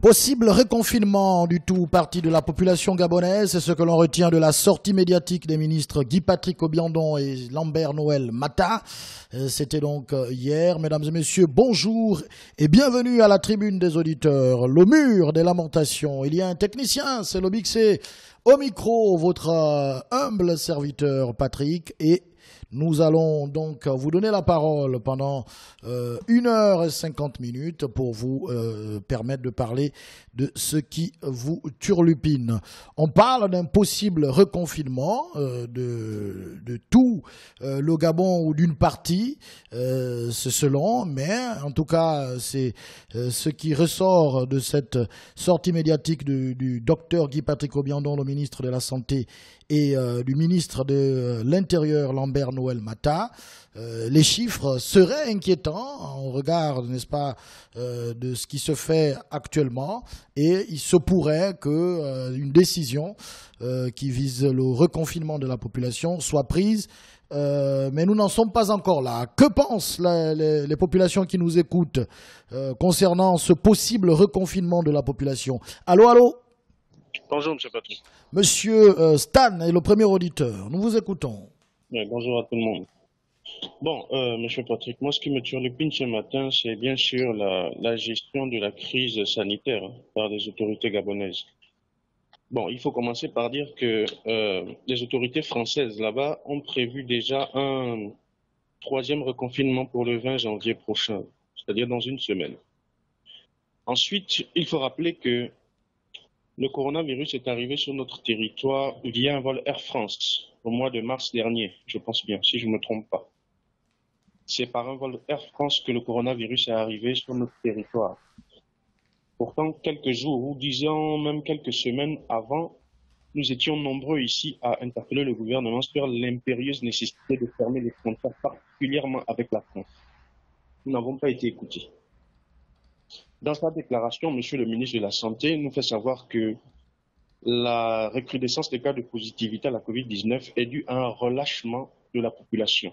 Possible reconfinement du tout parti de la population gabonaise, c'est ce que l'on retient de la sortie médiatique des ministres Guy-Patrick Obiandon et Lambert Noël Mata. C'était donc hier. Mesdames et messieurs, bonjour et bienvenue à la tribune des auditeurs. Le mur des lamentations. Il y a un technicien, c'est l'Obixé. Au micro, votre humble serviteur Patrick, et nous allons donc vous donner la parole pendant 1h50 pour vous permettre de parler de ce qui vous turlupine. On parle d'un possible reconfinement de tout le Gabon ou d'une partie, c'est selon, mais en tout cas c'est ce qui ressort de cette sortie médiatique du docteur Guy-Patrick Obiandon, le ministre de la Santé, et du ministre de l'Intérieur, Lambert Noël Mata. Les chiffres seraient inquiétants en regard, n'est-ce pas, de ce qui se fait actuellement, et il se pourrait que une décision qui vise le reconfinement de la population soit prise, mais nous n'en sommes pas encore là. Que pensent les populations qui nous écoutent concernant ce possible reconfinement de la population? Allô, allô? Bonjour, M. Patrick. Monsieur Stan est le premier auditeur. Nous vous écoutons. Ouais, bonjour à tout le monde. Bon, M. Patrick, moi, ce qui me turlupine ce matin, c'est bien sûr la gestion de la crise sanitaire par les autorités gabonaises. Bon, il faut commencer par dire que les autorités françaises là-bas ont prévu déjà un troisième reconfinement pour le 20 janvier prochain, c'est-à-dire dans une semaine. Ensuite, il faut rappeler que le coronavirus est arrivé sur notre territoire via un vol Air France au mois de mars dernier, je pense bien, si je ne me trompe pas. C'est par un vol Air France que le coronavirus est arrivé sur notre territoire. Pourtant, quelques jours, ou disons même quelques semaines avant, nous étions nombreux ici à interpeller le gouvernement sur l'impérieuse nécessité de fermer les frontières, particulièrement avec la France. Nous n'avons pas été écoutés. Dans sa déclaration, Monsieur le ministre de la Santé nous fait savoir que la recrudescence des cas de positivité à la COVID-19 est due à un relâchement de la population.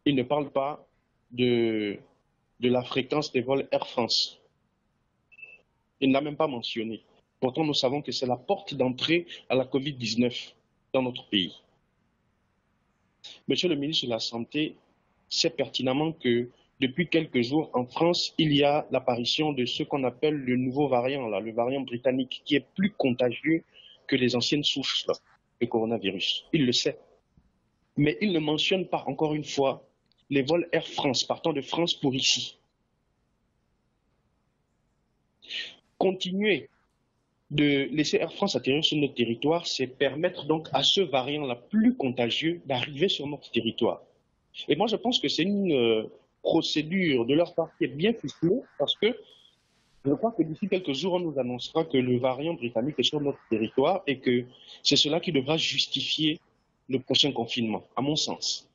Il ne parle pas de la fréquence des vols Air France. Il ne l'a même pas mentionné. Pourtant, nous savons que c'est la porte d'entrée à la COVID-19 dans notre pays. Monsieur le ministre de la Santé sait pertinemment que depuis quelques jours, en France, il y a l'apparition de ce qu'on appelle le nouveau variant, là, le variant britannique, qui est plus contagieux que les anciennes souches là, de coronavirus. Il le sait. Mais il ne mentionne pas, encore une fois, les vols Air France partant de France pour ici. Continuer de laisser Air France atterrir sur notre territoire, c'est permettre donc à ce variant-là plus contagieux d'arriver sur notre territoire. Et moi, je pense que c'est une procédure de leur part qui est bien ficelée, parce que je crois que d'ici quelques jours, on nous annoncera que le variant britannique est sur notre territoire et que c'est cela qui devra justifier le prochain confinement, à mon sens.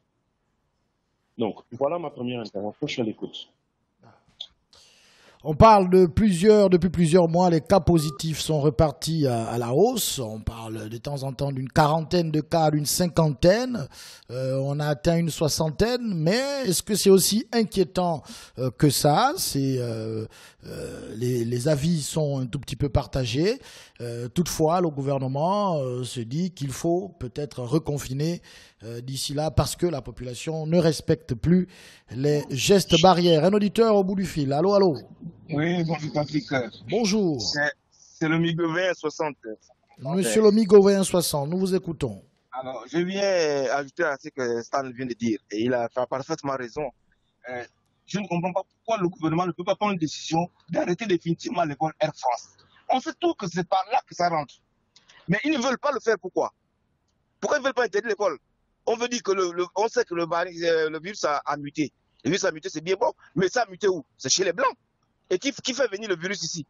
Donc, voilà ma première intervention, je suis à l'écoute. On parle depuis plusieurs mois, les cas positifs sont repartis à la hausse. On parle de temps en temps d'une quarantaine de cas, d'une cinquantaine. On a atteint une soixantaine, mais est-ce que c'est aussi inquiétant que ça? Les avis sont un tout petit peu partagés. Toutefois, le gouvernement se dit qu'il faut peut-être reconfiner d'ici là parce que la population ne respecte plus les gestes barrières. Un auditeur au bout du fil. Allô, allô? Oui, bonjour Patrick. Bonjour. C'est le Migoven 60. Monsieur le Migoven 60, nous vous écoutons. Alors, je viens ajouter à ce que Stan vient de dire, et il a parfaitement raison. Je ne comprends pas pourquoi le gouvernement ne peut pas prendre une décision d'arrêter définitivement l'école Air France. On sait tout que c'est par là que ça rentre. Mais ils ne veulent pas le faire, pourquoi? Pourquoi ils ne veulent pas interdire l'école? On veut dire que on sait que le virus a muté. Le virus a muté, c'est bien bon, mais ça a muté où? C'est chez les Blancs. Et qui fait venir le virus ici?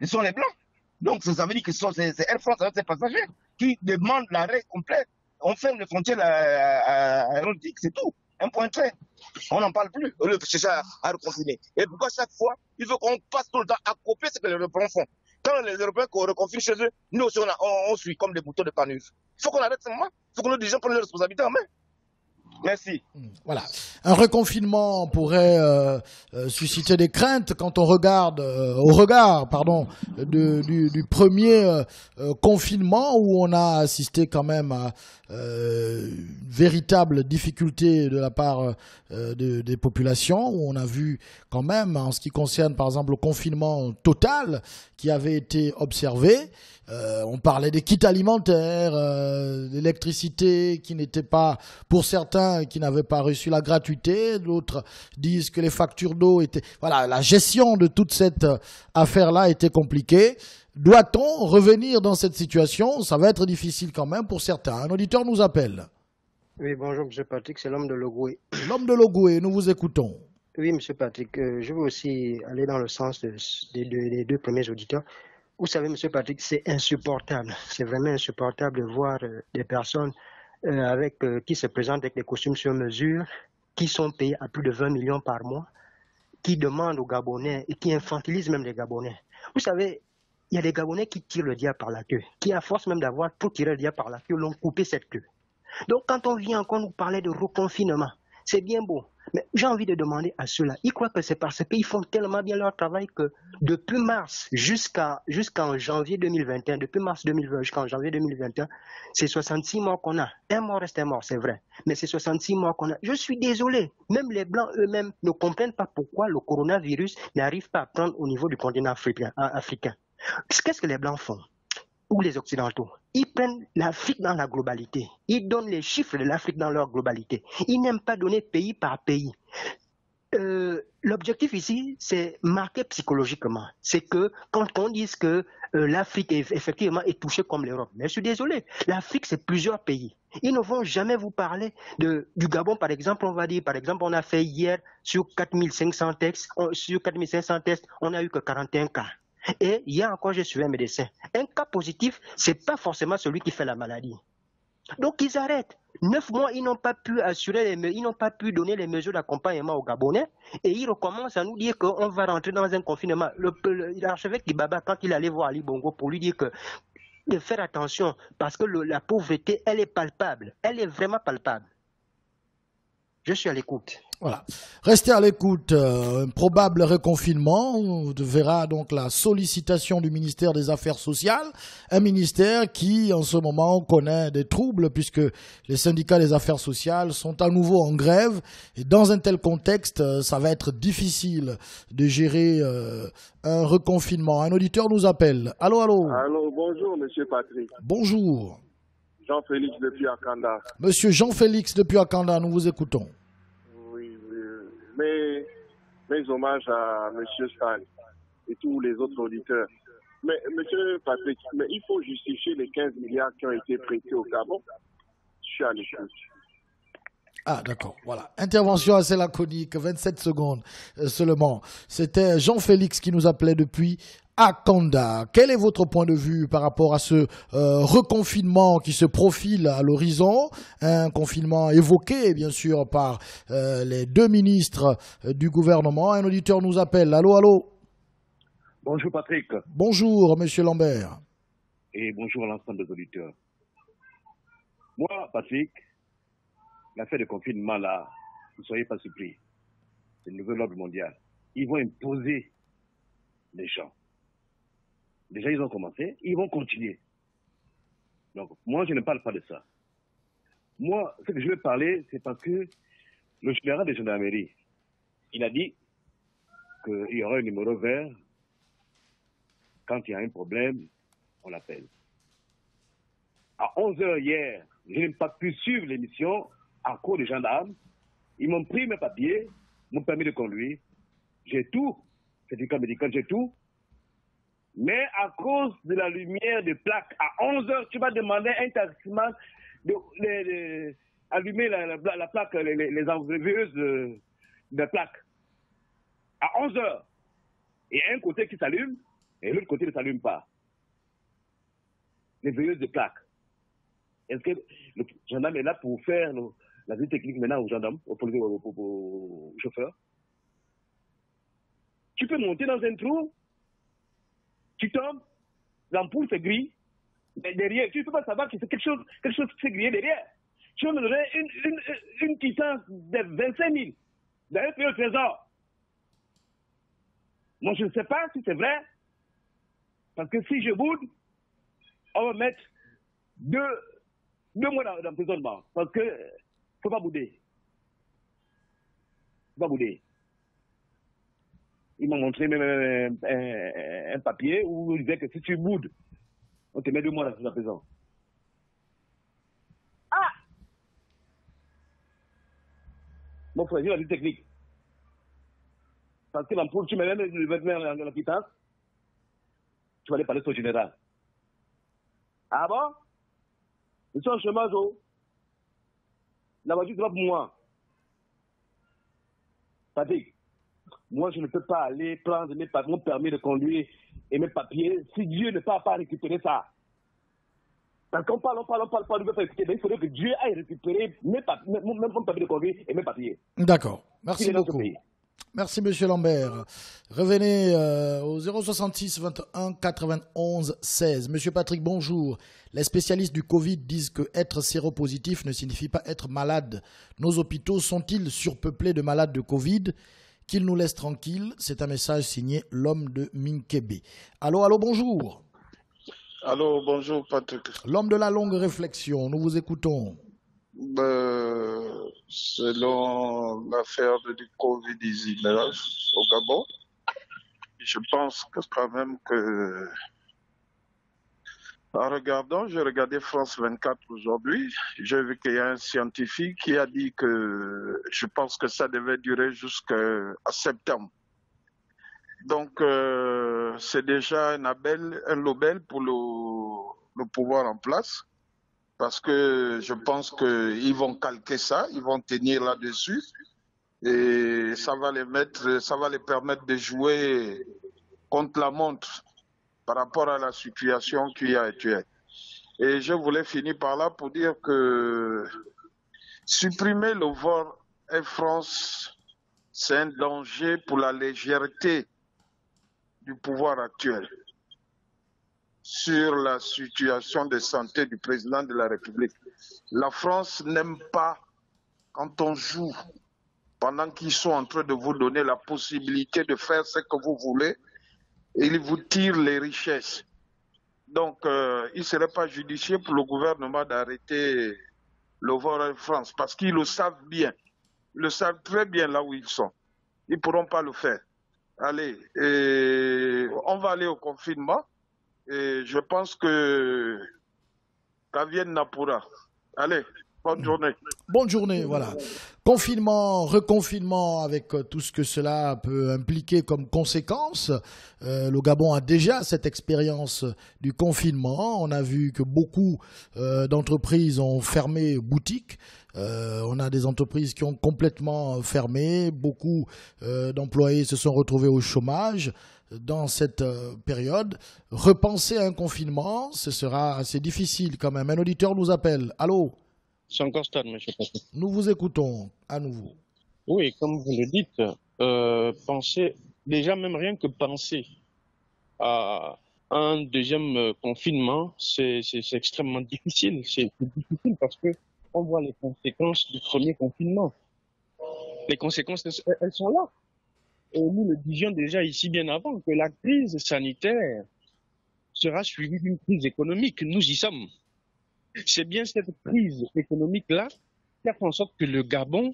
Ce sont les Blancs. Donc, ça veut dire que c'est Air France avec ses passagers qui demandent l'arrêt complet. On ferme les frontières aéronautiques, c'est tout. Un point trait. On n'en parle plus. On veut chercher à reconfiner. Et pourquoi chaque fois, il faut qu'on passe tout le temps à copier ce que les Européens font? Quand les Européens reconfinent chez eux, nous aussi, on suit comme des boutons de panure. Il faut qu'on arrête ce moment. Il faut que nos dirigeants prennent leurs responsabilités en main. Merci. Voilà. Un reconfinement pourrait susciter des craintes quand on regarde, du premier confinement où on a assisté quand même à une véritable difficulté de la part des populations, où on a vu quand même, en ce qui concerne par exemple le confinement total qui avait été observé, on parlait des kits alimentaires, d'électricité qui n'était pas, pour certains qui n'avaient pas reçu la gratuité, d'autres disent que les factures d'eau étaient... Voilà, la gestion de toute cette affaire-là était compliquée. Doit-on revenir dans cette situation? Ça va être difficile quand même pour certains. Un auditeur nous appelle. Oui, bonjour, M. Patrick, c'est l'homme de Logoué. L'homme de Logoué, nous vous écoutons. Oui, M. Patrick, je veux aussi aller dans le sens des deux premiers auditeurs. Vous savez, M. Patrick, c'est insupportable. C'est vraiment insupportable de voir des personnes qui se présentent avec des costumes sur mesure, qui sont payés à plus de 20 millions par mois, qui demandent aux Gabonais et qui infantilisent même les Gabonais. Vous savez, il y a des Gabonais qui tirent le diable par la queue, qui à force même d'avoir pour tirer le diable par la queue, l'ont coupé cette queue. Donc quand on vient encore nous parler de reconfinement, c'est bien beau. Mais j'ai envie de demander à ceux-là, ils croient que c'est parce qu'ils font tellement bien leur travail que depuis mars jusqu'en janvier 2021, depuis mars 2020 jusqu'en janvier 2021, c'est 66 morts qu'on a. Un mort reste un mort, c'est vrai. Mais c'est 66 morts qu'on a. Je suis désolé. Même les Blancs eux-mêmes ne comprennent pas pourquoi le coronavirus n'arrive pas à prendre au niveau du continent africain. Qu'est-ce que les Blancs font? Ou les Occidentaux, ils prennent l'Afrique dans la globalité. Ils donnent les chiffres de l'Afrique dans leur globalité. Ils n'aiment pas donner pays par pays. L'objectif ici, c'est marqué psychologiquement. C'est que quand on dit que l'Afrique effectivement est touchée comme l'Europe, mais je suis désolé, l'Afrique c'est plusieurs pays. Ils ne vont jamais vous parler du Gabon par exemple. On va dire par exemple, on a fait hier sur 4500 tests, on n'a eu que 41 cas. Et hier encore, j'ai suivi un médecin. Un cas positif, ce n'est pas forcément celui qui fait la maladie. Donc, ils arrêtent. 9 mois, ils n'ont pas pu ils n'ont pas pu donner les mesures d'accompagnement aux Gabonais. Et ils recommencent à nous dire qu'on va rentrer dans un confinement. L'archevêque Ibaba, quand il allait voir Ali Bongo pour lui dire de faire attention, parce que la pauvreté, elle est palpable. Elle est vraiment palpable. Je suis à l'écoute. Voilà. Restez à l'écoute. Un probable reconfinement. On verra donc la sollicitation du ministère des Affaires sociales. Un ministère qui, en ce moment, connaît des troubles puisque les syndicats des affaires sociales sont à nouveau en grève. Et dans un tel contexte, ça va être difficile de gérer un reconfinement. Un auditeur nous appelle. Allô, allô. Allô, bonjour, monsieur Patrick. Bonjour. Jean-Félix depuis Akanda. Monsieur Jean-Félix depuis Akanda, nous vous écoutons. Mes hommages à M. Stan et tous les autres auditeurs. Mais M. Patrick, il faut justifier les 15 milliards qui ont été prêtés au Gabon. Je suis à l'écoute. Ah, d'accord, voilà. Intervention assez laconique, 27 secondes seulement. C'était Jean-Félix qui nous appelait depuis Akanda. Quel est votre point de vue par rapport à ce reconfinement qui se profile à l'horizon? Un confinement évoqué, bien sûr, par les deux ministres du gouvernement. Un auditeur nous appelle. Allô, allô? Bonjour Patrick. Bonjour, monsieur Lambert. Et bonjour à l'ensemble des auditeurs. Moi, Patrick, l'affaire de confinement là, ne soyez pas surpris. C'est le nouvel ordre mondial. Ils vont imposer les gens. Déjà, ils ont commencé, ils vont continuer. Donc, moi, je ne parle pas de ça. Moi, ce que je veux parler, c'est parce que le général de gendarmerie, il a dit qu'il y aura un numéro vert. Quand il y a un problème, on l'appelle. À 11h hier, je n'ai pas pu suivre l'émission à cause des gendarmes. Ils m'ont pris mes papiers, m'ont permis de conduire. J'ai tout, certificat médical, j'ai tout. Mais à cause de la lumière de plaque, à 11h, tu vas demander à un taximan d'allumer la plaque, les enleveuses de plaque. À 11h. Et un côté qui s'allume, et l'autre côté ne s'allume pas. Les veilleuses de plaque. Est-ce que le gendarme est là pour faire la vie technique maintenant aux gendarmes, aux chauffeurs? Tu peux monter dans un trou, tu tombes, l'ampoule se grille, mais derrière, tu ne peux pas savoir que c'est quelque chose qui s'est grillé derrière. tu vas me donner une quittance de 25 000. D'ailleurs, tu es au trésor. Moi, je ne sais pas si c'est vrai. Parce que si je boude, on va mettre deux mois d'emprisonnement. Parce que faut pas bouder. Faut pas bouder. Ils m'ont montré même un papier où il disait que si tu boudes, on te met 2 mois dans la prison. Ah! Mon frère, j'ai la vie technique. Parce que l'ampoule, tu mets même le vêtement dans la quittance, tu vas aller parler au général. Ah bon? Ils sont en chômage, oh. La voiture, c'est pas pour moi. Patrick, moi, je ne peux pas aller prendre mon permis de conduire et mes papiers si Dieu ne peut pas récupérer ça. Parce qu'on parle, Dieu ne peut pas récupérer, mais il faudrait que Dieu aille récupérer mon permis de conduire et mes papiers. D'accord. Merci beaucoup. Merci, Monsieur Lambert. Revenez au 066 21 91 16. Monsieur Patrick, bonjour. Les spécialistes du Covid disent que être séropositif ne signifie pas être malade. Nos hôpitaux sont-ils surpeuplés de malades de Covid? Qu'ils nous laissent tranquilles. C'est un message signé l'homme de Minkebe. Allô, bonjour. Allô, bonjour Patrick. L'homme de la longue réflexion, nous vous écoutons. Selon l'affaire du Covid-19 au Gabon, je pense que quand même que, en regardant, j'ai regardé France 24 aujourd'hui, j'ai vu qu'il y a un scientifique qui a dit que je pense que ça devait durer jusqu'à septembre. Donc, c'est déjà un label pour le pouvoir en place. Parce que je pense qu'ils vont calquer ça, ils vont tenir là-dessus et ça va les permettre de jouer contre la montre par rapport à la situation qu'il y a actuelle. Et je voulais finir par là pour dire que supprimer le vol Air France, c'est un danger pour la légèreté du pouvoir actuel sur la situation de santé du président de la République. La France n'aime pas quand on joue pendant qu'ils sont en train de vous donner la possibilité de faire ce que vous voulez et ils vous tirent les richesses. Donc, il ne serait pas judicieux pour le gouvernement d'arrêter le vol Air France parce qu'ils le savent bien. Ils le savent très bien là où ils sont. Ils ne pourront pas le faire. Allez, on va aller au confinement. Et je pense que Kavienne Napura. Allez, bonne journée. Bonne journée, voilà. Confinement, reconfinement, avec tout ce que cela peut impliquer comme conséquence. Le Gabon a déjà cette expérience du confinement. On a vu que beaucoup d'entreprises ont fermé boutique. On a des entreprises qui ont complètement fermé. Beaucoup d'employés se sont retrouvés au chômage. Dans cette période, repenser à un confinement, ce sera assez difficile quand même. Un auditeur nous appelle. Allô? C'est encore stade, monsieur Patrick. Nous vous écoutons à nouveau. Oui, comme vous le dites, penser, déjà même rien que penser à un deuxième confinement, c'est extrêmement difficile. C'est difficile parce que on voit les conséquences du premier confinement. Les conséquences, elles sont là. Et nous le disions déjà ici bien avant, que la crise sanitaire sera suivie d'une crise économique. Nous y sommes. C'est bien cette crise économique-là qui a fait en sorte que le Gabon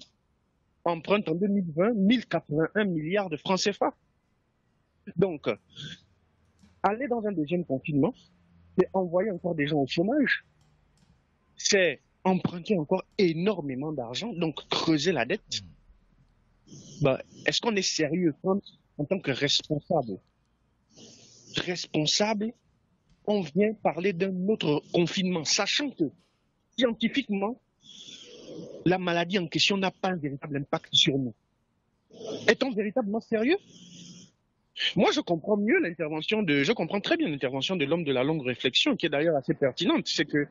emprunte en 2020 1081 milliards de francs CFA. Donc, aller dans un deuxième confinement, c'est envoyer encore des gens au chômage, c'est emprunter encore énormément d'argent, donc creuser la dette. Est-ce qu'on est sérieux en tant que responsable? Responsable, on vient parler d'un autre confinement, sachant que scientifiquement, la maladie en question n'a pas un véritable impact sur nous. Est-on véritablement sérieux? Moi, je comprends très bien l'intervention de l'homme de la longue réflexion, qui est d'ailleurs assez pertinente. C'est que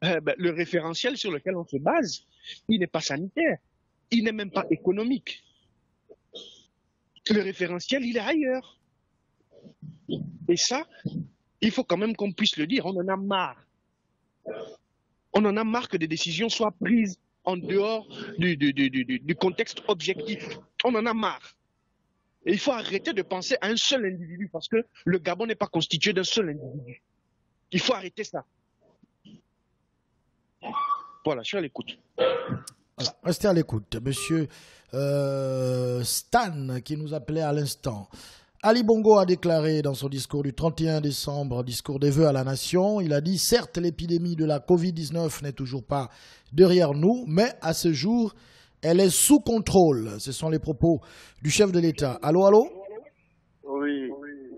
le référentiel sur lequel on se base, il n'est pas sanitaire, il n'est même pas économique. Le référentiel, il est ailleurs. Et ça, il faut quand même qu'on puisse le dire, on en a marre. On en a marre que des décisions soient prises en dehors du contexte objectif. On en a marre. Et il faut arrêter de penser à un seul individu parce que le Gabon n'est pas constitué d'un seul individu. Il faut arrêter ça. Voilà, je suis à l'écoute. Voilà, restez à l'écoute. Monsieur Stan, qui nous appelait à l'instant. Ali Bongo a déclaré dans son discours du 31 décembre, discours des vœux à la nation, il a dit « Certes, l'épidémie de la Covid-19 n'est toujours pas derrière nous, mais à ce jour, elle est sous contrôle. » Ce sont les propos du chef de l'État. Allô, allô? Oui,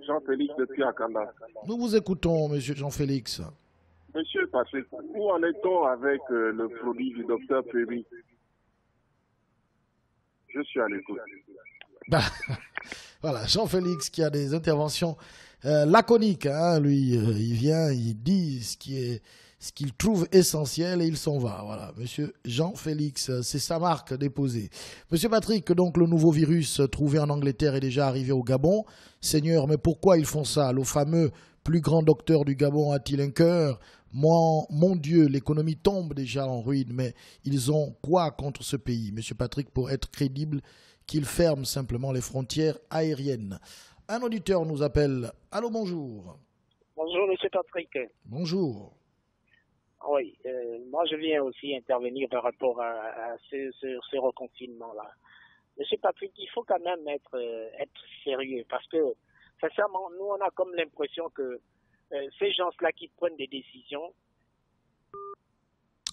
Jean-Félix depuis Akanda. Nous vous écoutons, monsieur Jean-Félix. Monsieur Patrick, où en est-on avec le produit du docteur Péry? Je suis à l'écoute. Bah, voilà, Jean-Félix qui a des interventions laconiques. Hein, lui, il vient, il dit ce qu'il trouve essentiel et il s'en va. Voilà, monsieur Jean-Félix, c'est sa marque déposée. Monsieur Patrick, donc le nouveau virus trouvé en Angleterre est déjà arrivé au Gabon. Seigneur, mais pourquoi ils font ça? Le fameux plus grand docteur du Gabon a-t-il un cœur? Mon Dieu, l'économie tombe déjà en ruine, mais ils ont quoi contre ce pays, monsieur Patrick, pour être crédible qu'ils ferment simplement les frontières aériennes? Un auditeur nous appelle. Allô, bonjour. Bonjour, monsieur Patrick. Bonjour. Oui, moi je viens aussi intervenir par rapport à ce reconfinement-là. Monsieur Patrick, il faut quand même être sérieux parce que, sincèrement, nous on a comme l'impression que ces gens-là qui prennent des décisions.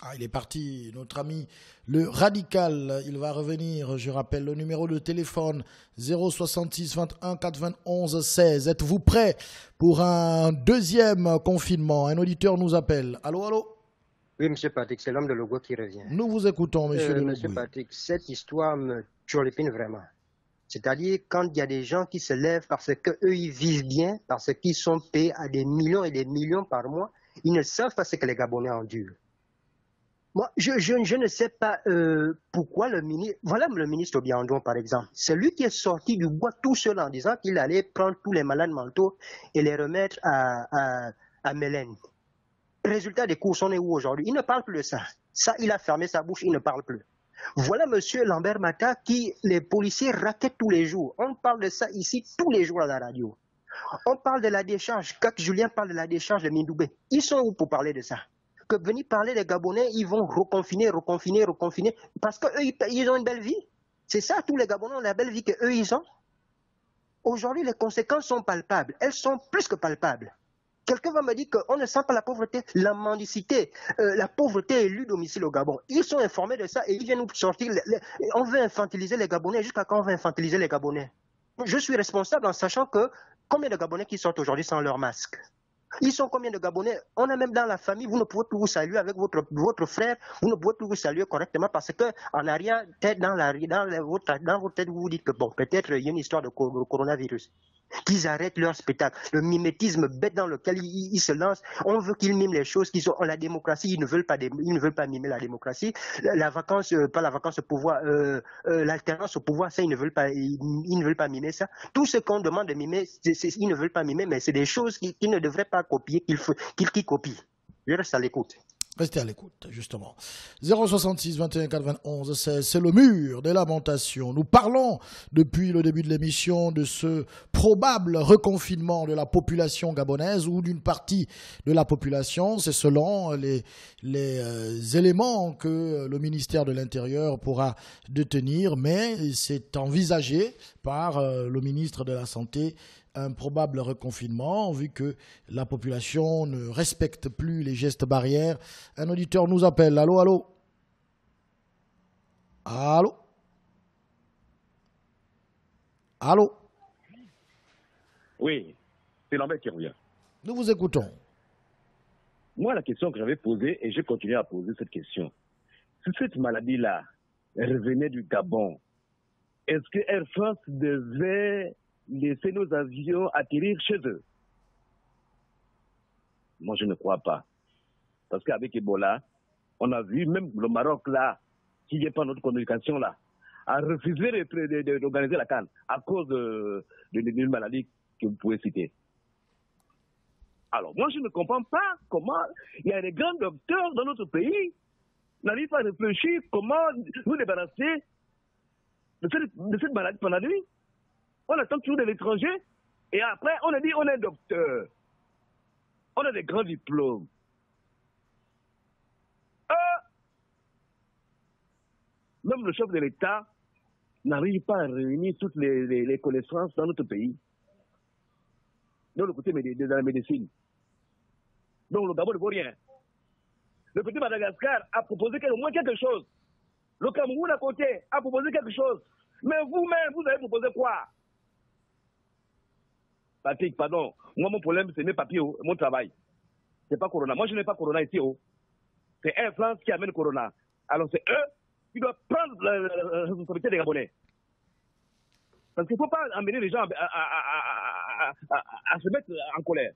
Ah, il est parti, notre ami le radical. Il va revenir. Je rappelle le numéro de téléphone 066 21 91 16. Êtes-vous prêt pour un deuxième confinement? Un auditeur nous appelle. Allô, allô? Oui, monsieur Patrick, c'est l'homme de Logo qui revient. Nous vous écoutons, monsieur Lelogo. Monsieur Patrick, cette histoire me turlupine vraiment. C'est-à-dire quand il y a des gens qui se lèvent parce qu'eux, ils vivent bien, parce qu'ils sont payés à des millions et des millions par mois, ils ne savent pas ce que les Gabonais endurent. Moi, je ne sais pas pourquoi le ministre... Voilà le ministre Obiandon, par exemple. C'est lui qui est sorti du bois tout seul en disant qu'il allait prendre tous les malades mentaux et les remettre à Mélène. Résultat des courses, on est où aujourd'hui? Il ne parle plus de ça. Ça, il a fermé sa bouche, il ne parle plus. Voilà monsieur Lambert Mata qui, les policiers raquettent tous les jours. On parle de ça ici tous les jours à la radio. On parle de la décharge. Quand Julien parle de la décharge de Mindoubé, ils sont où pour parler de ça? Que venir parler des Gabonais, ils vont reconfiner, parce qu'eux, ils ont une belle vie. C'est ça, tous les Gabonais ont la belle vie qu'eux, ils ont. Aujourd'hui, les conséquences sont palpables. Elles sont plus que palpables. Quelqu'un va me dire qu'on ne sent pas la pauvreté, la mendicité, la pauvreté élue domicile au Gabon. Ils sont informés de ça et ils viennent nous sortir. On veut infantiliser les Gabonais. Jusqu'à quand on va infantiliser les Gabonais? Je suis responsable en sachant que combien de Gabonais qui sortent aujourd'hui sans leur masque? Ils sont combien de Gabonais? On a même dans la famille, vous ne pouvez plus vous saluer avec votre frère, vous ne pouvez plus vous saluer correctement parce qu'en arrière, tête dans votre tête, vous vous dites que bon, peut-être il y a une histoire de coronavirus. Qu'ils arrêtent leur spectacle. Le mimétisme bête dans lequel ils se lancent. On veut qu'ils miment les choses qu'ils ont. La démocratie, ils ne veulent pas mimer la démocratie. La vacance, pas la vacance au pouvoir, l'alternance au pouvoir, ça, ils ne veulent pas mimer ça. Tout ce qu'on demande de mimer, ils ne veulent pas mimer, mais c'est des choses qu'ils ne devraient pas copier, qu'ils copient. Je reste à l'écoute. Restez à l'écoute, justement. 066 21 91 16, c'est le mur des lamentations. Nous parlons depuis le début de l'émission de ce probable reconfinement de la population gabonaise ou d'une partie de la population. C'est selon les éléments que le ministère de l'Intérieur pourra détenir, mais c'est envisagé par le ministre de la Santé un probable reconfinement, vu que la population ne respecte plus les gestes barrières. Un auditeur nous appelle. Allô, allô? Allô? Allô? Oui, c'est Lambert qui revient. Nous vous écoutons. Moi, la question que j'avais posée, et je continue à poser cette question, si cette maladie-là revenait du Gabon, est-ce que Air France devait laisser nos avions atterrir chez eux? Moi, je ne crois pas. Parce qu'avec Ebola, on a vu même le Maroc, là, qui n'est pas notre communication, là, a refusé d'organiser la CAN à cause d'une maladie que vous pouvez citer. Alors, moi, je ne comprends pas comment il y a des grands docteurs dans notre pays n'arrivent pas à réfléchir comment nous débarrasser de cette maladie pendant la nuit. On attend toujours de l'étranger et après, on a dit on est docteur. On a des grands diplômes. Même le chef de l'État n'arrive pas à réunir toutes les connaissances dans notre pays. Dans le côté de la médecine. Donc le Gabon ne vaut rien. Le petit Madagascar a proposé au moins quelque chose. Le Cameroun à côté a proposé quelque chose. Mais vous-même, vous avez proposé quoi? Patrick, pardon. Moi, mon problème, c'est mes papiers, mon travail. C'est pas Corona. Moi, je n'ai pas Corona ici. C'est Air France qui amène Corona. Alors, c'est eux qui doivent prendre la responsabilité des Gabonais. Parce qu'il ne faut pas amener les gens à se mettre en colère.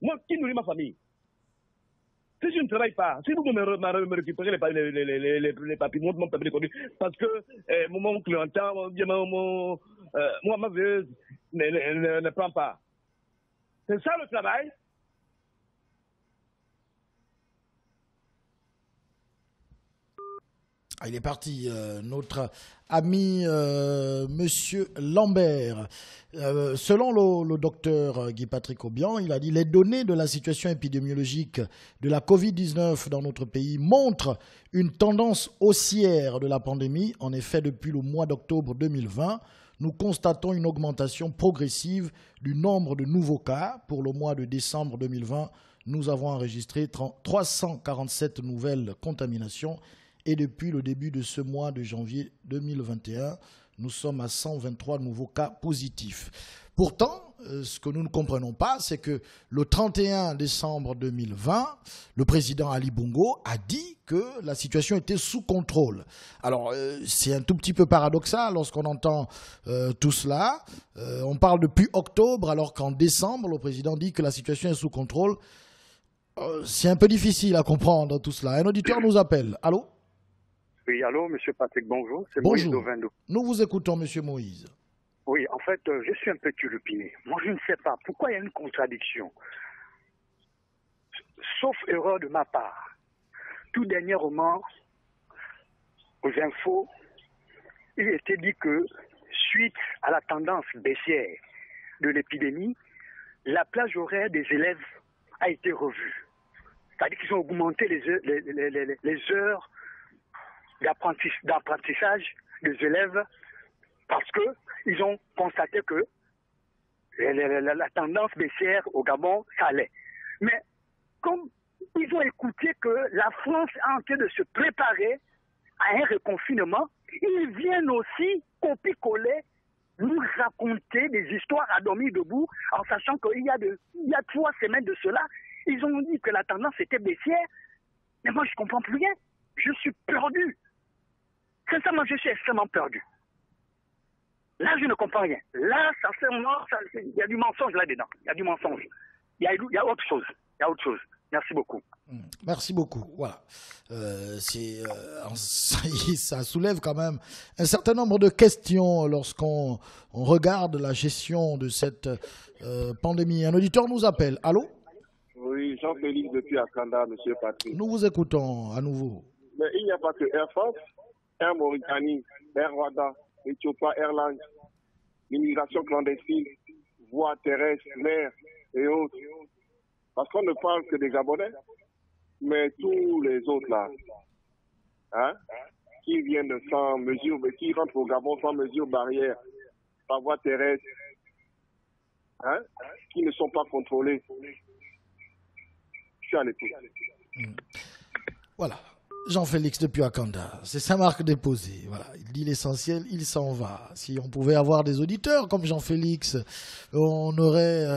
Moi, qui nourrit ma famille? Si je ne travaille pas, si vous me récupérez les papiers, mon papier de conduite, parce que mon clientèle, moi, ma veuve ne prend pas. C'est ça le travail. Il est parti, notre ami Monsieur Lambert. Selon le docteur Guy-Patrick Obiang, il a dit les données de la situation épidémiologique de la Covid-19 dans notre pays montrent une tendance haussière de la pandémie. En effet, depuis le mois d'octobre 2020, nous constatons une augmentation progressive du nombre de nouveaux cas. Pour le mois de décembre 2020, nous avons enregistré 347 nouvelles contaminations. Et depuis le début de ce mois de janvier 2021, nous sommes à 123 nouveaux cas positifs. Pourtant, ce que nous ne comprenons pas, c'est que le 31 décembre 2020, le président Ali Bongo a dit que la situation était sous contrôle. Alors, c'est un tout petit peu paradoxal lorsqu'on entend tout cela. On parle depuis octobre, alors qu'en décembre, le président dit que la situation est sous contrôle. C'est un peu difficile à comprendre tout cela. Un auditeur nous appelle. Allô? Oui, allô, monsieur Patrick, bonjour. C'est Bonjour. Moïse Ovendo. Nous vous écoutons, monsieur Moïse. Oui, en fait, je suis un peu turlupiné. Moi, je ne sais pas pourquoi il y a une contradiction. Sauf erreur de ma part. Tout dernièrement, aux infos, il était dit que, suite à la tendance baissière de l'épidémie, la plage horaire des élèves a été revue. C'est-à-dire qu'ils ont augmenté les heures d'apprentissage des élèves parce qu'ils ont constaté que la tendance baissière au Gabon, ça allait. Mais comme ils ont écouté que la France est en train de se préparer à un reconfinement, ils viennent aussi copier-coller, nous raconter des histoires à dormir debout en sachant qu'il y a 3 semaines de cela, ils ont dit que la tendance était baissière. Mais moi, je ne comprends plus rien. Je suis perdu. Sincèrement, je suis extrêmement perdu. Là, je ne comprends rien. Là, sincèrement, il y a du mensonge là-dedans. Il y a du mensonge. Il y a autre chose. Il y a autre chose. Merci beaucoup. Merci beaucoup. Voilà. Ça soulève quand même un certain nombre de questions lorsqu'on regarde la gestion de cette pandémie. Un auditeur nous appelle. Allô? Oui, Jean-Félix depuis Akanda, monsieur Patrick. Nous vous écoutons à nouveau. Mais il n'y a pas que Air France, Air Mauritanie, Air Rwanda, Ethiopia Airlines, l'immigration clandestine, voies terrestres, mer et autres. Parce qu'on ne parle que des Gabonais, mais tous les autres là, qui viennent sans mesure, mais qui rentrent au Gabon sans mesure barrière, par voie terrestre, qui ne sont pas contrôlés. Je suis à l'écoute. Voilà. Jean-Félix depuis Akanda, c'est sa marque déposée. Voilà. Il dit l'essentiel, il s'en va. Si on pouvait avoir des auditeurs comme Jean-Félix, on aurait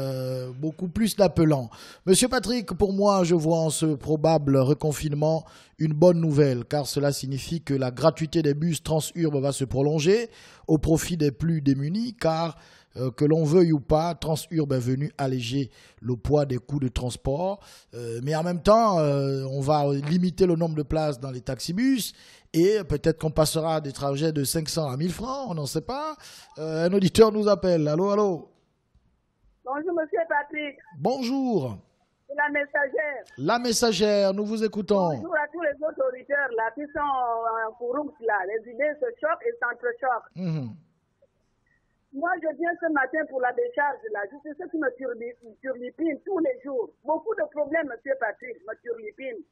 beaucoup plus d'appelants. Monsieur Patrick, pour moi, je vois en ce probable reconfinement une bonne nouvelle, car cela signifie que la gratuité des bus Transurb va se prolonger au profit des plus démunis, car que l'on veuille ou pas, Transurb est venu alléger le poids des coûts de transport. Mais en même temps, on va limiter le nombre de places dans les taxibus et peut-être qu'on passera à des trajets de 500 à 1000 francs, on n'en sait pas. Un auditeur nous appelle. Allô, allô? Bonjour, monsieur Patrick. Bonjour. La messagère. La messagère, nous vous écoutons. Bonjour à tous les autres auditeurs là qui sont en courroux là. Les idées se choquent et s'entrechoquent. Moi, je viens ce matin pour la décharge là. Je sais ce qui me turlupine tous les jours. Beaucoup de problèmes, monsieur Patrick, me turlupine.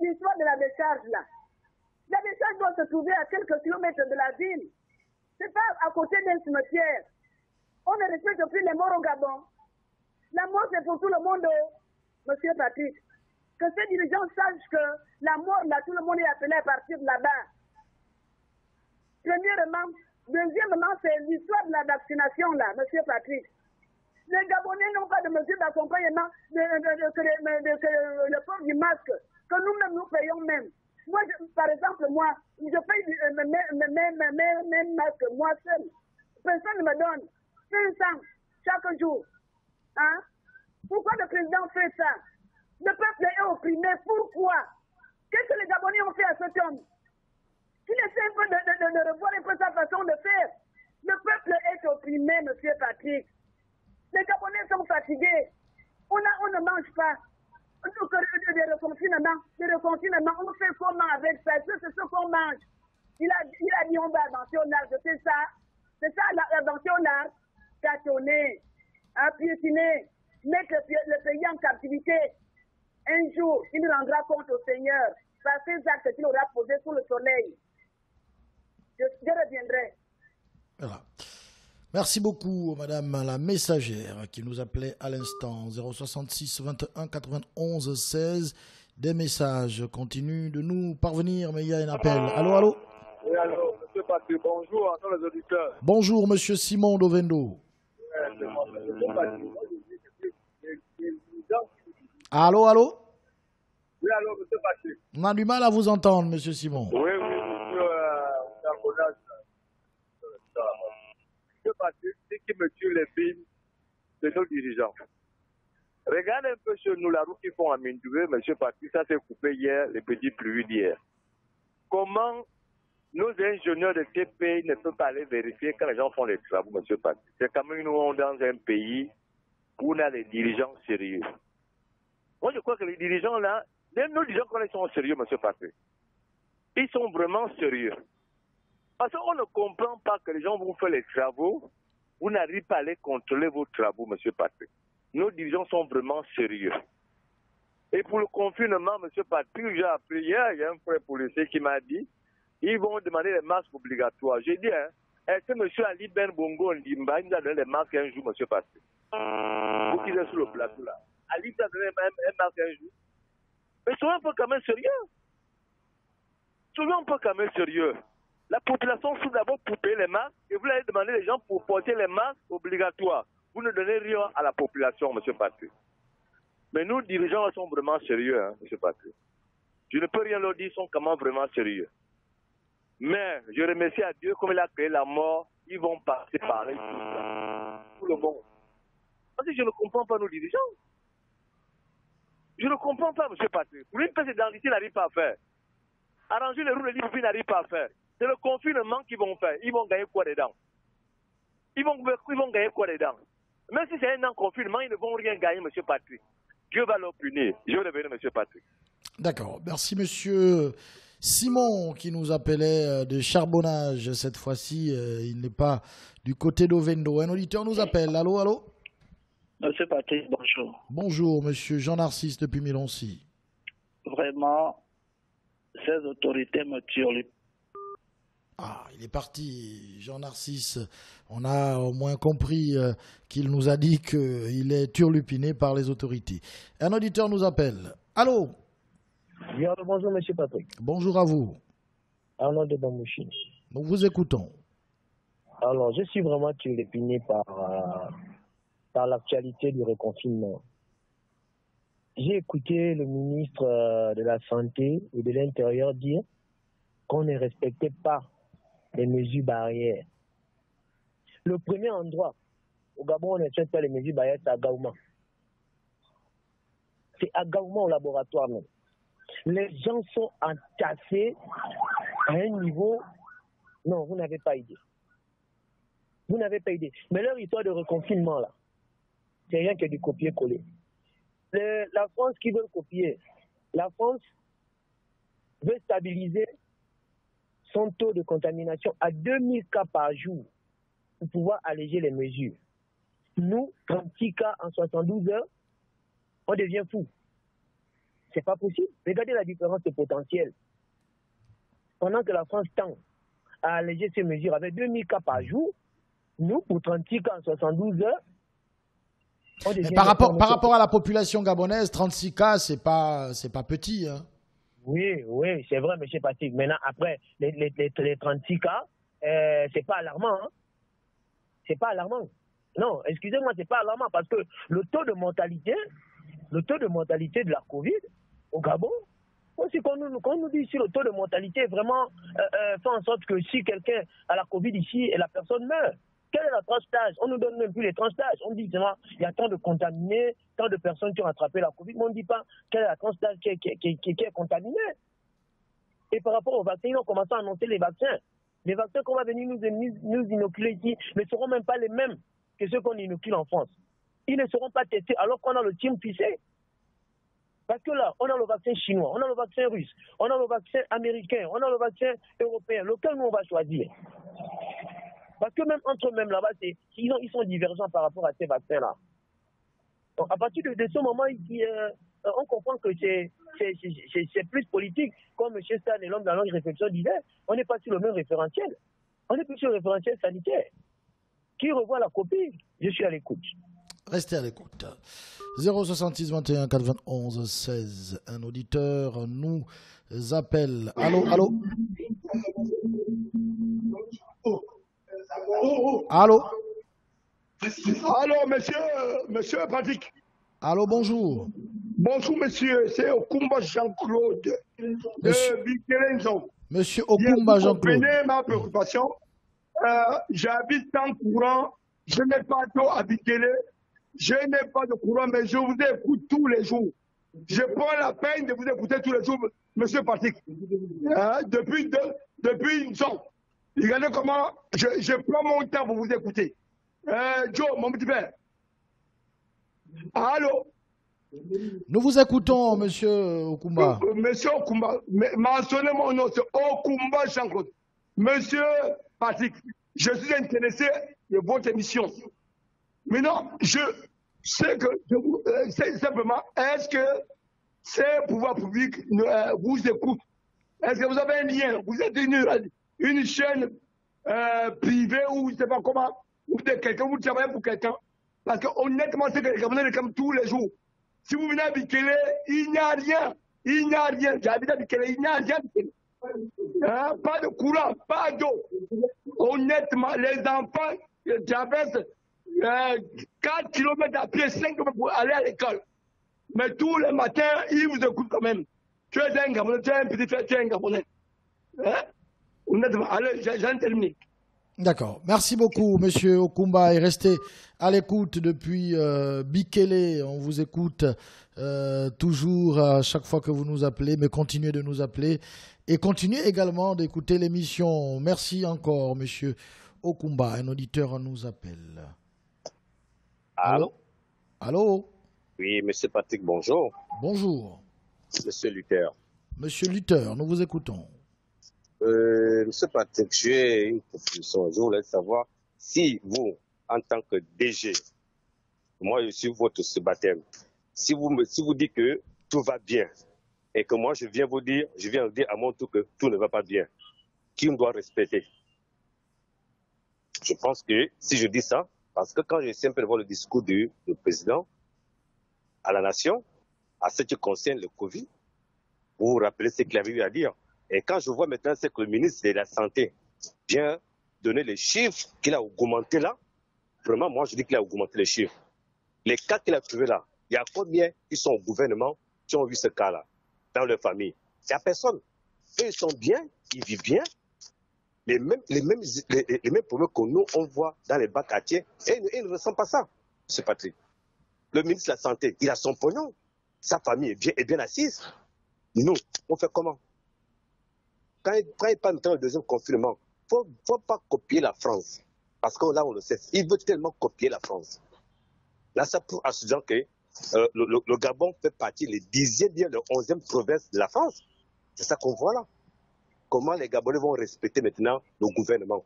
L'histoire de la décharge là. La décharge doit se trouver à quelques kilomètres de la ville. C'est pas à côté d'un cimetière. On ne respecte plus les morts au Gabon. La mort, c'est pour tout le monde, monsieur Patrick. Que ces dirigeants sachent que la mort, là, tout le monde est appelé à partir de là-bas. Premièrement. Deuxièmement, c'est l'histoire de la vaccination, là, monsieur Patrick. Les Gabonais n'ont pas de mesures d'accompagnement que le port du masque, que nous-mêmes, nous payons même. Moi, par exemple, moi, je paye mes masques, moi seul. Personne ne me donne 500 chaque jour. Hein? Pourquoi le président fait ça? Le peuple est opprimé. Pourquoi? Qu'est-ce que les Gabonais ont fait à cet homme? Qu'il essaie un peu de revoir un peu sa façon de faire. Le peuple est opprimé, monsieur Patrick. Les Gabonais sont fatigués. On ne mange pas. Des reconfinements, on fait comment avec ça? C'est ce qu'on mange. Il a dit on va avancer au large. C'est ça. C'est ça, l'avancer au large. Tâtonner, piétiner, mettre le pays en captivité. Un jour, il rendra compte au Seigneur par ces actes qu'il aura posés sous le soleil. Je reviendrai. Voilà. Merci beaucoup, madame la messagère qui nous appelait à l'instant. 066 21 91 16. Des messages continuent de nous parvenir, mais il y a un appel. Allô, allô? Oui, allô, monsieur Patrick, bonjour à tous les auditeurs. Bonjour, monsieur Simon Dovendo. Allô, allô? Oui, allô, monsieur Patrick. On a du mal à vous entendre, monsieur Simon. Oui, monsieur Charbonnage. Monsieur Patrick, ce qui me tue les films de nos dirigeants. Regardez un peu chez nous la route qu'ils font à Mindoué, monsieur Patrick, ça s'est coupé hier, les petits pluies d'hier. Comment nos ingénieurs de TP ne peuvent pas aller vérifier quand les gens font les travaux, monsieur Patrick? C'est quand même nous sommes dans un pays où on a des dirigeants sérieux. Moi, je crois que les dirigeants là, nos dirigeants quand ils sont sérieux, monsieur Patrick, ils sont vraiment sérieux. Parce qu'on ne comprend pas que les gens vont faire les travaux, vous n'arrivez pas à aller contrôler vos travaux, monsieur Patrick. Nos dirigeants sont vraiment sérieux. Et pour le confinement, monsieur Patrick, j'ai appris hier, il y a un frère policier qui m'a dit, ils vont demander les masques obligatoires. J'ai dit, hein, est-ce que monsieur Ali Ben Bongo Ndimba, il nous a donné les masques un jour, monsieur Patrick? Vous qui êtes sur le plateau là. Ali nous a donné un masque un jour. Mais soyons un peu quand même sérieux. Soyons un peu quand même sérieux. La population souffre d'abord pour payer les masques et vous allez demander les gens pour porter les masques obligatoires. Vous ne donnez rien à la population, monsieur Patrick. Mais nous, dirigeants, sont vraiment sérieux, hein, monsieur Patrick. Je ne peux rien leur dire, ils sont comment vraiment sérieux. Mais je remercie à Dieu, comme il a créé la mort, ils vont passer par tout le monde. Parce que je ne comprends pas nos dirigeants. Je ne comprends pas, monsieur Patrick. Pour une personne d'identité, ils n'arrivent pas à faire. Arranger les roues de livres, ils n'arrivent pas à faire. C'est le confinement qu'ils vont faire. Ils vont gagner quoi dedans? Ils vont gagner quoi dedans? Même si c'est un non-confinement, ils ne vont rien gagner, monsieur Patrick. Dieu va leur punir. Je vais revenir, monsieur Patrick. D'accord. Merci, monsieur Simon, qui nous appelait de Charbonnage. Cette fois-ci, il n'est pas du côté d'Ovendo. Un auditeur nous appelle. Allô, allô? Monsieur Patrick, bonjour. Bonjour, monsieur Jean-Narcisse depuis Miloncy. Vraiment, ces autorités me tuent. Ah, il est parti, Jean-Narcisse. On a au moins compris qu'il nous a dit qu'il est turlupiné par les autorités. Un auditeur nous appelle. Allô? Oui, alors, bonjour, monsieur Patrick. Bonjour à vous. Arnaud de Bamouchi. Nous vous écoutons. Alors, je suis vraiment turlupiné par l'actualité du reconfinement. J'ai écouté le ministre de la Santé et de l'Intérieur dire qu'on ne respectait pas les mesures barrières. Le premier endroit au Gabon, on ne respecte pas les mesures barrières, c'est à Gaouma. C'est à Gaouma au laboratoire même. Les gens sont entassés à un niveau... Non, vous n'avez pas idée. Vous n'avez pas idée. Mais leur histoire de reconfinement, là, c'est rien que du copier-coller. La France qui veut copier, la France veut stabiliser son taux de contamination à 2000 cas par jour pour pouvoir alléger les mesures. Nous, 36 cas en 72 heures, on devient fou. C'est pas possible. Regardez la différence de potentiel. Pendant que la France tend à alléger ses mesures avec 2000 cas par jour, nous, pour 36 cas en 72 heures, on devient... Par rapport à la population gabonaise, 36 cas, c'est pas petit. Hein. Oui, c'est vrai, M. Patrick. Maintenant, après, les 36 cas, c'est pas alarmant. Hein? C'est pas alarmant. Non, excusez-moi, c'est pas alarmant parce que le taux de mortalité de la Covid au Gabon, aussi qu'on nous dit si le taux de mortalité vraiment fait en sorte que si quelqu'un a la Covid ici et la personne meurt, quelle est la tranche d'âge? On nous donne même plus les tranches d'âge. On dit justement, il y a tant de contaminés, tant de personnes qui ont attrapé la Covid, mais on ne dit pas quelle est la tranche d'âge qui est contaminée. Et par rapport aux vaccins, ils ont commencé à annoncer les vaccins. Les vaccins qu'on va venir nous inoculer ici ne seront même pas les mêmes que ceux qu'on inocule en France. Ils ne seront pas testés alors qu'on a le team pissé. Parce que là, on a le vaccin chinois, on a le vaccin russe, on a le vaccin américain, on a le vaccin européen. Lequel nous on va choisir? Parce que même entre eux-mêmes là-bas, ils sont divergents par rapport à ces vaccins-là. Donc, à partir de ce moment, on comprend que c'est plus politique. Comme M. Stan et l'homme dans leur réflexion disait, on n'est pas sur le même référentiel. On est plus sur le référentiel sanitaire. Qui revoit la copie? Je suis à l'écoute. Restez à l'écoute. 066 21 91 16. Un auditeur nous appelle. Allô? Allô? Allô, monsieur Patrick. Allô, bonjour. Bonjour, monsieur. C'est Okumba Jean-Claude de Bikelenzo. Monsieur Okumba Jean-Claude. Vous comprenez ma préoccupation. J'habite en courant. Je n'ai pas d'eau à Bikele. Je n'ai pas de courant, mais je vous écoute tous les jours. Je prends la peine de vous écouter tous les jours, monsieur Patrick. Depuis une sorte. Regardez comment je prends mon temps pour vous écouter. Joe, mon petit père. Allô? Nous vous écoutons, monsieur Okumba. Monsieur Okumba, mentionnez mon nom, c'est Okumba Jean-Claude. Monsieur Patrick, je suis intéressé de votre émission. Maintenant, je sais que, c'est simplement, est-ce que ces pouvoirs publics vous écoutent? Est-ce que vous avez un lien? Vous êtes une chaîne privée ou je ne sais pas comment, ou de quelqu'un, vous travaillez pour quelqu'un? Parce que honnêtement, c'est que les Gabonais réclament tous les jours. Si vous venez à Bikele, il n'y a rien. Il n'y a rien. J'habite à Bikele, il n'y a rien. Pas de courant, pas d'eau. Honnêtement, les enfants traversent 4 km à pied, 5 km pour aller à l'école. Mais tous les matins, ils vous écoutent quand même. Tu es un Gabonais, tu es un petit frère, tu es un Gabonais. Honnêtement, allez, j'en termine. D'accord. Merci beaucoup, monsieur Okumba. Et restez à l'écoute depuis Bikele. On vous écoute toujours à chaque fois que vous nous appelez, mais continuez de nous appeler et continuez également d'écouter l'émission. Merci encore, monsieur Okumba. Un auditeur nous appelle. Allô? Allô? Oui, monsieur Patrick, bonjour. Bonjour. Monsieur Luther. Monsieur Luther, nous vous écoutons. Monsieur Patrick, j'ai une proposition. Je voulais savoir si vous, en tant que DG, moi je suis votre baptême, si vous dites que tout va bien et que moi je viens vous dire à mon tour que tout ne va pas bien, qui on doit respecter? Je pense que si je dis ça, parce que quand j'essaie un peu de voir le discours du président à la nation, à ce qui concerne le Covid, vous vous rappelez ce qu'il avait eu à dire. Et quand je vois maintenant ce que le ministre de la Santé vient donner les chiffres qu'il a augmentés là, vraiment, moi je dis qu'il a augmenté les chiffres. Les cas qu'il a trouvés là, il y a combien qui sont au gouvernement qui ont vu ce cas-là dans leur famille? Il n'y a personne. Eux, ils sont bien, ils vivent bien. Les mêmes problèmes que nous, on voit dans les bas quartiers, et ils ne ressentent pas ça, M. Patrick. Le ministre de la Santé, il a son pognon. Sa famille est bien assise. Nous, on fait comment? Quand il parle dans le deuxième confinement, il ne faut pas copier la France. Parce que là, on le sait. Il veut tellement copier la France. Là, ça pour assurer que le Gabon fait partie des 10e, bien de 11e province de la France. C'est ça qu'on voit là. Comment les Gabonais vont respecter maintenant le gouvernement?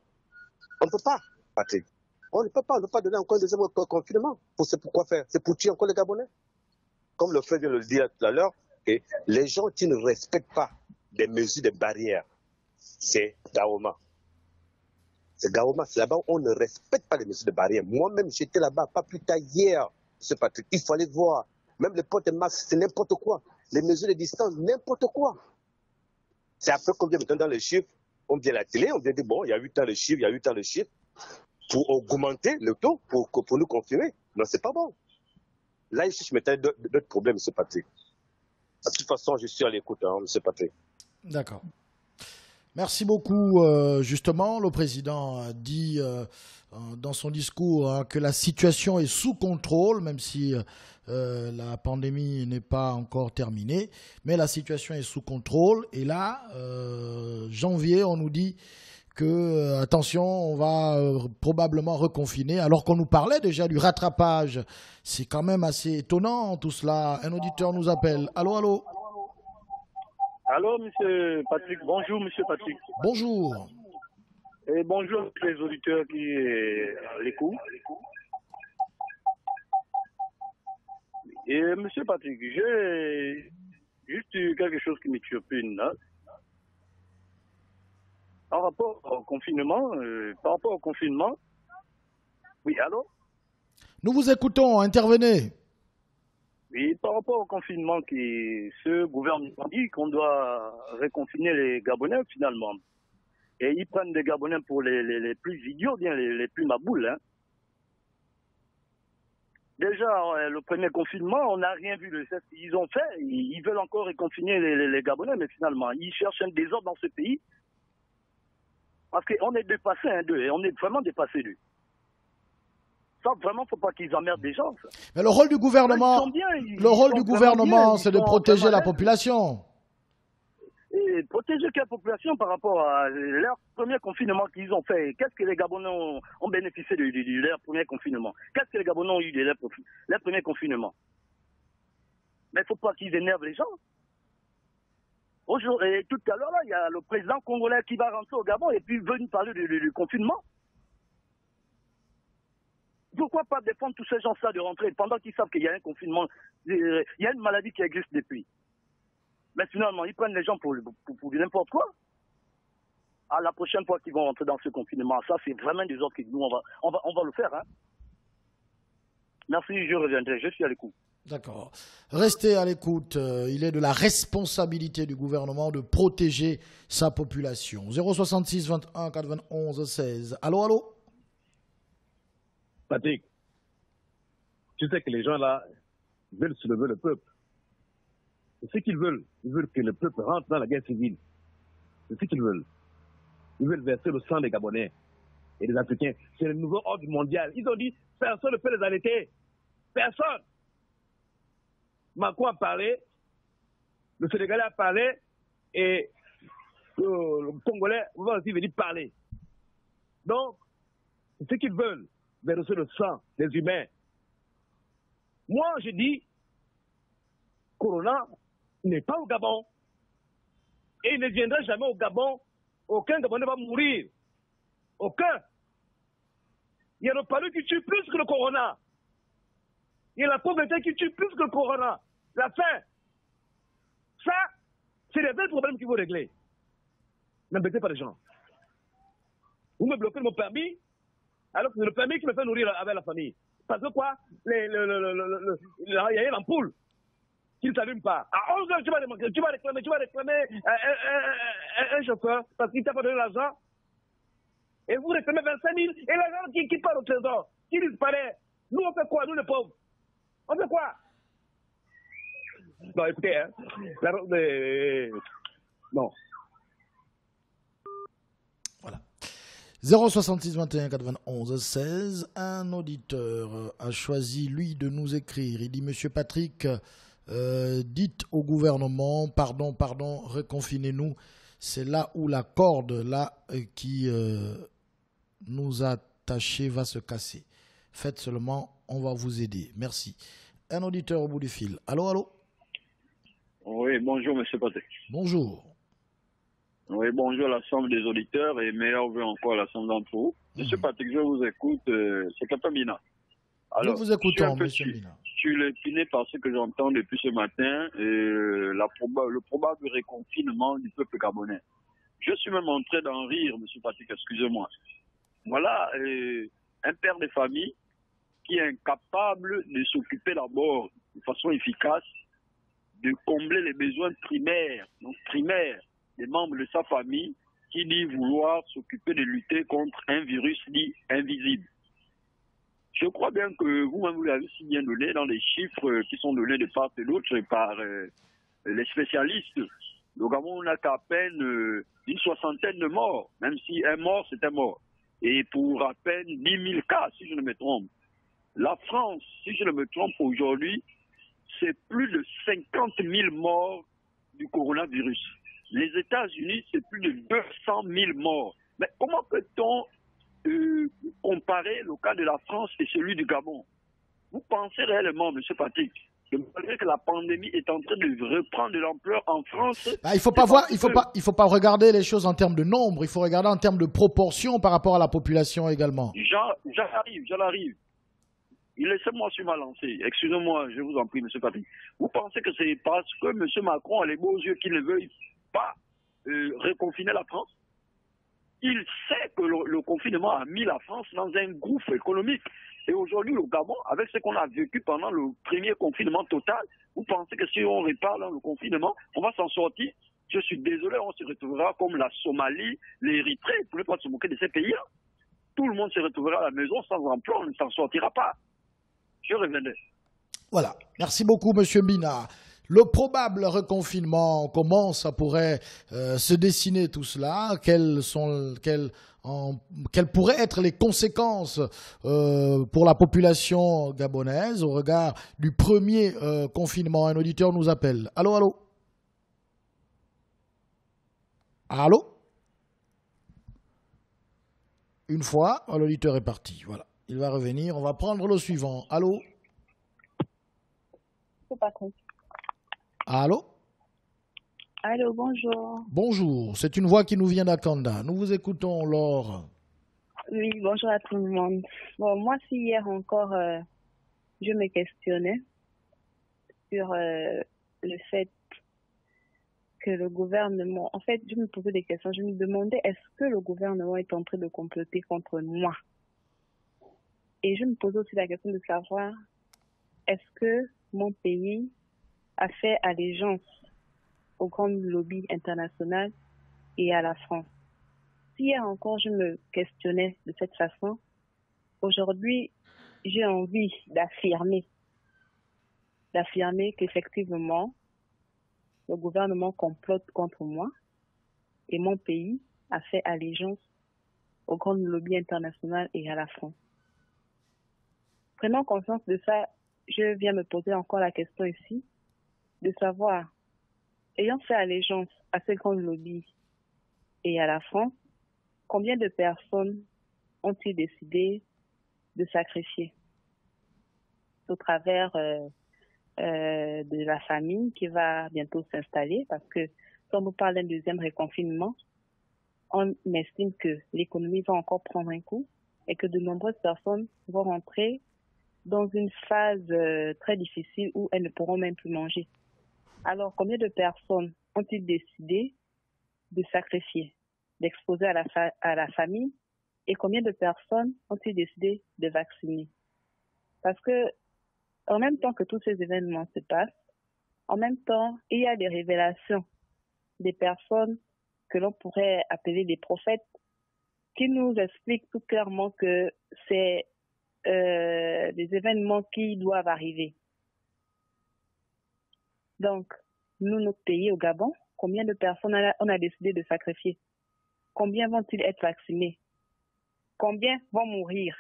On ne peut pas, Patrick. On ne peut pas donner encore un deuxième confinement. C'est pourquoi faire? C'est pour tuer encore les Gabonais. Comme le frère vient de le dire tout à l'heure, que les gens qui ne respectent pas des mesures de barrières, c'est Gahoma. C'est Gahoma, c'est là-bas où on ne respecte pas les mesures de barrières. Moi-même, j'étais là-bas, pas plus tard hier, M. Patrick. Il fallait voir. Même les portes de masques, c'est n'importe quoi. Les mesures de distance, n'importe quoi. C'est après qu'on vient maintenant dans les chiffres, on vient à la télé, on vient dire, bon, il y a 8 ans de chiffres, il y a 8 ans de chiffres, pour augmenter le taux, pour nous confirmer. Non, c'est pas bon. Là, il cherche maintenant d'autres problèmes, M. Patrick. De toute façon, je suis à l'écoute, hein, M. Patrick. D'accord. Merci beaucoup. Justement, le président a dit dans son discours que la situation est sous contrôle, même si la pandémie n'est pas encore terminée, mais la situation est sous contrôle. Et là, janvier, on nous dit que, attention, on va probablement reconfiner, alors qu'on nous parlait déjà du rattrapage. C'est quand même assez étonnant tout cela. Un auditeur nous appelle. Allô, allô? Allô, monsieur Patrick. Bonjour, monsieur Patrick. Bonjour. Et bonjour à tous les auditeurs qui l'écoutent. Et monsieur Patrick, j'ai juste quelque chose qui me turpine là. Par rapport au confinement, oui, allô? Nous vous écoutons, intervenez. Oui, par rapport au confinement, ce gouvernement dit qu'on doit reconfiner les Gabonais finalement. Et ils prennent des Gabonais pour les plus idiots, bien les plus maboules. Hein. Déjà, le premier confinement, on n'a rien vu de ce qu'ils ont fait. Ils veulent encore reconfiner les Gabonais, mais finalement, ils cherchent un désordre dans ce pays. Parce qu'on est dépassé, hein, d'eux, et on est vraiment dépassé d'eux. Ça, vraiment, faut pas qu'ils emmerdent des gens. Ça. Mais le rôle du gouvernement, c'est de protéger la population. Et protéger quelle population par rapport à leur premier confinement qu'ils ont fait? Qu'est-ce que les Gabonais ont bénéficié de leur premier confinement? Qu'est-ce que les Gabonais ont eu de leur premier confinement? Mais il faut pas qu'ils énervent les gens. Et tout à l'heure, il y a le président congolais qui va rentrer au Gabon et puis venir parler du confinement. Pourquoi pas défendre tous ces gens-là de rentrer pendant qu'ils savent qu'il y a un confinement, il y a une maladie qui existe depuis. Mais finalement, ils prennent les gens pour n'importe quoi. À la prochaine fois qu'ils vont rentrer dans ce confinement, ça c'est vraiment des ordres que nous on va le faire. Hein. Merci, je reviendrai, je suis à l'écoute. D'accord. Restez à l'écoute. Il est de la responsabilité du gouvernement de protéger sa population. 066 21 91 16. Allô, allô? Patrick, tu sais que les gens là veulent soulever le peuple. C'est ce qu'ils veulent. Ils veulent que le peuple rentre dans la guerre civile. C'est ce qu'ils veulent. Ils veulent verser le sang des Gabonais et des Africains. C'est le nouveau ordre mondial. Ils ont dit personne ne peut les arrêter. Personne. Macron a parlé, le Sénégalais a parlé et le Congolais va aussi venir parler. Donc, c'est ce qu'ils veulent. Verser le sang des humains. Moi, je dis, Corona n'est pas au Gabon. Et il ne viendra jamais au Gabon. Aucun Gabonais va mourir. Aucun. Il y a le palu qui tue plus que le Corona. Il y a la pauvreté qui tue plus que le Corona. La faim. Ça, c'est les vrais problèmes qu'il faut régler. N'embêtez pas les gens. Vous me bloquez mon permis, alors que c'est le permis qui me fait nourrir avec la famille. Parce que quoi? Il y a une ampoule qui ne s'allume pas. À 11 h, tu vas réclamer un chauffeur parce qu'il t'a pas donné l'argent. Et vous réclamez 25 000 et l'argent qui part au trésor, qui disparaît. Nous, on fait quoi, nous les pauvres? On fait quoi? Non, écoutez, hein. Non. 066 21 91 16. Un auditeur a choisi, lui, de nous écrire. Il dit, Monsieur Patrick, dites au gouvernement, pardon, reconfinez-nous. C'est là où la corde, là, qui nous a attachés, va se casser. Faites seulement on va vous aider. Merci. Un auditeur au bout du fil. Allô, allô? Oui, bonjour, monsieur Patrick. Bonjour. Oui, bonjour à l'ensemble des auditeurs et meilleurs vœux encore à l'ensemble d'entre vous. Monsieur Patrick, je vous écoute, c'est Captain Mina. Alors, nous vous écoutons, monsieur Mina. Je suis lépiné par ce que j'entends depuis ce matin, le probable réconfinement du peuple gabonais. Je suis même en train d'en rire, monsieur Patrick, excusez-moi. Voilà un père de famille qui est incapable de s'occuper d'abord de façon efficace de combler les besoins primaires, donc primaires, des membres de sa famille, qui dit vouloir s'occuper de lutter contre un virus dit invisible. Je crois bien que vous-même vous l'avez si bien donné dans les chiffres qui sont donnés de part et d'autre par les spécialistes. Le Gabon n'a qu'à peine une soixantaine de morts, même si un mort, c'est un mort. Et pour à peine 10 000 cas, si je ne me trompe. La France, si je ne me trompe aujourd'hui, c'est plus de 50 000 morts du coronavirus. Les États-Unis, c'est plus de 200 000 morts. Mais comment peut-on comparer le cas de la France et celui du Gabon? Vous pensez réellement, M. Patrick, que malgré que la pandémie est en train de reprendre de l'ampleur en France... Il faut pas regarder les choses en termes de nombre, il faut regarder en termes de proportion par rapport à la population également. J'arrive. Laissez-moi sur ma lancée. Excusez-moi, je vous en prie, M. Patrick. Vous pensez que c'est parce que M. Macron a les beaux yeux qu'il ne veuille pas reconfiner la France? Il sait que le confinement a mis la France dans un gouffre économique. Et aujourd'hui, le Gabon, avec ce qu'on a vécu pendant le premier confinement total, vous pensez que si on répare dans le confinement, on va s'en sortir? Je suis désolé, on se retrouvera comme la Somalie, l'Érythrée, vous ne pouvez pas se moquer de ces pays-là. Tout le monde se retrouvera à la maison sans emploi, on ne s'en sortira pas. Je reviendrai. Voilà. Merci beaucoup, monsieur Mina. Le probable reconfinement, comment ça pourrait se dessiner tout cela? Quelles pourraient être les conséquences pour la population gabonaise au regard du premier confinement? Un auditeur nous appelle. Allô, allô? Allô? Une fois, l'auditeur est parti. Voilà. Il va revenir. On va prendre le suivant. Allô? C'est Patrick. Allô? Allô, bonjour. Bonjour. C'est une voix qui nous vient d'Akanda. Nous vous écoutons, Laure. Oui, bonjour à tout le monde. Bon, moi, si hier encore, je me questionnais sur le fait que le gouvernement... En fait, je me posais des questions. Je me demandais, est-ce que le gouvernement est en train de comploter contre moi? Et je me posais aussi la question de savoir, est-ce que mon pays a fait allégeance aux grandes lobbies internationales et à la France? Si hier encore je me questionnais de cette façon, aujourd'hui j'ai envie d'affirmer qu'effectivement le gouvernement complote contre moi et mon pays a fait allégeance aux grandes lobbies internationales et à la France. Prenant conscience de ça, je viens me poser encore la question ici, de savoir, ayant fait allégeance à ces grandes lobbies et à la France, combien de personnes ont-ils décidé de sacrifier au travers de la famine qui va bientôt s'installer? Parce que si on nous parle d'un deuxième reconfinement, on estime que l'économie va encore prendre un coup et que de nombreuses personnes vont rentrer dans une phase très difficile où elles ne pourront même plus manger. Alors, combien de personnes ont-ils décidé de sacrifier, d'exposer à la famille, et combien de personnes ont-ils décidé de vacciner? Parce que, en même temps que tous ces événements se passent, en même temps, il y a des révélations des personnes que l'on pourrait appeler des prophètes qui nous expliquent tout clairement que c'est des événements qui doivent arriver. Donc, nous, notre pays, au Gabon, combien de personnes on a décidé de sacrifier? Combien vont-ils être vaccinés? Combien vont mourir?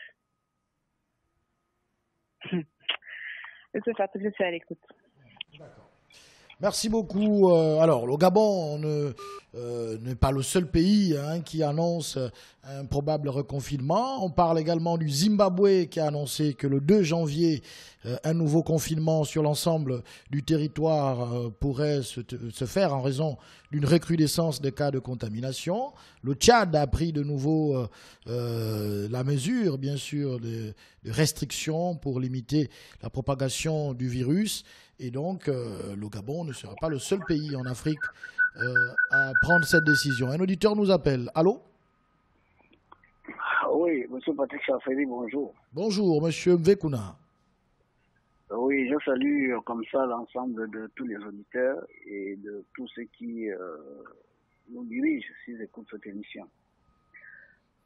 Monsieur Fatou, je suis à l'écoute. Merci beaucoup. Alors, le Gabon n'est pas le seul pays qui annonce un probable reconfinement. On parle également du Zimbabwe qui a annoncé que le 2 janvier, un nouveau confinement sur l'ensemble du territoire pourrait se faire en raison d'une recrudescence des cas de contamination. Le Tchad a pris de nouveau la mesure, bien sûr, de restrictions pour limiter la propagation du virus. Et donc, le Gabon ne sera pas le seul pays en Afrique à prendre cette décision. Un auditeur nous appelle. Allô? Oui, monsieur Patrick Chafeli, bonjour. Bonjour, monsieur Mvekuna. Oui, je salue comme ça l'ensemble de tous les auditeurs et de tous ceux qui nous dirigent s'ils écoutent cette émission.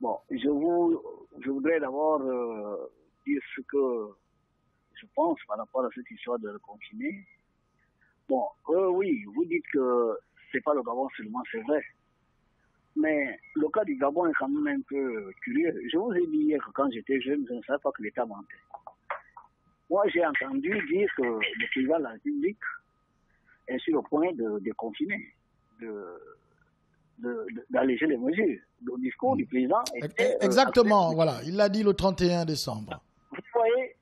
Bon, je voudrais d'abord dire ce que je pense par rapport à cette histoire de reconfiner. Bon, oui, vous dites que c'est pas le Gabon seulement, c'est vrai. Mais le cas du Gabon est quand même un peu curieux. Je vous ai dit hier que quand j'étais jeune, je ne savais pas que l'État mentait. Moi, j'ai entendu dire que le président de la République est sur le point de déconfiner, d'alléger les mesures. Le discours du président était... Exactement, voilà. Il l'a dit le 31 décembre. Vous voyez,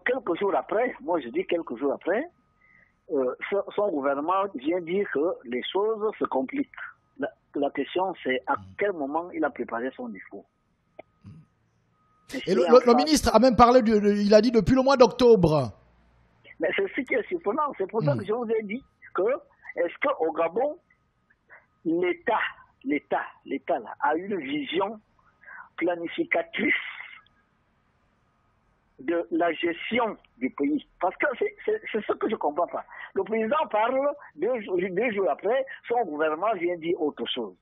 quelques jours après, moi je dis quelques jours après, son gouvernement vient dire que les choses se compliquent. La question, c'est à quel moment il a préparé son discours. Et le ministre a même parlé, il a dit depuis le mois d'octobre. Mais c'est ce qui est surprenant. C'est pour ça que je vous ai dit que, est-ce qu'au Gabon, l'État là, a une vision planificatrice de la gestion du pays. Parce que c'est ce que je ne comprends pas. Le président parle, deux jours après, son gouvernement vient dire autre chose.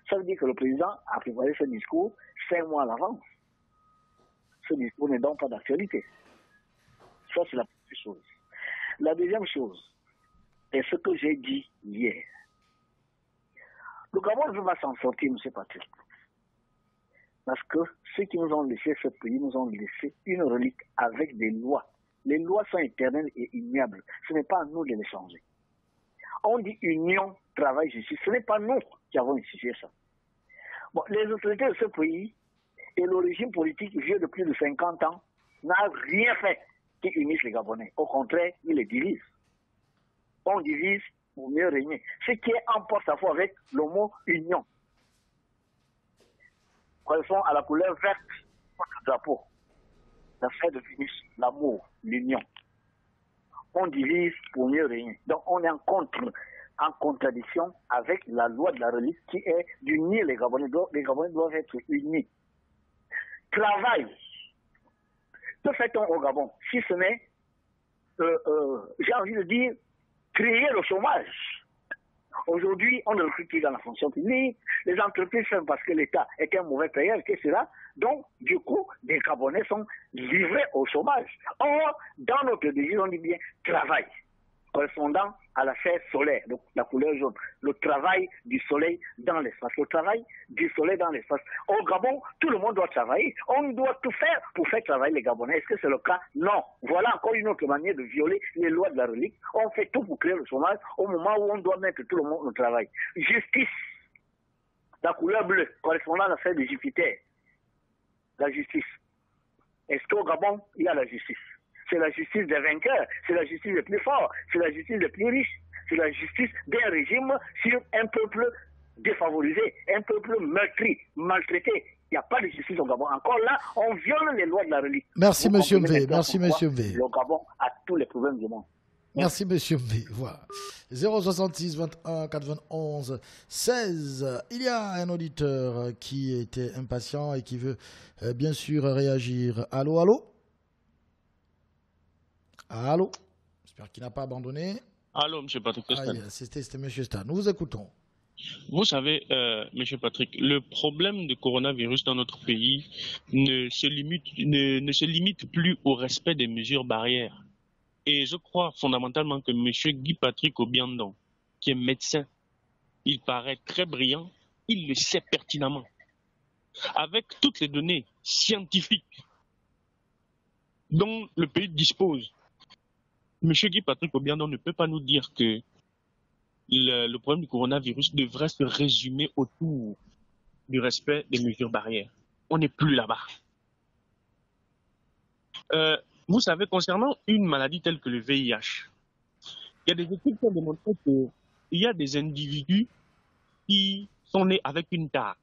Ça veut dire que le président a préparé ce discours 5 mois à l'avance. Ce discours n'est donc pas d'actualité. Ça, c'est la première chose. La deuxième chose est ce que j'ai dit hier. Le Gabon ne veut pas s'en sortir, M. Patrick. Parce que ceux qui nous ont laissé ce pays nous ont laissé une relique avec des lois. Les lois sont éternelles et immuables. Ce n'est pas à nous de les changer. On dit union, travail, justice. Ce n'est pas nous qui avons institué ça. Bon, les autorités de ce pays et le régime politique vieux de plus de 50 ans n'a rien fait qui unisse les Gabonais. Au contraire, ils les divisent. On divise pour mieux régner. Ce qui est en porte-à-faux avec le mot union. Correspond à la couleur verte de notre drapeau. La fête de Vénus, l'amour, l'union. On divise pour mieux régner. Donc on est en contradiction avec la loi de la relique qui est d'unir les Gabonais. Les Gabonais doivent être unis. Travail. Que fait-on au Gabon? Si ce n'est, j'ai envie de dire, créer le chômage. Aujourd'hui, on ne recrute plus dans la fonction publique. Les entreprises font parce que l'État est un mauvais payeur, etc. Donc, du coup, les Gabonais sont livrés au chômage. Or, dans notre devise, on dit bien travail, correspondant à la sphère solaire, donc la couleur jaune. Le travail du soleil dans l'espace. Le travail du soleil dans l'espace. Au Gabon, tout le monde doit travailler. On doit tout faire pour faire travailler les Gabonais. Est-ce que c'est le cas? Non. Voilà encore une autre manière de violer les lois de la relique. On fait tout pour créer le chômage au moment où on doit mettre tout le monde au travail. Justice. La couleur bleue, correspondant à la sphère de Jupiter. La justice. Est-ce qu'au Gabon, il y a la justice? C'est la justice des vainqueurs, c'est la justice des plus forts, c'est la justice des plus riches, c'est la justice d'un régime sur un peuple défavorisé, un peuple meurtri, maltraité. Il n'y a pas de justice au Gabon. Encore là, on viole les lois de la relique. Merci, M. V. Merci, M. V. Le Gabon a tous les problèmes du monde. Merci, M. V. Voilà. 066 21 91 16. Il y a un auditeur qui était impatient et qui veut bien sûr réagir. Allô, allô? Allô? J'espère qu'il n'a pas abandonné. Allô, M. Patrick Stan. C'était M. Stan. Nous vous écoutons. Vous savez, M. Patrick, le problème du coronavirus dans notre pays ne se limite plus au respect des mesures barrières. Et je crois fondamentalement que M. Guy Patrick Obiandon, qui est médecin, il paraît très brillant, il le sait pertinemment. Avec toutes les données scientifiques dont le pays dispose, Monsieur Guy Patrick Obiano ne peut pas nous dire que le problème du coronavirus devrait se résumer autour du respect des mesures barrières. On n'est plus là-bas. Vous savez, concernant une maladie telle que le VIH, il y a des études qui ont démontré qu'il y a des individus qui sont nés avec une tare.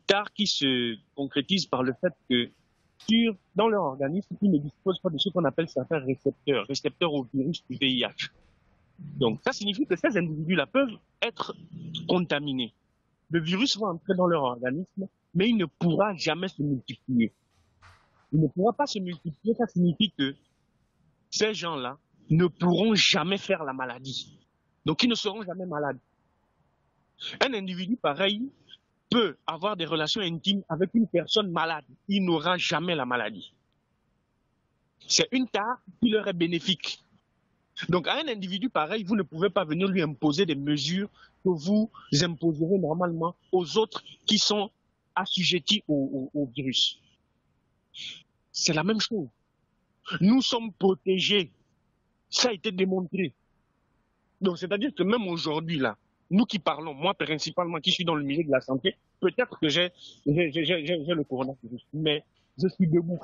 Tare qui se concrétise par le fait que dans leur organisme, ils ne disposent pas de ce qu'on appelle certains récepteurs au virus du VIH. Donc ça signifie que ces individus-là peuvent être contaminés. Le virus va entrer dans leur organisme, mais il ne pourra jamais se multiplier. Il ne pourra pas se multiplier, ça signifie que ces gens-là ne pourront jamais faire la maladie. Donc ils ne seront jamais malades. Un individu pareil peut avoir des relations intimes avec une personne malade. Il n'aura jamais la maladie. C'est une tare qui leur est bénéfique. Donc à un individu pareil, vous ne pouvez pas venir lui imposer des mesures que vous imposerez normalement aux autres qui sont assujettis au virus. C'est la même chose. Nous sommes protégés. Ça a été démontré. Donc c'est-à-dire que même aujourd'hui, là, nous qui parlons, moi principalement qui suis dans le milieu de la santé, peut-être que j'ai le coronavirus, mais je suis debout.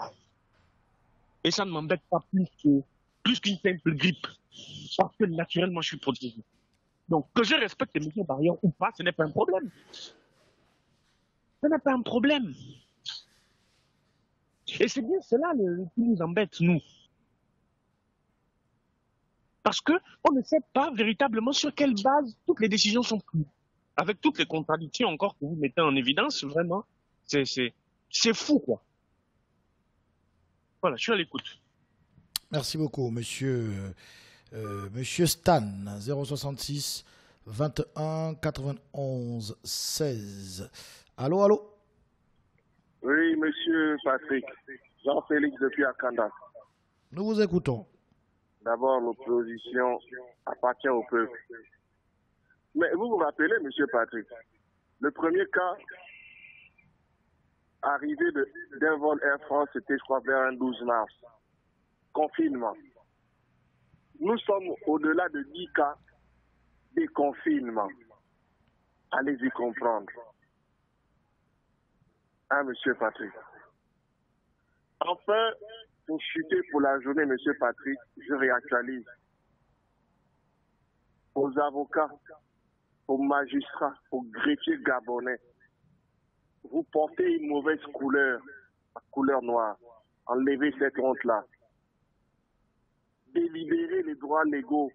Et ça ne m'embête pas plus qu'une simple grippe. Parce que naturellement, je suis protégé. Donc, que je respecte les mesures barrières ou pas, ce n'est pas un problème. Ce n'est pas un problème. Et c'est bien cela qui nous embête, nous. Parce qu'on ne sait pas véritablement sur quelle base toutes les décisions sont prises. Avec toutes les contradictions encore que vous mettez en évidence, vraiment, c'est fou, quoi. Voilà, je suis à l'écoute. Merci beaucoup, monsieur Stan, 066 21 91 16. Allô, allô? Oui, monsieur Patrick. Jean-Félix depuis Akanda. Nous vous écoutons. D'abord, l'opposition appartient au peuple. Mais vous vous rappelez, monsieur Patrick, le premier cas arrivé d'un vol Air France, c'était, je crois, vers un 12 mars. Confinement. Nous sommes au-delà de 10 cas de confinement. Allez-y comprendre. Hein, monsieur Patrick? Enfin, pour chuter pour la journée, monsieur Patrick, je réactualise. Aux avocats, aux magistrats, aux greffiers gabonais, vous portez une mauvaise couleur, la couleur noire. Enlevez cette honte-là. Délibérer les droits légaux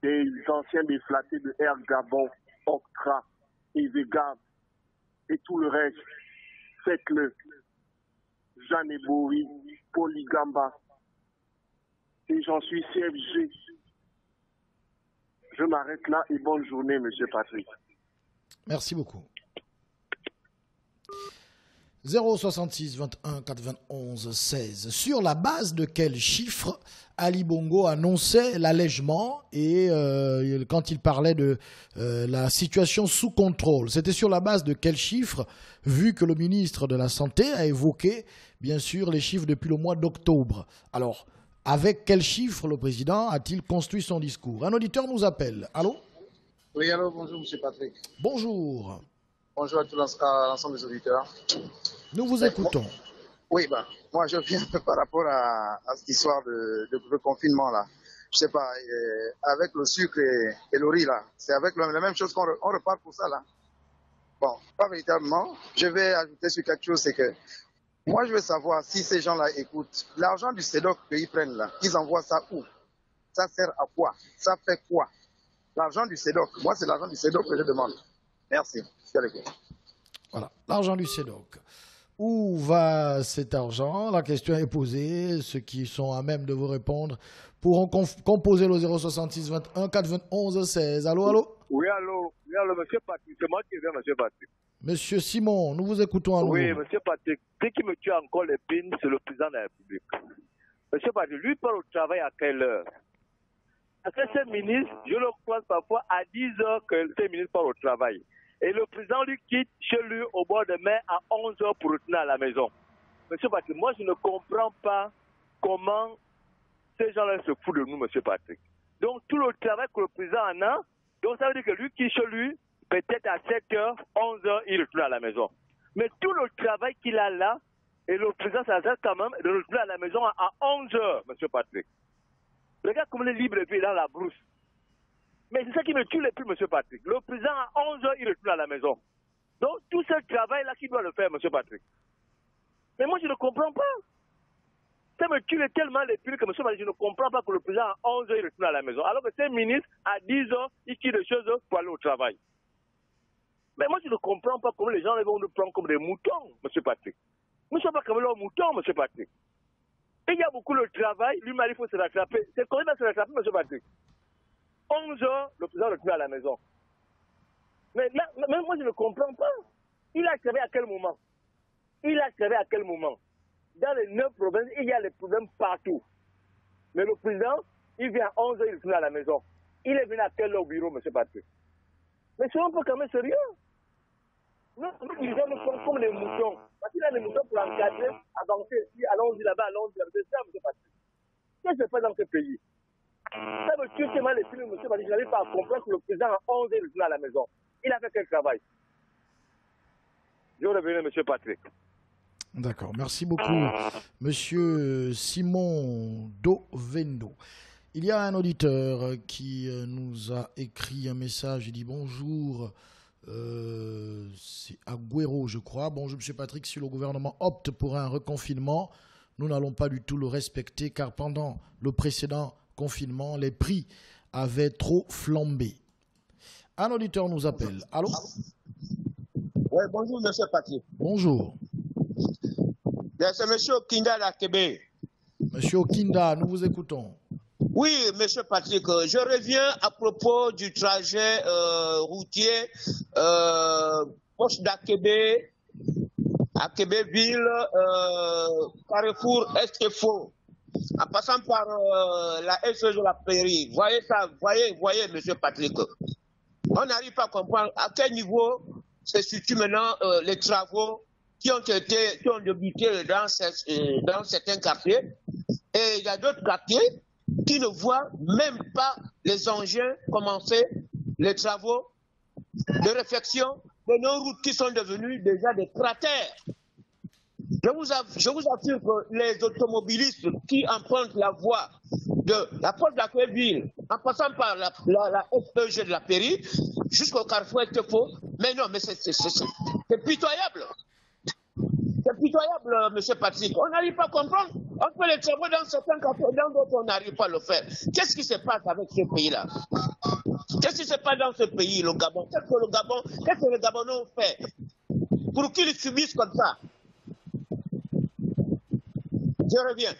des anciens déflatés de Air Gabon, Octra, Evegab et tout le reste. Faites-le. Jeanne Ebouri, Polygamba, et j'en suis CFG. Je m'arrête là et bonne journée, monsieur Patrick. Merci beaucoup. 066 21 91 16. Sur la base de quel chiffre Ali Bongo annonçait l'allègement et quand il parlait de la situation sous contrôle, c'était sur la base de quel chiffre, vu que le ministre de la Santé a évoqué bien sûr les chiffres depuis le mois d'octobre. Alors, avec quel chiffre le président a-t-il construit son discours? Un auditeur nous appelle. Allô? Oui, allô, bonjour monsieur Patrick. Bonjour. Bonjour à l'ensemble des auditeurs. Nous vous écoutons. Oui, moi je viens par rapport à cette histoire de confinement là. Je sais pas, avec le sucre et le riz là, c'est avec la même chose qu'on repart pour ça là. Bon, pas véritablement. Je vais ajouter sur quelque chose, c'est que moi je veux savoir si ces gens-là écoutent. L'argent du CEDOC qu'ils prennent là, ils envoient ça où? Ça sert à quoi? Ça fait quoi? L'argent du CEDOC, moi c'est l'argent du CEDOC que je demande. Merci. Voilà, l'argent du CEDOC. Où va cet argent? La question est posée. Ceux qui sont à même de vous répondre pourront composer le 066 21 91 16. Allô, allô? Oui, allô, monsieur Patrick. C'est moi qui viens, monsieur Patrick. Monsieur Simon, nous vous écoutons à nouveau. Oui, monsieur Patrick. Ce qui me tue encore l'épine, c'est le président de la République. Monsieur Patrick, lui part au travail à quelle heure? Parce que ces ministres, je le croise parfois à 10 heures que ces ministres partent au travail. Et le président lui quitte chez lui au bord de mer à 11 heures pour retourner à la maison. Monsieur Patrick, moi je ne comprends pas comment ces gens-là se foutent de nous, M. Patrick. Donc, tout le travail que le président en a, donc ça veut dire que lui qui chez lui, peut-être à 7h, 11h, il retourne à la maison. Mais tout le travail qu'il a là, et le président s'arrête quand même de retourner à la maison à 11h, M. Patrick. Regarde comme il est libre et puis dans la brousse. Mais c'est ça qui me tue le plus, M. Patrick. Le président à 11h, il retourne à la maison. Donc, tout ce travail-là, qui doit le faire, M. Patrick? Mais moi, je ne comprends pas. Ça me tue tellement les plus que M. Patrick, je ne comprends pas que le président à 11h, il retourne à la maison. Alors que ces ministres, à 10h, ils quittent les choses pour aller au travail. Mais moi, je ne comprends pas comment les gens vont nous prendre comme des moutons, M. Patrick. Nous ne sommes pas comme leurs moutons, M. Patrick. Et il y a beaucoup de travail, lui-même, il faut se rattraper. C'est comment il va se rattraper, M. Patrick? 11h, le président retourne à la maison. Mais là, même moi, je ne comprends pas. Il a travaillé à quel moment? Il a travaillé à quel moment? Dans les 9 provinces, il y a des problèmes partout. Mais le président, il vient à 11h, il retourne à la maison. Il est venu à quelle heure au bureau, M. Patrick? Mais soyons un peu quand même sérieux. Non, les gens nous prennent comme des moutons. Parce qu'il a des moutons pour encadrer, avancer ici, allons-y là-bas, allons-y là-bas. C'est ça, M. Patrick. Qu'est-ce que je fais dans ce pays? Ça me tue tellement les films, M. Patrick. Je n'arrive pas à comprendre que le président à 11h, il retourne à la maison. Il a fait quel travail? Je reviens, M. Patrick. D'accord, merci beaucoup, Monsieur Simon Dovendo. Il y a un auditeur qui nous a écrit un message, il dit bonjour, c'est Agüero je crois. Bonjour M. Patrick, si le gouvernement opte pour un reconfinement, nous n'allons pas du tout le respecter car pendant le précédent confinement, les prix avaient trop flambé. Un auditeur nous appelle. Allô? Oui, bonjour M. Patrick. Bonjour. C'est M. Okinda d'Akebe. Monsieur Okinda, nous vous écoutons. Oui, M. Patrick, je reviens à propos du trajet routier proche d'Akebe, Akebe-Ville, Carrefour Est-Faux, en passant par la SE de la Prairie. Voyez ça, voyez, M. Patrick. On n'arrive pas à comprendre à quel niveau se situent maintenant les travaux qui ont débuté dans certains quartiers. Et il y a d'autres quartiers qui ne voient même pas les engins commencer les travaux de réfection de nos routes qui sont devenues déjà des cratères. Je vous assure que les automobilistes qui empruntent la voie de la porte d'Akebe-Ville, en passant par la SEG de la Pairie, jusqu'au carrefour Est-Faux, mais non, mais c'est pitoyable. C'est pitoyable, M. Patrick. On n'arrive pas à comprendre. On fait les travaux dans certains quartiers, dans d'autres, on n'arrive pas à le faire. Qu'est-ce qui se passe avec ce pays-là? Qu'est-ce qui se passe dans ce pays, le Gabon? Qu'est-ce que les Gabonais ont fait pour qu'ils subissent comme ça? Je reviens.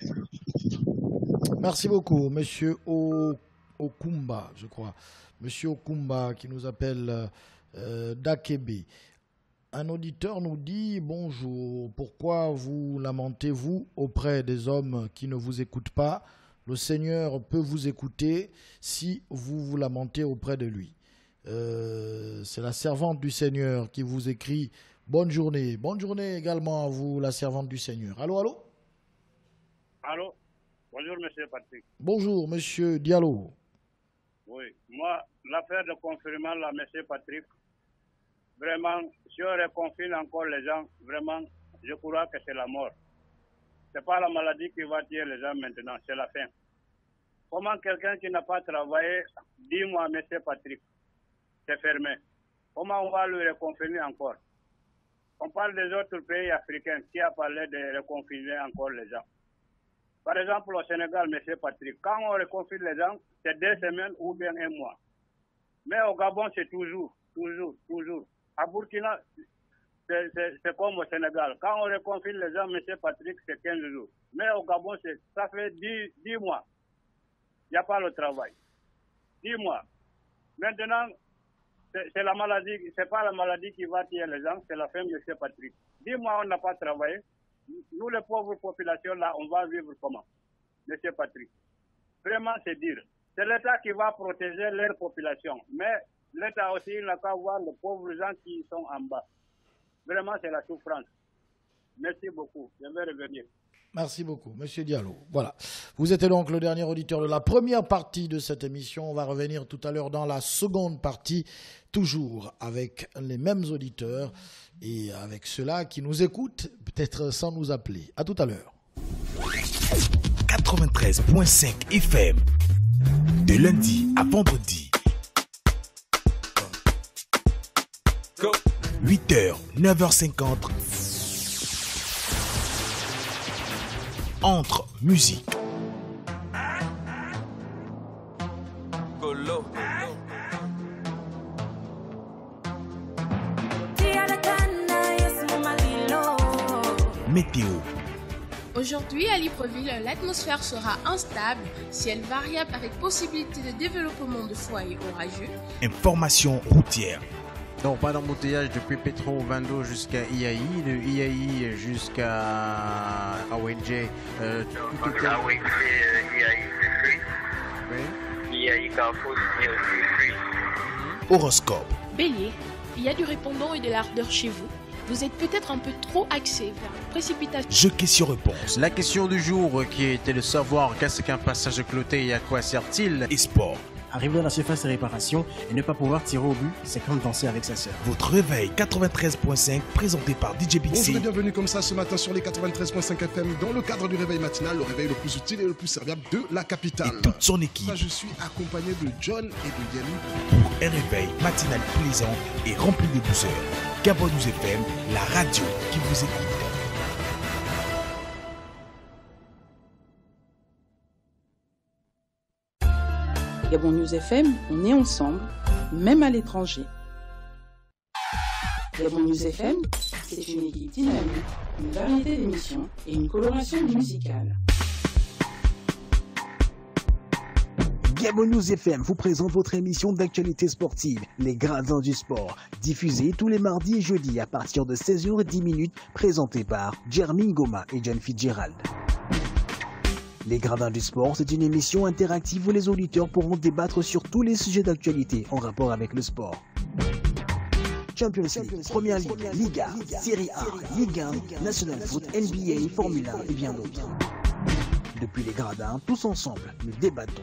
Merci beaucoup, Monsieur Okumba, je crois. Monsieur Okumba qui nous appelle d'Akebe. Un auditeur nous dit « Bonjour, pourquoi vous lamentez-vous auprès des hommes qui ne vous écoutent pas? Le Seigneur peut vous écouter si vous vous lamentez auprès de lui. » C'est la servante du Seigneur qui vous écrit « Bonne journée. » Bonne journée également à vous, la servante du Seigneur. Allô, allô? Allô? Bonjour, monsieur Patrick. Bonjour, monsieur Diallo. Oui, moi, l'affaire de confinement, là, monsieur Patrick, vraiment, si on reconfine encore les gens, vraiment, je crois que c'est la mort. Ce n'est pas la maladie qui va tuer les gens maintenant, c'est la fin. Comment quelqu'un qui n'a pas travaillé, dis-moi, monsieur Patrick, c'est fermé. Comment on va le reconfiner encore? On parle des autres pays africains qui a parlé de reconfiner encore les gens. Par exemple, au Sénégal, monsieur Patrick, quand on reconfine les gens, c'est 2 semaines ou bien 1 mois. Mais au Gabon, c'est toujours. À Burkina, c'est comme au Sénégal. Quand on reconfine les gens, M. Patrick, c'est 15 jours. Mais au Gabon, ça fait 10 mois. Il n'y a pas le travail. 10 mois. Maintenant, c'est la maladie, c'est pas la maladie qui va tuer les gens, c'est la fin, M. Patrick. 10 mois, on n'a pas travaillé. Nous, les pauvres populations, là, on va vivre comment, M. Patrick? Vraiment, c'est dire. C'est l'État qui va protéger leur population. Mais l'État aussi, il n'a qu'à voir les pauvres gens qui sont en bas. Vraiment, c'est la souffrance. Merci beaucoup. Je vais revenir. Merci beaucoup, Monsieur Diallo. Voilà. Vous étiez donc le dernier auditeur de la première partie de cette émission. On va revenir tout à l'heure dans la seconde partie, toujours avec les mêmes auditeurs et avec ceux-là qui nous écoutent, peut-être sans nous appeler. À tout à l'heure. 93.5 FM, de lundi à vendredi. 8h, 9h50. Entre musique. Météo. Aujourd'hui, à Libreville, l'atmosphère sera instable, ciel variable avec possibilité de développement de foyers orageux. Information routière. Non, pas d'embouteillage depuis Petro Vando jusqu'à IAI, de IAI jusqu'à AWNJ. IAI, c'est free. Oui. IAI, Carrefour, c'est aussi free. Horoscope. Bélier, il y a du répondant et de l'ardeur chez vous. Vous êtes peut-être un peu trop axé vers la précipitation. Jeu question-réponse. La question du jour qui était de savoir qu'est-ce qu'un passage cloté et à quoi sert-il. Et sport. Arriver dans la surface de réparation et ne pas pouvoir tirer au but, c'est comme danser avec sa sœur. Votre réveil 93.5 présenté par DJ Bixi. Bonjour et bienvenue comme ça ce matin sur les 93.5 FM dans le cadre du réveil matinal, le réveil le plus utile et le plus serviable de la capitale. Et toute son équipe. Là, je suis accompagné de John et de Yannick. Pour un réveil matinal plaisant et rempli de douceur. Gabon News FM, la radio qui vous écoute. Gabon News FM, on est ensemble, même à l'étranger. Gabon News FM, c'est une équipe dynamique, une variété d'émissions et une coloration musicale. Gabon News FM vous présente votre émission d'actualité sportive, Les Gradins du Sport, diffusée tous les mardis et jeudis à partir de 16h10, présentée par Jermin Goma et John Fitzgerald. Les Gradins du Sport, c'est une émission interactive où les auditeurs pourront débattre sur tous les sujets d'actualité en rapport avec le sport. Champions League, Première Ligue, Liga, Serie A, Ligue 1, National Foot, NBA, Formule 1 et bien d'autres. Depuis les Gradins, tous ensemble, nous débattons.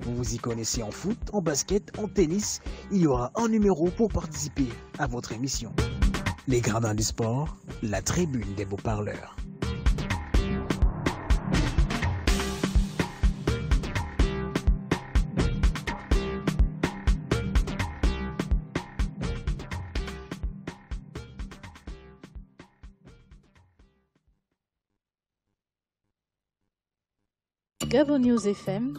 Vous vous y connaissez en foot, en basket, en tennis, il y aura un numéro pour participer à votre émission. Les Gradins du Sport, la tribune des beaux parleurs. Gabon News FM.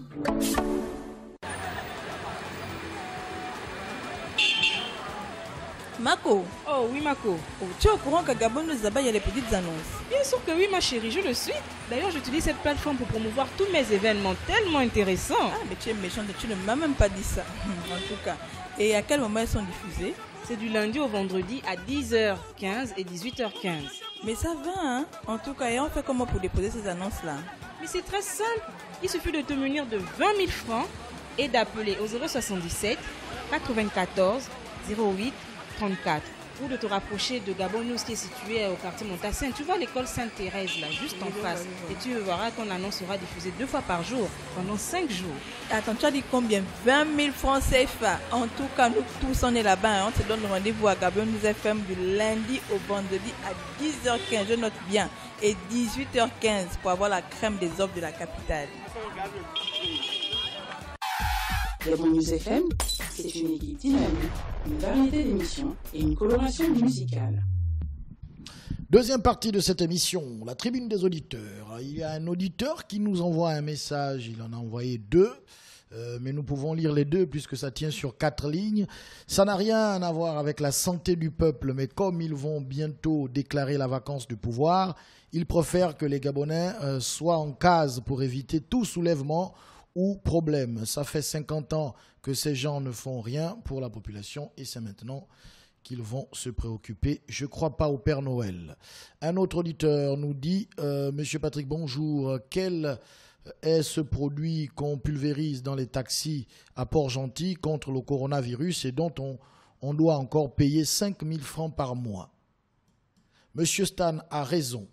Mako. Oh oui Mako. Oh, tu es au courant qu'à Gabon News là-bas il y a les petites annonces? Bien sûr que oui ma chérie, je le suis. D'ailleurs j'utilise cette plateforme pour promouvoir tous mes événements tellement intéressants. Ah mais tu es méchante, tu ne m'as même pas dit ça. En tout cas. Et à quel moment elles sont diffusées? C'est du lundi au vendredi à 10h15 et 18h15. Mais ça va hein. En tout cas, et on fait comment pour déposer ces annonces là? Mais c'est très simple. Il suffit de te munir de 20 000 francs et d'appeler au 077 94 08 34 ou de te rapprocher de Gabon News qui est situé au quartier Montassin. Tu vois l'école Sainte-Thérèse là, juste en face. Et tu verras qu'on annonce sera diffusée 2 fois par jour pendant 5 jours. Attends, tu as dit combien? 20 000 francs CFA. En tout cas, nous tous on est là-bas. Hein. On te donne rendez-vous à Gabon News FM du lundi au vendredi à 10h15. Je note bien. Et 18h15 pour avoir la crème des offres de la capitale. Gabon News FM, c'est une équipe dynamique, une variété d'émissions et une coloration musicale. Deuxième partie de cette émission, la tribune des auditeurs. Il y a un auditeur qui nous envoie un message, il en a envoyé 2, mais nous pouvons lire les 2 puisque ça tient sur 4 lignes. Ça n'a rien à voir avec la santé du peuple, mais comme ils vont bientôt déclarer la vacance du pouvoir, ils préfèrent que les Gabonais soient en case pour éviter tout soulèvement ou problème. Ça fait 50 ans que ces gens ne font rien pour la population et c'est maintenant qu'ils vont se préoccuper. Je ne crois pas au Père Noël. Un autre auditeur nous dit Monsieur Patrick, bonjour. Quel est ce produit qu'on pulvérise dans les taxis à Port-Gentil contre le coronavirus et dont on doit encore payer 5 000 francs par mois? Monsieur Stan a raison.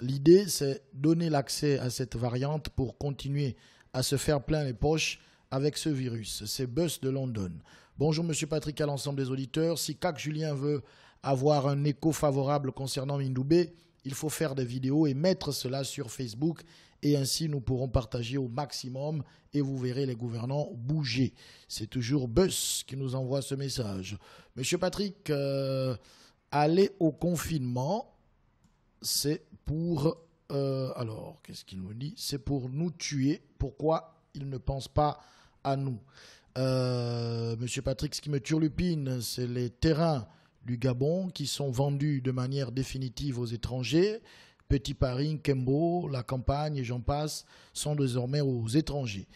L'idée, c'est donner l'accès à cette variante pour continuer à se faire plein les poches avec ce virus. C'est Buzz de London. Bonjour Monsieur Patrick, à l'ensemble des auditeurs. Si CAC Julien veut avoir un écho favorable concernant Mindoubé, il faut faire des vidéos et mettre cela sur Facebook. Et ainsi, nous pourrons partager au maximum et vous verrez les gouvernants bouger. C'est toujours Buzz qui nous envoie ce message. Monsieur Patrick, aller au confinement, c'est pour... alors, qu'est-ce qu'il nous dit? C'est pour nous tuer. Pourquoi il ne pense pas à nous? Monsieur Patrick, ce qui me turlupine, c'est les terrains du Gabon qui sont vendus de manière définitive aux étrangers. Petit Paris, Kembo, la campagne et j'en passe sont désormais aux étrangers.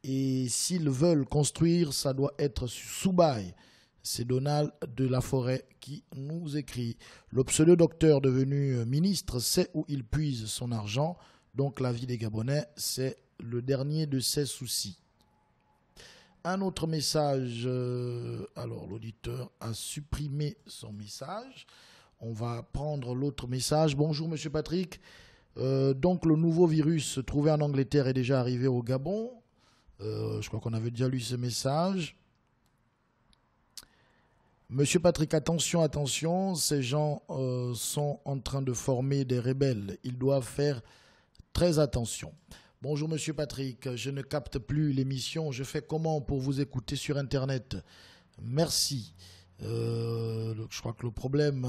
Et s'ils veulent construire, ça doit être sous bail. C'est Donald de la Forêt qui nous écrit. Le pseudo-docteur devenu ministre sait où il puise son argent. Donc la vie des Gabonais, c'est le dernier de ses soucis. Un autre message. Alors l'auditeur a supprimé son message. On va prendre l'autre message. Bonjour Monsieur Patrick. Donc le nouveau virus trouvé en Angleterre est déjà arrivé au Gabon. Je crois qu'on avait déjà lu ce message. Monsieur Patrick, attention, attention, ces gens sont en train de former des rebelles. Ils doivent faire très attention. Bonjour Monsieur Patrick, je ne capte plus l'émission. Je fais comment pour vous écouter sur Internet? Merci. Je crois que le problème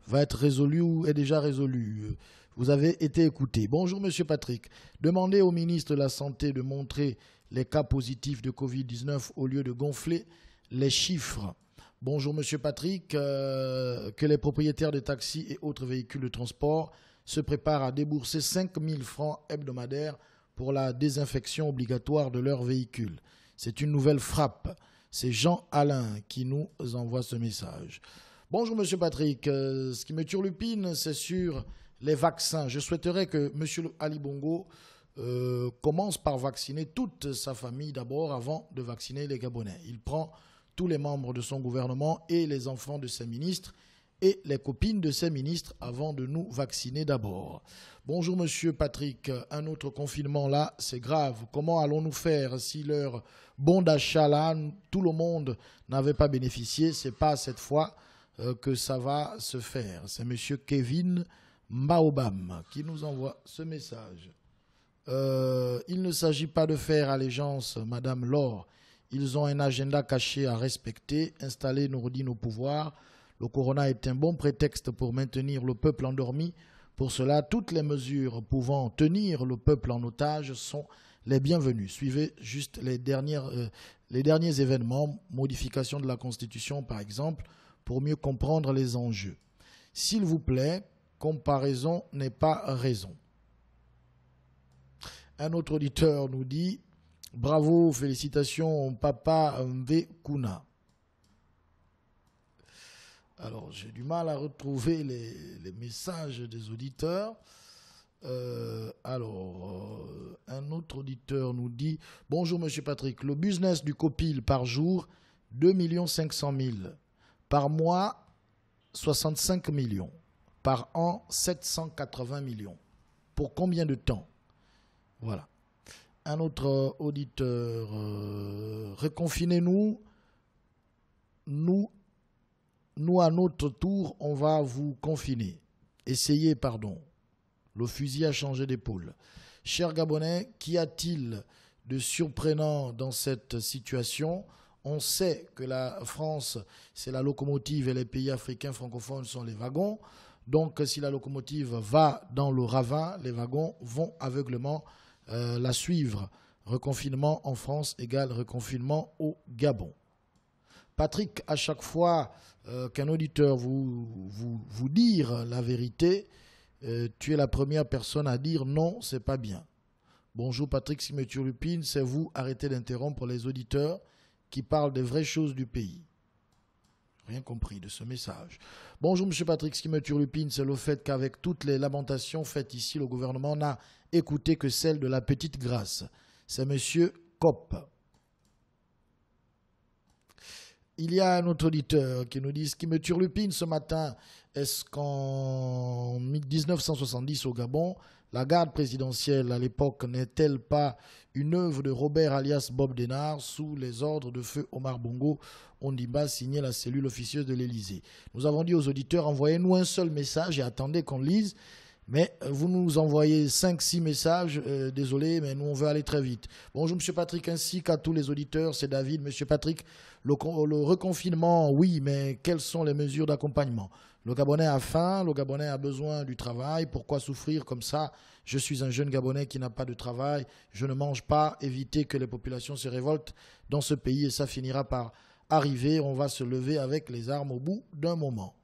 va être résolu ou est déjà résolu. Vous avez été écouté. Bonjour Monsieur Patrick. Demandez au ministre de la Santé de montrer les cas positifs de Covid-19 au lieu de gonfler les chiffres. Bonjour Monsieur Patrick. Que les propriétaires de taxis et autres véhicules de transport se préparent à débourser 5 000 francs hebdomadaires pour la désinfection obligatoire de leurs véhicules. C'est une nouvelle frappe. C'est Jean-Alain qui nous envoie ce message. Bonjour Monsieur Patrick, ce qui me turlupine, c'est sur les vaccins. Je souhaiterais que Monsieur Ali Bongo commence par vacciner toute sa famille d'abord avant de vacciner les Gabonais. Il prend tous les membres de son gouvernement et les enfants de ses ministres et les copines de ces ministres avant de nous vacciner d'abord. Bonjour Monsieur Patrick, un autre confinement là, c'est grave. Comment allons-nous faire si leur bon d'achat là, tout le monde n'avait pas bénéficié? C'est pas cette fois que ça va se faire. C'est Monsieur Kevin Maobam qui nous envoie ce message. Il ne s'agit pas de faire allégeance, Madame Laure. Ils ont un agenda caché à respecter, installer Nouroudine au pouvoir. Le corona est un bon prétexte pour maintenir le peuple endormi. Pour cela, toutes les mesures pouvant tenir le peuple en otage sont les bienvenues. Suivez juste les derniers événements, modification de la Constitution par exemple, pour mieux comprendre les enjeux. S'il vous plaît, comparaison n'est pas raison. Un autre auditeur nous dit « Bravo, félicitations, Papa Mvekuna ». Alors, j'ai du mal à retrouver les messages des auditeurs. Un autre auditeur nous dit « Bonjour, Monsieur Patrick. Le business du Copil par jour, 2 500 000. Par mois, 65 millions. Par an, 780 millions. Pour combien de temps ?» Voilà. Un autre auditeur, reconfinez-nous. Nous, à notre tour, on va vous confiner. Essayez, pardon. Le fusil a changé d'épaule. Chers Gabonais, qu'y a-t-il de surprenant dans cette situation? On sait que la France, c'est la locomotive et les pays africains francophones sont les wagons. Donc, si la locomotive va dans le ravin, les wagons vont aveuglement la suivre. Reconfinement en France égale reconfinement au Gabon. Patrick, à chaque fois qu'un auditeur vous dire la vérité, tu es la première personne à dire non, c'est pas bien. Bonjour Patrick Simeturlupine, c'est vous, arrêtez d'interrompre les auditeurs qui parlent des vraies choses du pays. Rien compris de ce message. Bonjour Monsieur Patrick Simeturlupine, c'est le fait qu'avec toutes les lamentations faites ici, le gouvernement n'a écouté que celle de la petite grâce. C'est Monsieur Kopp. Il y a un autre auditeur qui nous dit « Ce qui me turlupine ce matin, Est-ce qu'en 1970 au Gabon, la garde présidentielle à l'époque n'est-elle pas une œuvre de Robert alias Bob Denard sous les ordres de feu Omar Bongo Ondimba signé la cellule officieuse de l'Élysée? Nous avons dit aux auditeurs, envoyez-nous un seul message et attendez qu'on lise. Mais vous nous envoyez 5-6 messages, désolé, mais nous on veut aller très vite. Bonjour M. Patrick, ainsi qu'à tous les auditeurs, c'est David. M. Patrick, le reconfinement, oui, mais quelles sont les mesures d'accompagnement? Le Gabonais a faim, le Gabonais a besoin du travail, pourquoi souffrir comme ça? Je suis un jeune Gabonais qui n'a pas de travail, je ne mange pas, éviter que les populations se révoltent dans ce pays et ça finira par arriver, on va se lever avec les armes au bout d'un moment.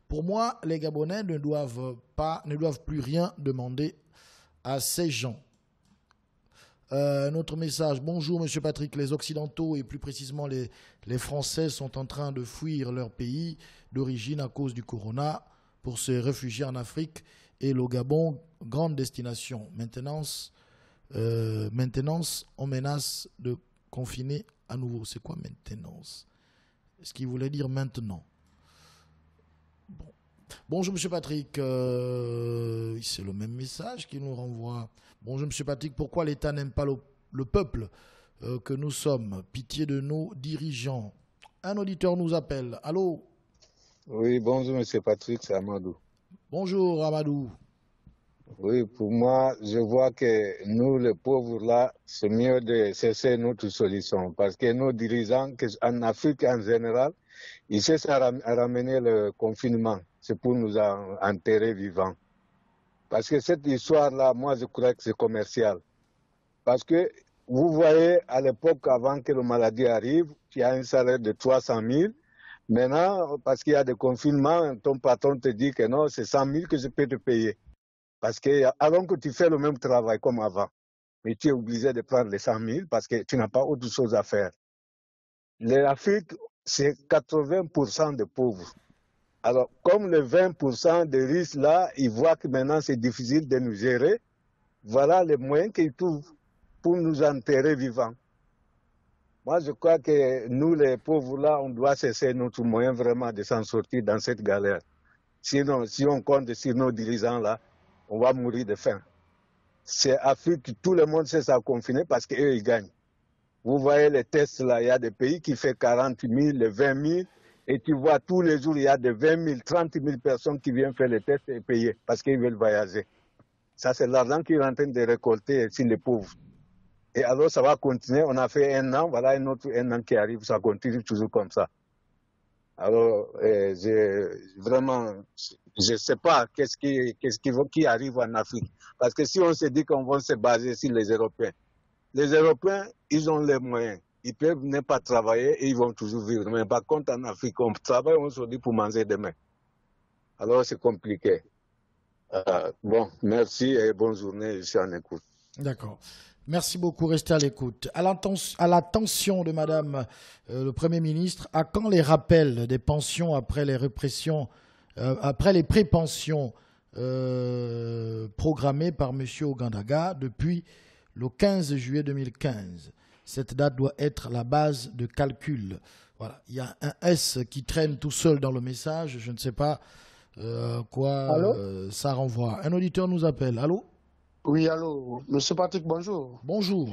Pour moi, les Gabonais ne doivent plus rien demander à ces gens. Notre message, bonjour Monsieur Patrick, les Occidentaux et plus précisément les Français sont en train de fuir leur pays d'origine à cause du corona pour se réfugier en Afrique et le Gabon, grande destination. Maintenance, on menace de confiner à nouveau. C'est quoi maintenance? Est-ce qu'il voulait dire maintenant? Bon. Bonjour M. Patrick, c'est le même message qui nous renvoie. Bonjour M. Patrick, pourquoi l'État n'aime pas le peuple que nous sommes? Pitié de nos dirigeants. Un auditeur nous appelle. Allô? Oui, bonjour M. Patrick, c'est Amadou. Bonjour Amadou. Oui, pour moi, je vois que nous, les pauvres, là, c'est mieux de cesser notre solution. Parce que nos dirigeants, en Afrique en général, ils cherchent à ramener le confinement. C'est pour nous enterrer vivants. Parce que cette histoire-là, moi, je crois que c'est commercial. Parce que vous voyez, à l'époque, avant que la maladie arrive, il y a un salaire de 300 000. Maintenant, parce qu'il y a des confinements, ton patron te dit que non, c'est 100 000 que je peux te payer. Parce que avant que tu fais le même travail comme avant, mais tu es obligé de prendre les 100 000 parce que tu n'as pas autre chose à faire. L'Afrique, c'est 80% de pauvres. Alors, comme les 20% de risques là, ils voient que maintenant c'est difficile de nous gérer, voilà les moyens qu'ils trouvent pour nous enterrer vivants. Moi, je crois que nous, les pauvres là, on doit cesser notre moyen vraiment de s'en sortir dans cette galère. Sinon, si on compte sur nos dirigeants là, on va mourir de faim. C'est Afrique, tout le monde sait ça confiner parce qu'eux, ils gagnent. Vous voyez les tests là, il y a des pays qui font 40 000, 20 000, et tu vois tous les jours, il y a de 20 000, 30 000 personnes qui viennent faire les tests et payer parce qu'ils veulent voyager. Ça, c'est l'argent qu'ils sont en train de récolter sur les pauvres. Et alors, ça va continuer. On a fait 1 an, voilà un autre 1 an qui arrive, ça continue toujours comme ça. Alors, vraiment, je ne sais pas qui arrive en Afrique. Parce que si on se dit qu'on va se baser sur les Européens ils ont les moyens. Ils peuvent ne pas travailler et ils vont toujours vivre. Mais par contre, en Afrique, on travaille, on se dit pour manger demain. Alors, c'est compliqué. Bon, merci et bonne journée. Je suis en écoute. D'accord. Merci beaucoup, restez à l'écoute. À l'attention de Madame le Premier ministre, à quand les rappels des pensions après les répressions, après les prépensions programmées par M. Ogandaga depuis le 15 juillet 2015? Cette date doit être la base de calcul. Voilà. Il y a un S qui traîne tout seul dans le message, je ne sais pas quoi ça renvoie. Un auditeur nous appelle. Allô? Oui, allô, Monsieur Patrick, bonjour. Bonjour.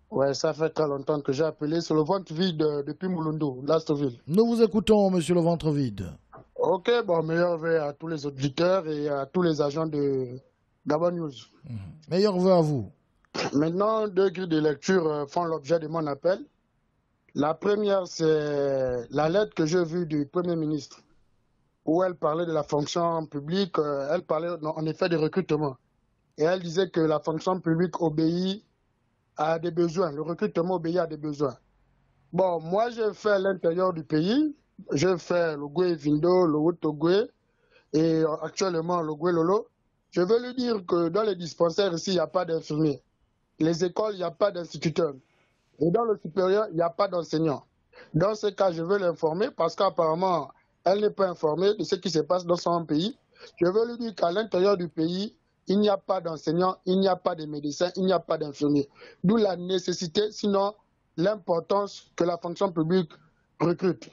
Ouais, ça fait très longtemps que j'ai appelé. C'est le ventre vide depuis Moulondo, Lastoville. Nous vous écoutons, monsieur le ventre vide. Ok, bon, meilleur vœu à tous les auditeurs et à tous les agents de Gabon News. Meilleur vœu à vous. Maintenant, 2 grilles de lecture font l'objet de mon appel. La première, c'est la lettre que j'ai vue du Premier ministre, où elle parlait de la fonction publique, elle parlait en effet de recrutement. Et elle disait que la fonction publique obéit à des besoins, le recrutement obéit à des besoins. Bon, moi j'ai fait l'intérieur du pays, j'ai fait le Goué Vindo, le Haut-Ogoué et actuellement le Goué Lolo. Je veux lui dire que dans les dispensaires ici, il n'y a pas d'infirmiers. Les écoles, il n'y a pas d'instituteurs. Et dans le supérieur, il n'y a pas d'enseignants. Dans ce cas, je veux l'informer parce qu'apparemment, elle n'est pas informée de ce qui se passe dans son pays. Je veux lui dire qu'à l'intérieur du pays, il n'y a pas d'enseignants, il n'y a pas de médecins, il n'y a pas d'infirmiers. D'où la nécessité, sinon l'importance que la fonction publique recrute.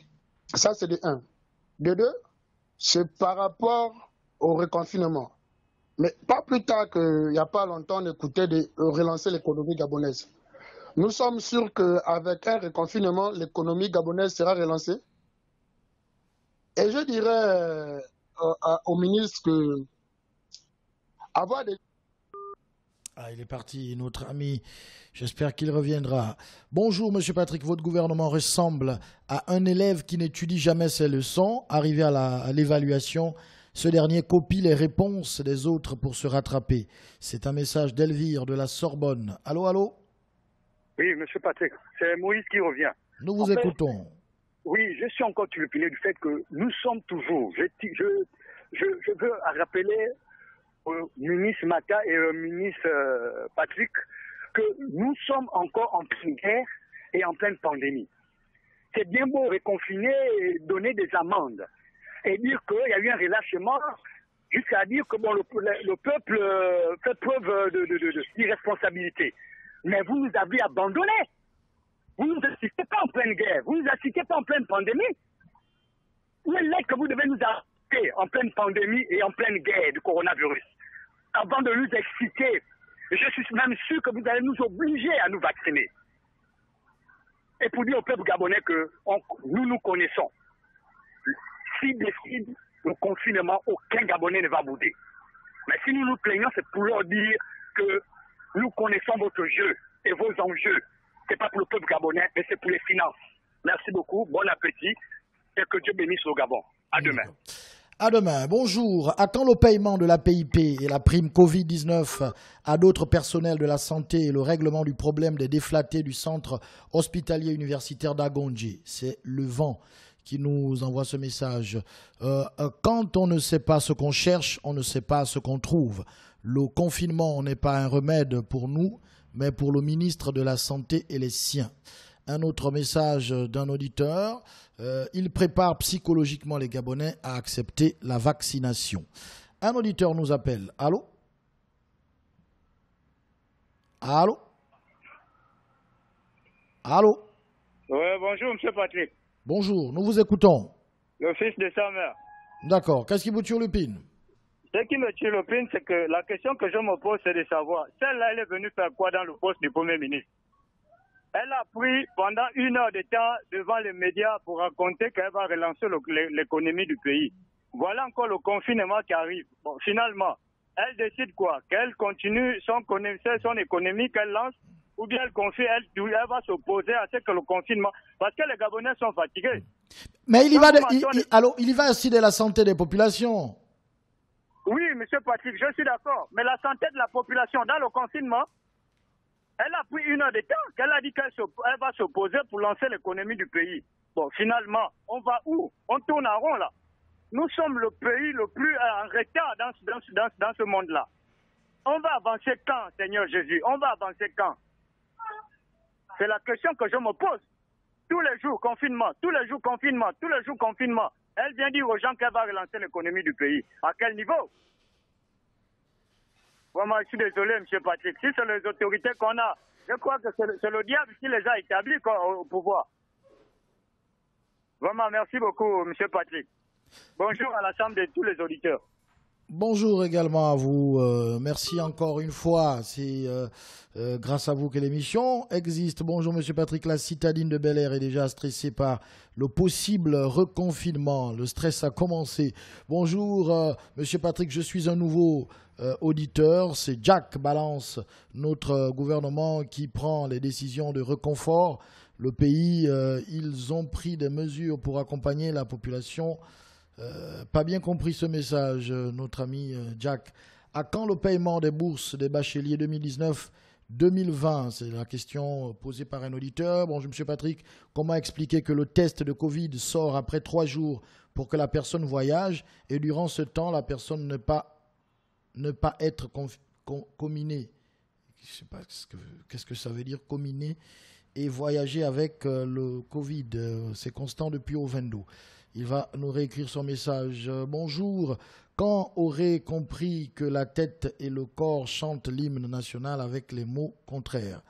Ça, c'est de 1. De 2, c'est par rapport au reconfinement. Mais pas plus tard qu'il n'y a pas longtemps, on écoutait de relancer l'économie gabonaise. Nous sommes sûrs qu'avec un reconfinement, l'économie gabonaise sera relancée. Et je dirais au ministre que avoir des... Ah, il est parti, notre ami. J'espère qu'il reviendra. Bonjour, Monsieur Patrick. Votre gouvernement ressemble à un élève qui n'étudie jamais ses leçons. Arrivé à l'évaluation, ce dernier copie les réponses des autres pour se rattraper. C'est un message d'Elvire de la Sorbonne. Allô, allô? Oui, Monsieur Patrick, c'est Moïse qui revient. Nous vous écoutons. Oui, je suis encore turlupiné du fait que nous sommes toujours... Je veux rappeler au ministre Mata et au ministre Patrick que nous sommes encore en pleine guerre et en pleine pandémie. C'est bien beau reconfiner et donner des amendes et dire qu'il y a eu un relâchement jusqu'à dire que bon, le peuple fait preuve d'irresponsabilité. Mais vous nous avez abandonnés. Vous ne nous assistez pas en pleine guerre. Vous ne nous assistez pas en pleine pandémie. Où est l'aide que vous devez nous assister en pleine pandémie et en pleine guerre du coronavirus? Avant de nous exciter, je suis même sûr que vous allez nous obliger à nous vacciner. Et pour dire au peuple gabonais que nous connaissons. S'ils décident le confinement, aucun Gabonais ne va bouder. Mais si nous nous plaignons, c'est pour leur dire que nous connaissons votre jeu et vos enjeux. Ce n'est pas pour le peuple gabonais, mais c'est pour les finances. Merci beaucoup, bon appétit et que Dieu bénisse le Gabon. À demain. À demain. Bonjour. À quand le paiement de la PIP et la prime Covid-19 à d'autres personnels de la santé et le règlement du problème des déflatés du centre hospitalier universitaire d'Agonji? C'est le vent qui nous envoie ce message. Quand on ne sait pas ce qu'on cherche, on ne sait pas ce qu'on trouve. Le confinement n'est pas un remède pour nous, mais pour le ministre de la Santé et les siens. Un autre message d'un auditeur. Il prépare psychologiquement les Gabonais à accepter la vaccination. Un auditeur nous appelle. Allô? Allô? Allô? Oui, bonjour, M. Patrick. Bonjour, nous vous écoutons. Le fils de sa mère. D'accord. Qu'est-ce qui vous turlupine? Ce qui me turlupine, c'est que la question que je me pose, c'est de savoir, celle-là, elle est venue faire quoi dans le poste du Premier ministre? Elle a pris pendant 1 heure de temps devant les médias pour raconter qu'elle va relancer l'économie du pays. Voilà encore le confinement qui arrive. Bon, finalement, elle décide quoi? Qu'elle continue son économie qu'elle lance, ou bien elle confie, elle va s'opposer à ce que le confinement, parce que les Gabonais sont fatigués. Mais il y va aussi de la santé des populations. Oui, M. Patrick, je suis d'accord. Mais la santé de la population dans le confinement, elle a pris 1 heure de temps qu'elle a dit qu'elle va s'opposer pour lancer l'économie du pays. Bon, finalement, on va où? On tourne en rond là. Nous sommes le pays le plus en retard dans ce monde-là. On va avancer quand, Seigneur Jésus? On va avancer quand? C'est la question que je me pose. Tous les jours, confinement, tous les jours, confinement, tous les jours, confinement. Elle vient dire aux gens qu'elle va relancer l'économie du pays. À quel niveau? Vraiment, je suis désolé, M. Patrick. Si c'est les autorités qu'on a, je crois que c'est le diable qui les a établis au pouvoir. Vraiment, merci beaucoup, M. Patrick. Bonjour à l'ensemble de tous les auditeurs. Bonjour également à vous. Merci encore une fois. C'est grâce à vous que l'émission existe. Bonjour Monsieur Patrick. La citadine de Bel-Air est déjà stressée par le possible reconfinement. Le stress a commencé. Bonjour Monsieur Patrick. Je suis un nouveau auditeur. C'est Jack Balance, notre gouvernement qui prend les décisions de reconfort. Le pays, ils ont pris des mesures pour accompagner la population. Pas bien compris ce message, notre ami Jack. À quand le paiement des bourses des bacheliers 2019-2020? C'est la question posée par un auditeur. Bonjour, M. Patrick. Comment expliquer que le test de Covid sort après 3 jours pour que la personne voyage et durant ce temps, la personne ne pas être comminée? Je ne sais pas qu'est-ce que ça veut dire, comminée, et voyager avec le Covid. C'est constant depuis au 22. Il va nous réécrire son message. Bonjour. Quand aurait compris que la tête et le corps chantent l'hymne national avec les mots contraires?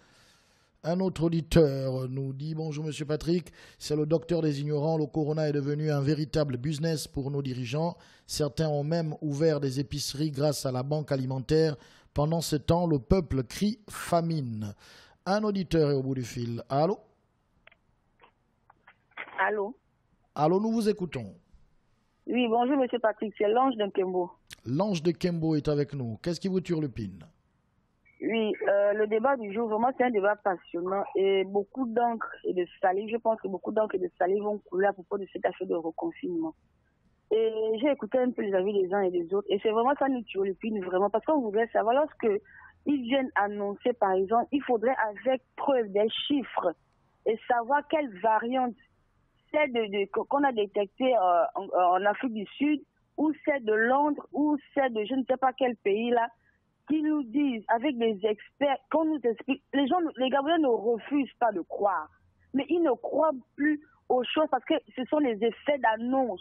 Un autre auditeur nous dit « Bonjour Monsieur Patrick, c'est le docteur des ignorants. Le corona est devenu un véritable business pour nos dirigeants. Certains ont même ouvert des épiceries grâce à la banque alimentaire. Pendant ce temps, le peuple crie famine. » Un auditeur est au bout du fil. Allô? Allô? Allô, nous vous écoutons. Oui, bonjour Monsieur Patrick, c'est l'ange de Kembo. L'ange de Kembo est avec nous. Qu'est-ce qui vous turlupine? Oui, le débat du jour, vraiment, c'est un débat passionnant et beaucoup d'encre et de salive, je pense que beaucoup d'encre et de salive vont couler à propos de cette affaire de reconfinement. Et j'ai écouté un peu les avis des uns et des autres et c'est vraiment ça nous turlupine vraiment parce qu'on voudrait savoir lorsque ils viennent annoncer, par exemple, il faudrait avec preuve des chiffres et savoir quelle variante c'est qu'on a détecté en Afrique du Sud ou c'est de Londres ou c'est de je ne sais pas quel pays là. Qui nous disent, avec des experts, qu'on nous explique, les Gabonais ne refusent pas de croire, mais ils ne croient plus aux choses parce que ce sont les effets d'annonce,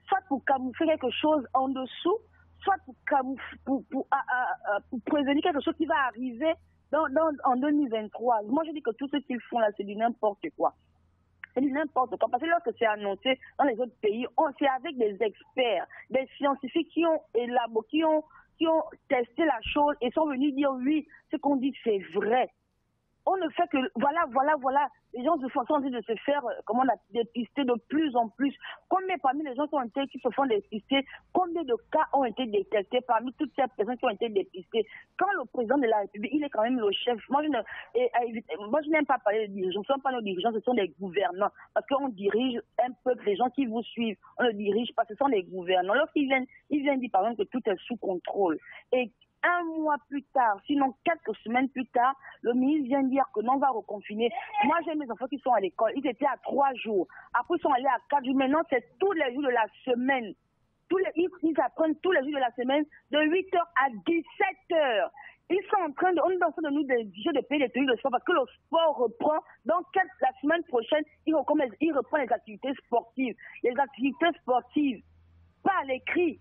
soit pour camoufler quelque chose en dessous, soit pour prévenir quelque chose qui va arriver en 2023. Moi, je dis que tout ce qu'ils font là, c'est du n'importe quoi. C'est du n'importe quoi. Parce que lorsque c'est annoncé dans les autres pays, c'est avec des experts, des scientifiques qui ont élaboré, qui ont testé la chose et sont venus dire oui, ce qu'on dit c'est vrai. On ne fait que, voilà, les gens sont en train de se faire, dépister de plus en plus. Combien parmi les gens qui se font dépister, combien de cas ont été détectés parmi toutes ces personnes qui ont été dépistées? Quand le président de la République, il est quand même le chef. Moi, je n'aime pas parler de dirigeants. Ce ne sont pas nos dirigeants, ce sont des gouvernants. Parce qu'on dirige un peuple, les gens qui vous suivent. On ne dirige pas, ce sont des gouvernants. Lorsqu'ils viennent dire par exemple que tout est sous contrôle. Et un mois plus tard, sinon quelques semaines plus tard, le ministre vient dire que non, on va reconfiner. Moi, j'ai mes enfants qui sont à l'école. Ils étaient à 3 jours. Après, ils sont allés à 4 jours. Maintenant, c'est tous les jours de la semaine. Ils apprennent tous les jours de la semaine de 8h à 17h. Ils sont en train on est en train de nous exiger de payer les tenues de sport parce que le sport reprend. Donc, la semaine prochaine, il reprend les activités sportives. Les activités sportives, pas à l'écrit,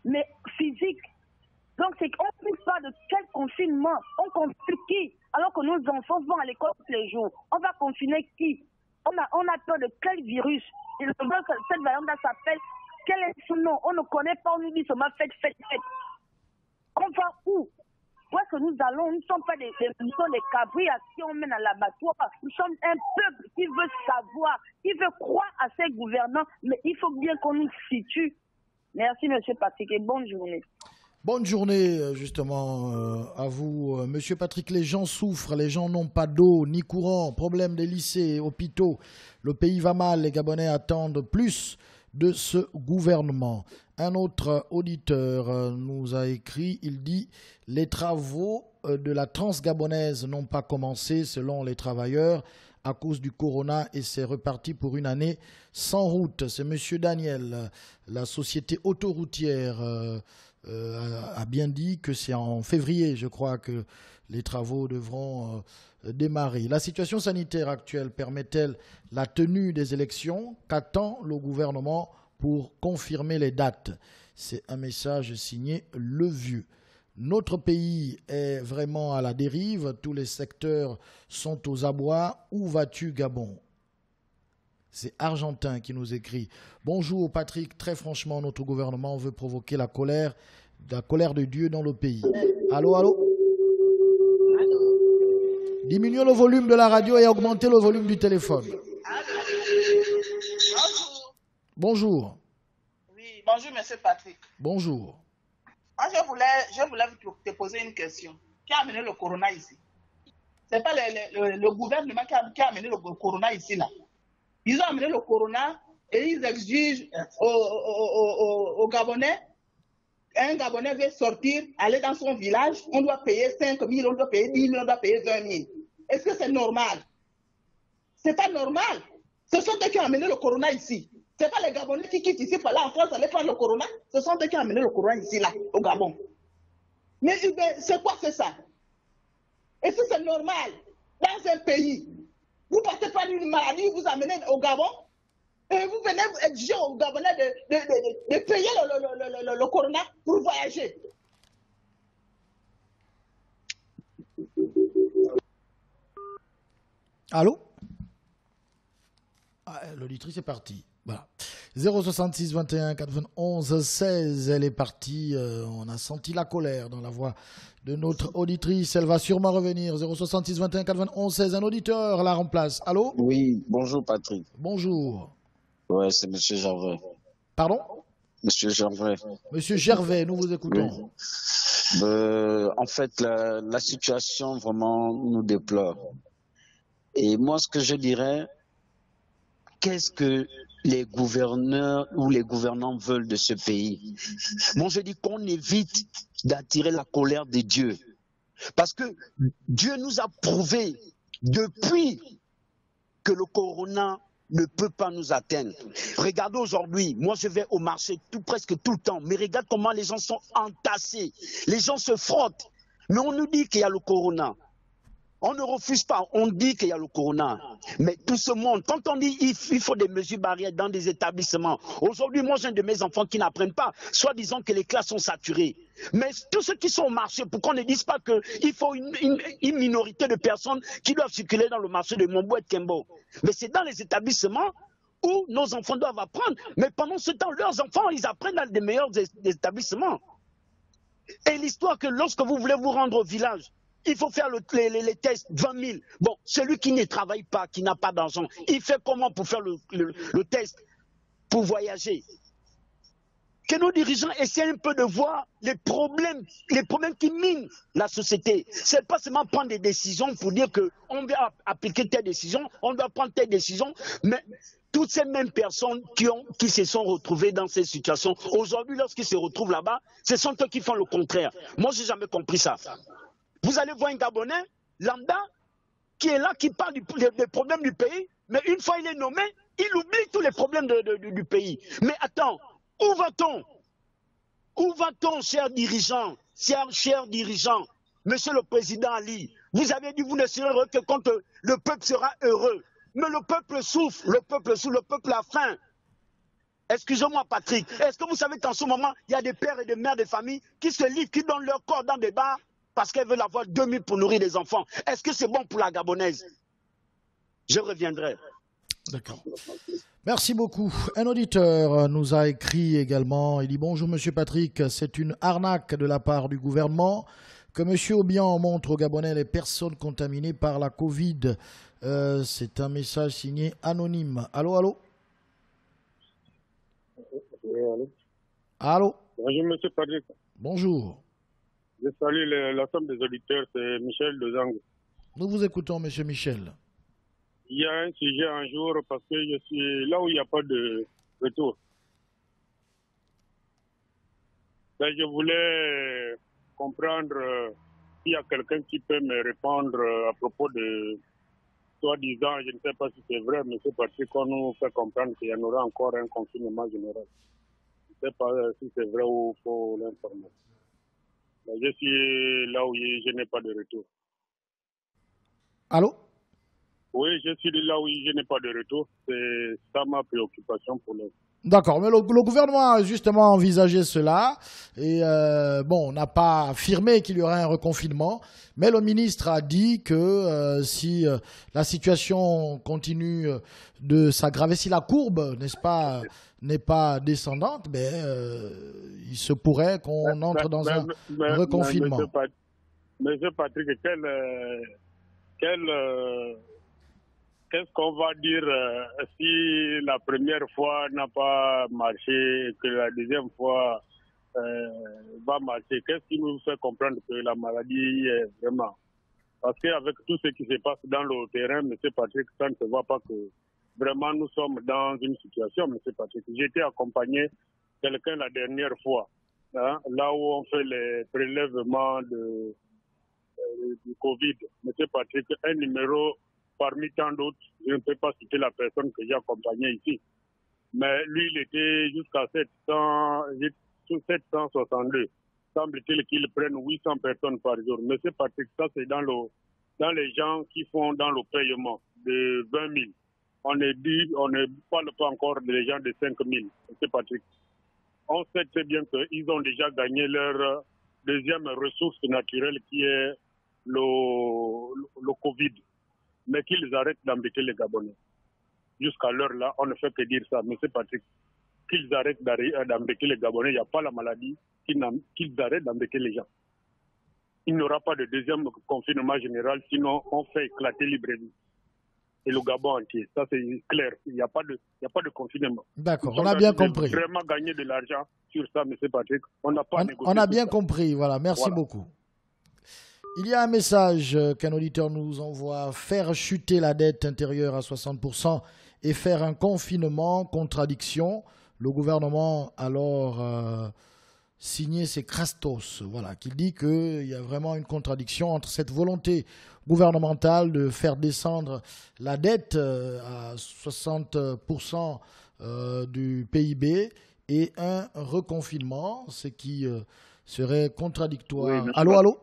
mais physiques. Donc, c'est qu'on ne parle pas de quel confinement. On confine qui? Alors que nos enfants vont à l'école tous les jours. On va confiner qui? On a peur de quel virus? Et cette variante-là s'appelle, quel est son nom? On ne connaît pas, on nous dit seulement faites. On va où? Où est-ce que nous allons? Nous ne sommes pas des cabris à qui on mène à l'abattoir. Nous sommes un peuple qui veut savoir, qui veut croire à ses gouvernants, mais il faut bien qu'on nous situe. Merci, Monsieur Patrick, et bonne journée. Bonne journée, justement, à vous. Monsieur Patrick, les gens souffrent, les gens n'ont pas d'eau ni courant, problème des lycées, hôpitaux. Le pays va mal, les Gabonais attendent plus de ce gouvernement. Un autre auditeur nous a écrit, il dit « Les travaux de la transgabonaise n'ont pas commencé selon les travailleurs à cause du corona et c'est reparti pour une année sans route. » C'est Monsieur Daniel, la société autoroutière a bien dit que c'est en février, je crois, que les travaux devront démarrer. La situation sanitaire actuelle permet-elle la tenue des élections? Qu'attend le gouvernement pour confirmer les dates? C'est un message signé Le Vieux. Notre pays est vraiment à la dérive, tous les secteurs sont aux abois. Où vas-tu, Gabon? C'est Argentin qui nous écrit. Bonjour Patrick, très franchement, notre gouvernement veut provoquer la colère de Dieu dans le pays. Allô, allô? Diminuez le volume de la radio et augmentez le volume du téléphone. Bonjour. Oui, bonjour Monsieur Patrick. Bonjour. Moi, je voulais te poser une question. Qui a amené le corona ici? Ce n'est pas le gouvernement qui a amené le corona ici, là. Ils ont amené le corona et ils exigent aux Gabonais. Un Gabonais veut sortir, aller dans son village, on doit payer 5 000, on doit payer 10 000, on doit payer 20 000. Est-ce que c'est normal? C'est pas normal. Ce sont eux qui ont amené le corona ici. Ce n'est pas les Gabonais qui quittent ici pour aller en France, aller prendre le corona. Ce sont eux qui ont amené le corona ici, là, au Gabon. Mais c'est quoi c'est ça? Est-ce que c'est normal dans un pays? Vous partez par une maladie, vous amenez au Gabon, et vous venez exiger aux Gabonais de payer le corona pour voyager. Allô? L'auditrice est partie. Voilà. 066 21 91 16, elle est partie. On a senti la colère dans la voix de notre auditrice. Elle va sûrement revenir. 066 21 91 16, un auditeur la remplace. Allô? Oui, bonjour Patrick. Bonjour. Ouais, c'est Monsieur Gervais. Pardon? Monsieur Gervais. Monsieur Gervais, nous vous écoutons. Oui. En fait, la situation vraiment nous déplore. Et moi, ce que je dirais, qu'est-ce que les gouverneurs ou les gouvernants veulent de ce pays? Moi, je dis qu'on évite d'attirer la colère de Dieu. Parce que Dieu nous a prouvé depuis que le corona ne peut pas nous atteindre. Regardez aujourd'hui, moi je vais au marché presque tout le temps, mais regarde comment les gens sont entassés. Les gens se frottent. Mais on nous dit qu'il y a le corona. On ne refuse pas, on dit qu'il y a le corona. Mais tout ce monde, quand on dit qu'il faut des mesures barrières dans des établissements, aujourd'hui, moi j'ai un de mes enfants qui n'apprennent pas, soit disant que les classes sont saturées. Mais tous ceux qui sont au marché, pourquoi on ne dise pas qu'il faut une minorité de personnes qui doivent circuler dans le marché de Mombo et de Kembo? Mais c'est dans les établissements où nos enfants doivent apprendre. Mais pendant ce temps, leurs enfants, ils apprennent dans les meilleurs établissements. Et l'histoire que lorsque vous voulez vous rendre au village, il faut faire les tests, 20 000. Bon, celui qui ne travaille pas, qui n'a pas d'argent, il fait comment pour faire le test, pour voyager? Que nos dirigeants essaient un peu de voir les problèmes qui minent la société. Ce n'est pas seulement prendre des décisions pour dire qu'on doit appliquer telle décision, on doit prendre telle décision, mais toutes ces mêmes personnes qui se sont retrouvées dans ces situations, aujourd'hui, lorsqu'ils se retrouvent là-bas, ce sont eux qui font le contraire. Moi, je n'ai jamais compris ça. Vous allez voir un Gabonais, lambda, qui est là, qui parle des problèmes du pays, mais une fois il est nommé, il oublie tous les problèmes du pays. Mais attends, où va-t-on? Où va-t-on, chers dirigeants, Monsieur le Président Ali? Vous avez dit que vous ne serez heureux que quand le peuple sera heureux. Mais le peuple souffre, le peuple a faim. Excusez-moi Patrick, est-ce que vous savez qu'en ce moment, il y a des pères et des mères de famille qui se livrent, qui donnent leur corps dans des bars parce qu'elles veulent avoir 2000 pour nourrir les enfants? Est-ce que c'est bon pour la Gabonaise? Je reviendrai. D'accord. Merci beaucoup. Un auditeur nous a écrit également. Il dit: bonjour Monsieur Patrick, c'est une arnaque de la part du gouvernement que Monsieur Obiang montre aux Gabonais les personnes contaminées par la Covid. C'est un message signé anonyme. Allô, allô? Allô? Bonjour Monsieur Patrick. Bonjour. Je salue l'ensemble des auditeurs, c'est Michel Dezang. Nous vous écoutons, Monsieur Michel. Il y a un sujet un jour, parce que je suis là où il n'y a pas de retour. Ben, je voulais comprendre s'il y a quelqu'un qui peut me répondre à propos de soi-disant, je ne sais pas si c'est vrai, M. Patrick, qu'on nous fait comprendre qu'il y en aura encore un confinement général. Je ne sais pas si c'est vrai ou faux l'information. Je suis là où je n'ai pas de retour. Allô? Oui, je suis là où je n'ai pas de retour. C'est ça ma préoccupation pour l'instant. D'accord, mais le gouvernement a justement envisagé cela et bon, on n'a pas affirmé qu'il y aurait un reconfinement, mais le ministre a dit que si la situation continue de s'aggraver, si la courbe, n'est-ce pas, n'est pas descendante, il se pourrait qu'on entre dans un reconfinement. Monsieur Patrick, qu'est-ce qu'on va dire si la première fois n'a pas marché et que la deuxième fois va marcher? Qu'est-ce qui nous fait comprendre que la maladie est vraiment... Parce qu'avec tout ce qui se passe dans le terrain, M. Patrick, ça ne se voit pas que vraiment nous sommes dans une situation, M. Patrick. J'étais accompagné quelqu'un la dernière fois, hein, là où on fait les prélèvements du Covid. M. Patrick, un numéro... Parmi tant d'autres, je ne peux pas citer la personne que j'ai accompagnée ici. Mais lui, il était jusqu'à 762. Semble-t-il qu'il prenne 800 personnes par jour. Monsieur Patrick, ça c'est dans les gens qui font dans le paiement de 20 000. On ne parle pas encore des gens de 5 000. Monsieur Patrick, on sait très bien qu'ils ont déjà gagné leur deuxième ressource naturelle qui est le Covid. mais qu'ils arrêtent d'embêter les Gabonais. Jusqu'à l'heure là, on ne fait que dire ça. M. Patrick, qu'ils arrêtent d'embêter les Gabonais, il n'y a pas la maladie, qu'ils arrêtent d'embêter les gens. Il n'y aura pas de deuxième confinement général, sinon on fait éclater Libreville et le Gabon entier. Ça, c'est clair. Il n'y a pas de confinement. D'accord, on a bien compris. Vraiment gagner de l'argent sur ça, M. Patrick. On a bien compris, voilà. Merci beaucoup. Il y a un message qu'un auditeur nous envoie. Faire chuter la dette intérieure à 60% et faire un confinement, contradiction. Le gouvernement, alors... signer ces crastos, voilà, qui dit qu'il y a vraiment une contradiction entre cette volonté gouvernementale de faire descendre la dette à 60% du PIB et un reconfinement, ce qui serait contradictoire. Oui, allô?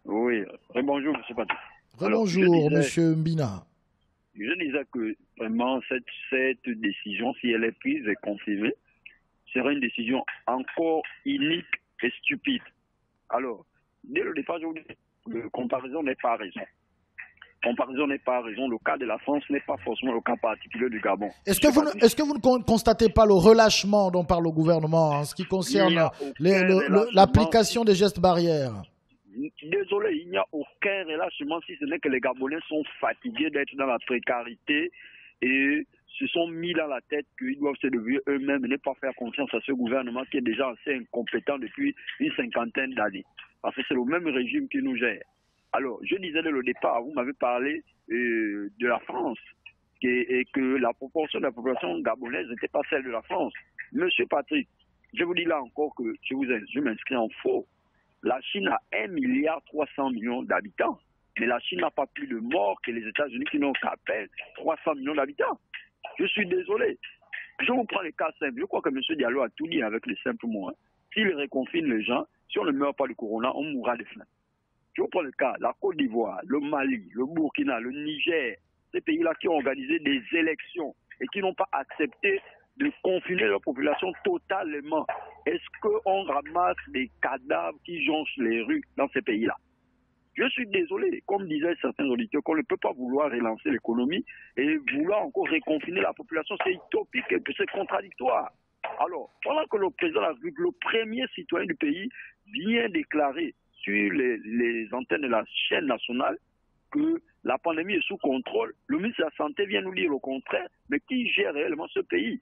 Oui, bonjour, M. Patrick. Rebonjour, M. Mbina. Je disais que vraiment cette décision, si elle est prise et confirmée, serait une décision encore inique et stupide. Alors, dès le départ, je vous dis que comparaison n'est pas raison. Comparaison n'est pas raison. Le cas de la France n'est pas forcément le cas particulier du Gabon. Est-ce que vous ne constatez pas le relâchement dont parle le gouvernement en ce qui concerne l'application des gestes barrières? Désolé, il n'y a aucun relâchement si ce n'est que les Gabonais sont fatigués d'être dans la précarité et se sont mis dans la tête qu'ils doivent se lever eux-mêmes et ne pas faire confiance à ce gouvernement qui est déjà assez incompétent depuis une cinquantaine d'années. Parce que c'est le même régime qui nous gère. Alors, je disais dès le départ, vous m'avez parlé de la France et que la proportion de la population gabonaise n'était pas celle de la France. Monsieur Patrick, je vous dis là encore que je m'inscris en faux. La Chine a 1,3 milliard d'habitants, mais la Chine n'a pas plus de morts que les États-Unis qui n'ont qu'à peine 300 millions d'habitants. Je suis désolé. Je vous prends les cas simples. Je crois que M. Diallo a tout dit avec les simples mots. S'il réconfine les gens, si on ne meurt pas du corona, on mourra de faim. Je vous prends le cas, la Côte d'Ivoire, le Mali, le Burkina, le Niger, ces pays-là qui ont organisé des élections et qui n'ont pas accepté de confiner leur population totalement. Est-ce qu'on ramasse des cadavres qui jonchent les rues dans ces pays-là? Je suis désolé, comme disaient certains auditeurs, qu'on ne peut pas vouloir relancer l'économie et vouloir encore réconfiner la population. C'est utopique et c'est contradictoire. Alors, pendant que le président de la République, le premier citoyen du pays, vient déclarer sur les antennes de la chaîne nationale que la pandémie est sous contrôle, le ministre de la Santé vient nous dire le contraire, mais qui gère réellement ce pays?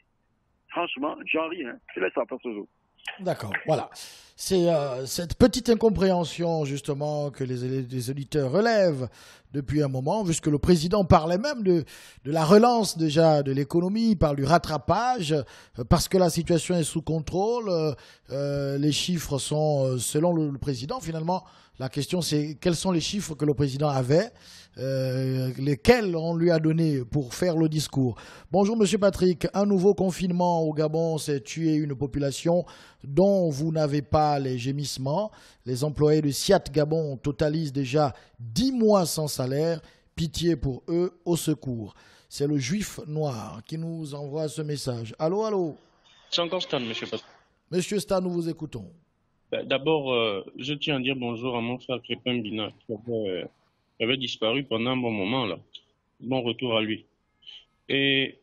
Franchement, j'en ris, je laisse la place aux autres. D'accord, voilà. C'est cette petite incompréhension justement que les auditeurs relèvent depuis un moment, puisque le président parlait même de la relance déjà de l'économie, il parle du rattrapage, parce que la situation est sous contrôle, les chiffres sont, selon le président, finalement, la question c'est quels sont les chiffres que le président avait, lesquels on lui a donnés pour faire le discours. Bonjour Monsieur Patrick, un nouveau confinement au Gabon, c'est tuer une population dont vous n'avez pas les gémissements. Les employés de SIAT Gabon totalisent déjà 10 mois sans salaire. Pitié pour eux, au secours. C'est le juif noir qui nous envoie ce message. Allô, allô. C'est encore Stan, monsieur Patrick. Monsieur Stan, nous vous écoutons. D'abord, je tiens à dire bonjour à mon frère Crépin Mbina, qui avait disparu pendant un bon moment, là. Bon retour à lui. Et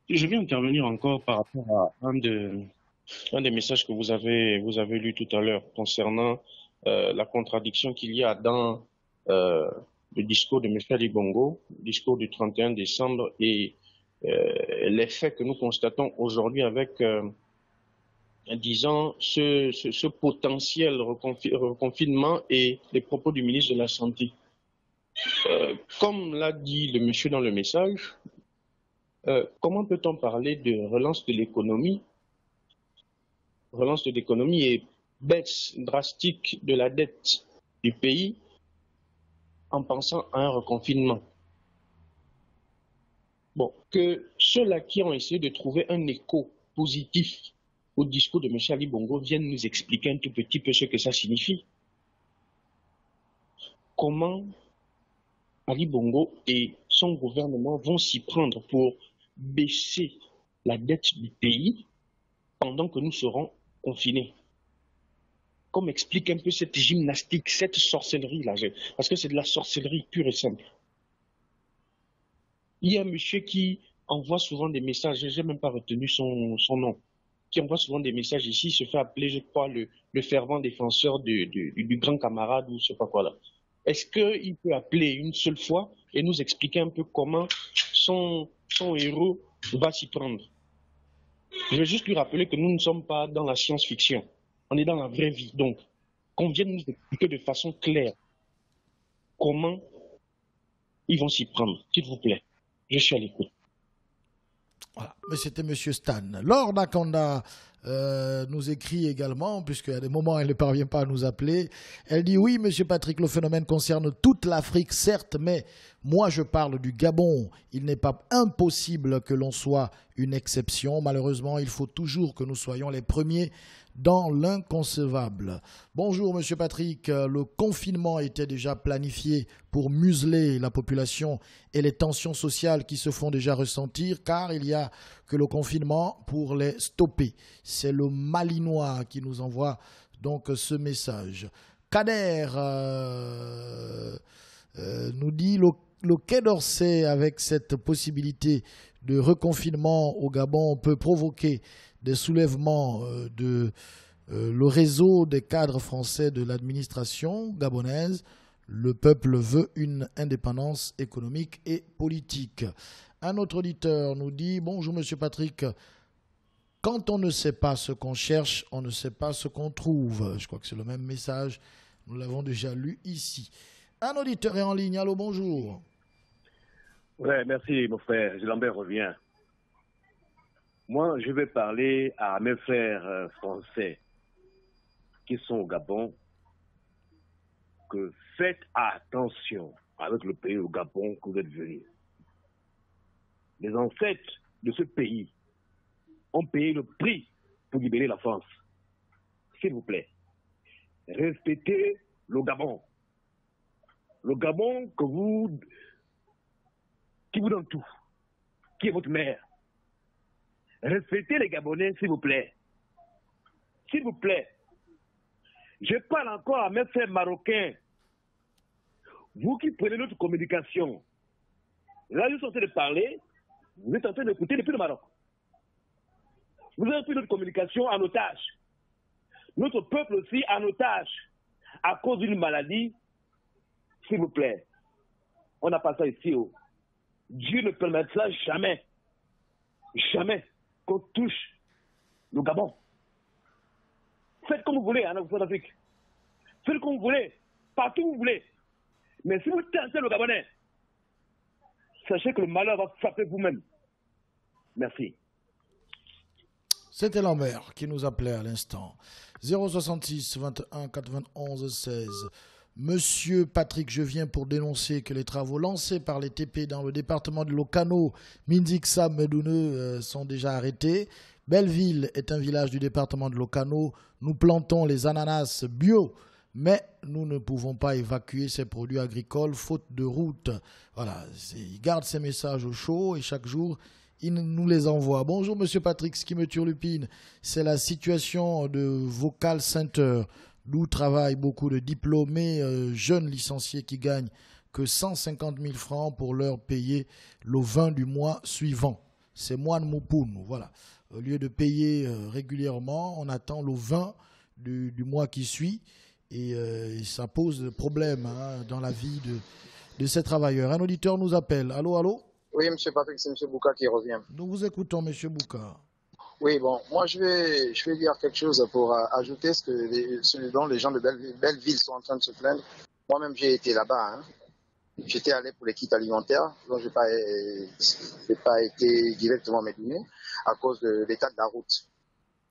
je vais intervenir encore par rapport à un des messages que vous avez lu tout à l'heure concernant la contradiction qu'il y a dans le discours de M. Ali Bongo, le discours du 31 décembre et les faits que nous constatons aujourd'hui avec, disons, ce potentiel reconfinement et les propos du ministre de la Santé. Comme l'a dit le monsieur dans le message, comment peut-on parler de relance de l'économie et baisse drastique de la dette du pays en pensant à un reconfinement? Bon, que ceux-là qui ont essayé de trouver un écho positif au discours de M. Ali Bongo viennent nous expliquer un tout petit peu ce que ça signifie. Comment Ali Bongo et son gouvernement vont s'y prendre pour baisser la dette du pays pendant que nous serons confinés? Comme explique un peu cette gymnastique, cette sorcellerie-là, parce que c'est de la sorcellerie pure et simple. Il y a un monsieur qui envoie souvent des messages, je n'ai même pas retenu son nom, qui envoie souvent des messages ici, il se fait appeler, je crois, le fervent défenseur du grand camarade ou je ne sais pas quoi là. Est-ce qu'il peut appeler une seule fois et nous expliquer un peu comment son héros va s'y prendre? Je vais juste lui rappeler que nous ne sommes pas dans la science-fiction, on est dans la vraie vie. Donc, qu'on vienne nous expliquer de façon claire comment ils vont s'y prendre, s'il vous plaît. Je suis à l'écoute. Voilà, mais c'était M. Stan. Laure Nakanda nous écrit également, puisqu'à des moments elle ne parvient pas à nous appeler. Elle dit oui, M. Patrick, le phénomène concerne toute l'Afrique, certes, mais moi je parle du Gabon. Il n'est pas impossible que l'on soit une exception. Malheureusement, il faut toujours que nous soyons les premiers dans l'inconcevable. Bonjour Monsieur Patrick, le confinement était déjà planifié pour museler la population et les tensions sociales qui se font déjà ressentir, car il n'y a que le confinement pour les stopper. C'est le Malinois qui nous envoie donc ce message. Kader nous dit le Quai d'Orsay, avec cette possibilité de reconfinement au Gabon, peut provoquer des soulèvements le réseau des cadres français de l'administration gabonaise. Le peuple veut une indépendance économique et politique. Un autre auditeur nous dit « Bonjour Monsieur Patrick, quand on ne sait pas ce qu'on cherche, on ne sait pas ce qu'on trouve. » Je crois que c'est le même message, nous l'avons déjà lu ici. Un auditeur est en ligne, allô, bonjour. Oui, merci mon frère, Lambert revient. Moi, je vais parler à mes frères français qui sont au Gabon, que faites attention avec le pays au Gabon que vous êtes venus. Les ancêtres de ce pays ont payé le prix pour libérer la France. S'il vous plaît, respectez le Gabon. Le Gabon qui vous donne tout, qui est votre mère. Respectez les Gabonais, s'il vous plaît. S'il vous plaît. Je parle encore à mes frères marocains. Vous qui prenez notre communication, là, je suis en train de parler, vous êtes en train d'écouter depuis le Maroc. Vous avez pris notre communication en otage. Notre peuple aussi en otage. À cause d'une maladie, s'il vous plaît. On n'a pas ça ici. Oh. Dieu ne permettra jamais, jamais qu'on touche le Gabon. Faites comme vous voulez en Afrique. Faites comme vous voulez, partout où vous voulez. Mais si vous tentez le Gabonais, sachez que le malheur va frapper vous-même. Merci. C'était Lambert qui nous appelait à l'instant. 066 21 91 16. Monsieur Patrick, je viens pour dénoncer que les travaux lancés par les TP dans le département de Lokano, Mindiksa, Medoune sont déjà arrêtés. Belleville est un village du département de Lokano. Nous plantons les ananas bio, mais nous ne pouvons pas évacuer ces produits agricoles faute de route. Voilà, il garde ces messages au chaud et chaque jour, il nous les envoie. Bonjour Monsieur Patrick, ce qui me turlupine, c'est la situation de Vocal Center, d'où travaillent beaucoup de diplômés jeunes licenciés qui gagnent que 150 000 francs pour leur payer le 20 du mois suivant. C'est Moine Moupoun, voilà. Au lieu de payer régulièrement, on attend le 20 du mois qui suit et ça pose problème dans la vie de ces travailleurs. Un auditeur nous appelle. Allô, allô? Oui, M. Patrick, c'est M. Bouka qui revient. Nous vous écoutons, M. Bouka. Oui, bon, moi je vais dire quelque chose pour ajouter ce dont les gens de Belleville sont en train de se plaindre. Moi-même, j'ai été là-bas. Hein. J'étais allé pour les kits alimentaires, donc je n'ai pas été directement médouné à cause de l'état de la route.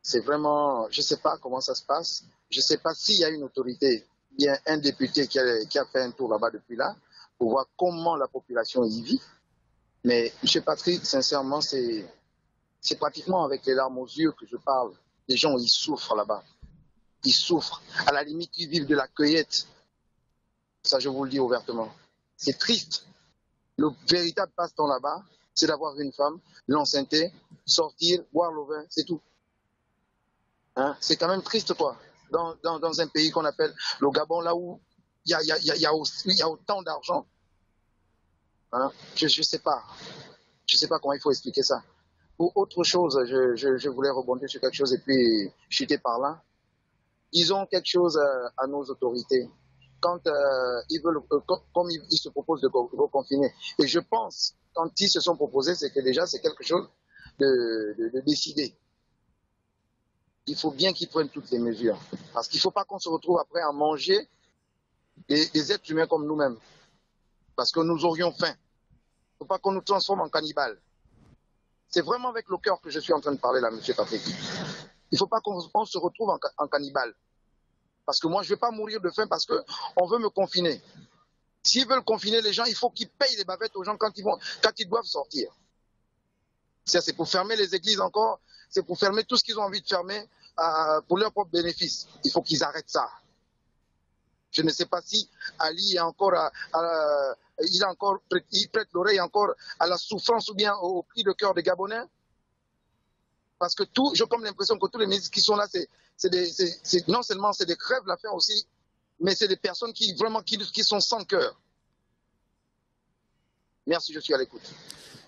C'est vraiment, je ne sais pas comment ça se passe. Je ne sais pas s'il y a une autorité, bien un député qui a fait un tour là-bas depuis là, pour voir comment la population y vit. Mais M. Patrick, sincèrement, c'est pratiquement avec les larmes aux yeux que je parle. Les gens, ils souffrent là-bas. Ils souffrent. À la limite, ils vivent de la cueillette. Ça, je vous le dis ouvertement. C'est triste. Le véritable passe-temps là-bas, c'est d'avoir une femme, l'enceinter, sortir, boire le vin, c'est tout. Hein? C'est quand même triste, quoi. Dans un pays qu'on appelle le Gabon, là où il y a autant d'argent. Hein? Je ne sais pas. Je ne sais pas comment il faut expliquer ça. Pour autre chose, je voulais rebondir sur quelque chose et puis chuter par là. Disons quelque chose à nos autorités. Quand ils veulent, comme ils se proposent de reconfiner. Et je pense, quand ils se sont proposés, c'est que déjà c'est quelque chose de décidé. Il faut bien qu'ils prennent toutes les mesures. Parce qu'il ne faut pas qu'on se retrouve après à manger des êtres humains comme nous-mêmes. Parce que nous aurions faim. Il ne faut pas qu'on nous transforme en cannibales. C'est vraiment avec le cœur que je suis en train de parler là, M. Patrick. Il ne faut pas qu'on se retrouve en cannibale. Parce que moi, je ne vais pas mourir de faim parce qu'on veut me confiner. S'ils veulent confiner les gens, il faut qu'ils payent les bavettes aux gens quand ils doivent sortir. C'est pour fermer les églises encore, c'est pour fermer tout ce qu'ils ont envie de fermer pour leur propre bénéfice. Il faut qu'ils arrêtent ça. Je ne sais pas si Ali est encore il prête l'oreille encore à la souffrance ou bien au cri de cœur des Gabonais. Parce que j'ai comme l'impression que tous les ministres qui sont là, non seulement c'est des crèves la faim aussi, mais c'est des personnes qui sont sans cœur. Merci, je suis à l'écoute.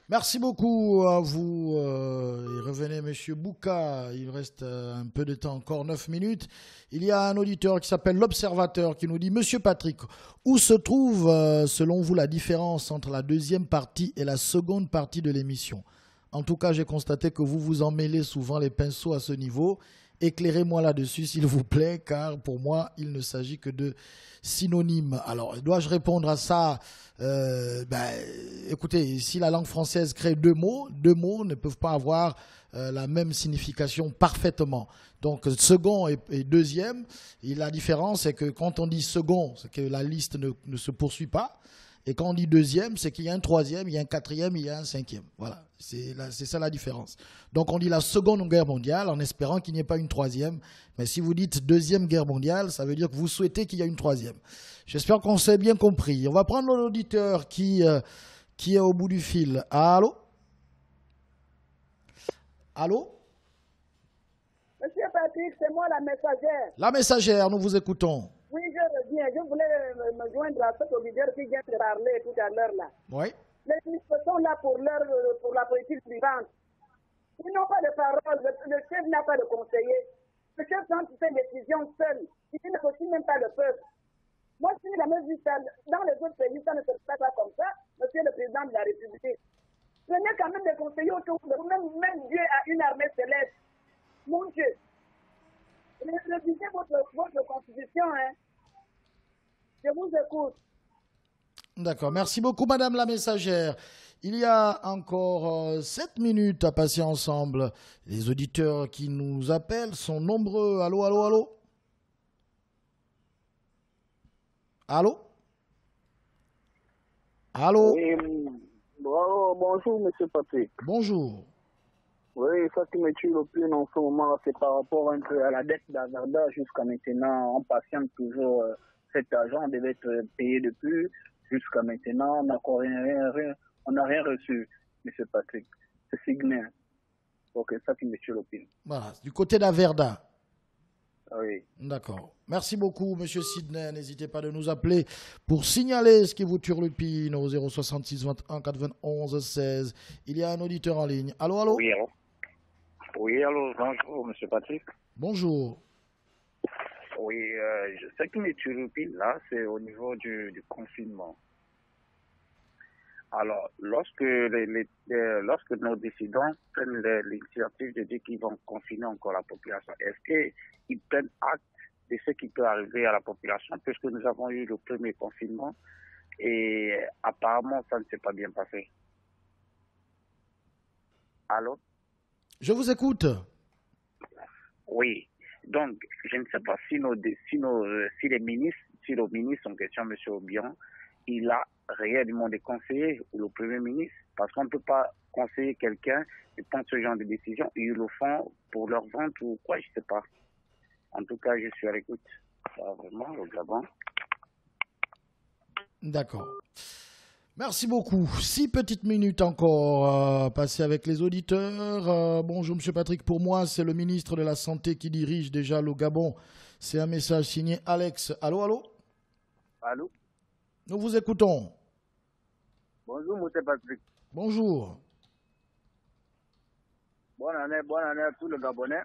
Merci beaucoup à vous. Revenez, Monsieur Bouka. Il reste un peu de temps, encore 9 minutes. Il y a un auditeur qui s'appelle l'Observateur qui nous dit: Monsieur Patrick, où se trouve, selon vous, la différence entre la deuxième partie et la seconde partie de l'émission? En tout cas, j'ai constaté que vous vous emmêlez souvent les pinceaux à ce niveau. Éclairez-moi là-dessus, s'il vous plaît, car pour moi, il ne s'agit que de synonymes. Alors, dois-je répondre à ça? Écoutez, si la langue française crée deux mots ne peuvent pas avoir la même signification parfaitement. Donc, second et deuxième, et la différence, c'est que quand on dit second, c'est que la liste ne se poursuit pas. Et quand on dit deuxième, c'est qu'il y a un troisième, il y a un quatrième, il y a un cinquième. Voilà, c'est ça la différence. Donc on dit la Seconde Guerre mondiale en espérant qu'il n'y ait pas une troisième. Mais si vous dites Deuxième Guerre mondiale, ça veut dire que vous souhaitez qu'il y ait une troisième. J'espère qu'on s'est bien compris. On va prendre l'auditeur qui est au bout du fil. Allô? Allô? Monsieur Patrick, c'est moi la messagère. La messagère, nous vous écoutons. Oui, je reviens. Je voulais me joindre à cet auditeur qui vient de parler tout à l'heure là. Oui. Les ministres sont là pour la politique suivante. Ils n'ont pas de parole. Le chef n'a pas de conseiller. Le chef prend ses décisions seul. Il ne négocie même pas le peuple. Moi, si la même vie, dans les autres pays, ça ne se passe pas comme ça, monsieur le président de la République. Prenez quand même des conseillers autour de vous. Même Dieu a une armée céleste. Mon Dieu. Révisez votre constitution, hein. Je vous écoute. D'accord. Merci beaucoup, Madame la messagère. Il y a encore 7 minutes à passer ensemble. Les auditeurs qui nous appellent sont nombreux. Allô, allô, allô? Allô? Allô? Oui, bonjour, Monsieur Patrick. Bonjour. Oui, ça qui me tue le plus en ce moment, c'est par rapport un peu à la dette d'Avarda. Jusqu'à maintenant, on patiente toujours cet argent, on devait être payé de plus. Jusqu'à maintenant, on n'a rien reçu, M. Patrick. C'est signé. Donc, c'est ça qui me tue le plus. Voilà, du côté d'Averda. Oui. D'accord. Merci beaucoup, Monsieur Sidney. N'hésitez pas de nous appeler pour signaler ce qui vous turlupine au 066 21 91 16. Il y a un auditeur en ligne. Allô, allô? Oui, allô. Oui, allô, bonjour, Monsieur Patrick. Bonjour. Oui, ce qui me turlupine là, c'est au niveau du confinement. Alors, lorsque nos décidents prennent l'initiative de dire qu'ils vont confiner encore la population, est-ce qu'ils prennent acte de ce qui peut arriver à la population, puisque nous avons eu le premier confinement et apparemment ça ne s'est pas bien passé. Allô? Je vous écoute. Oui. Donc, je ne sais pas si les ministres en question, M. Obiang, il a réellement des conseillers ou le Premier ministre, parce qu'on ne peut pas conseiller quelqu'un de prendre ce genre de décision. Ils le font pour leur vente ou quoi, je ne sais pas. En tout cas, je suis à l'écoute. Vraiment, au Gabon. D'accord. Merci beaucoup. 6 petites minutes encore passées avec les auditeurs. Bonjour, Monsieur Patrick. Pour moi, c'est le ministre de la Santé qui dirige déjà le Gabon. C'est un message signé Alex. Allô, allô? Allô? Nous vous écoutons. Bonjour, M. Patrick. Bonjour. Bonne année à tous les Gabonais.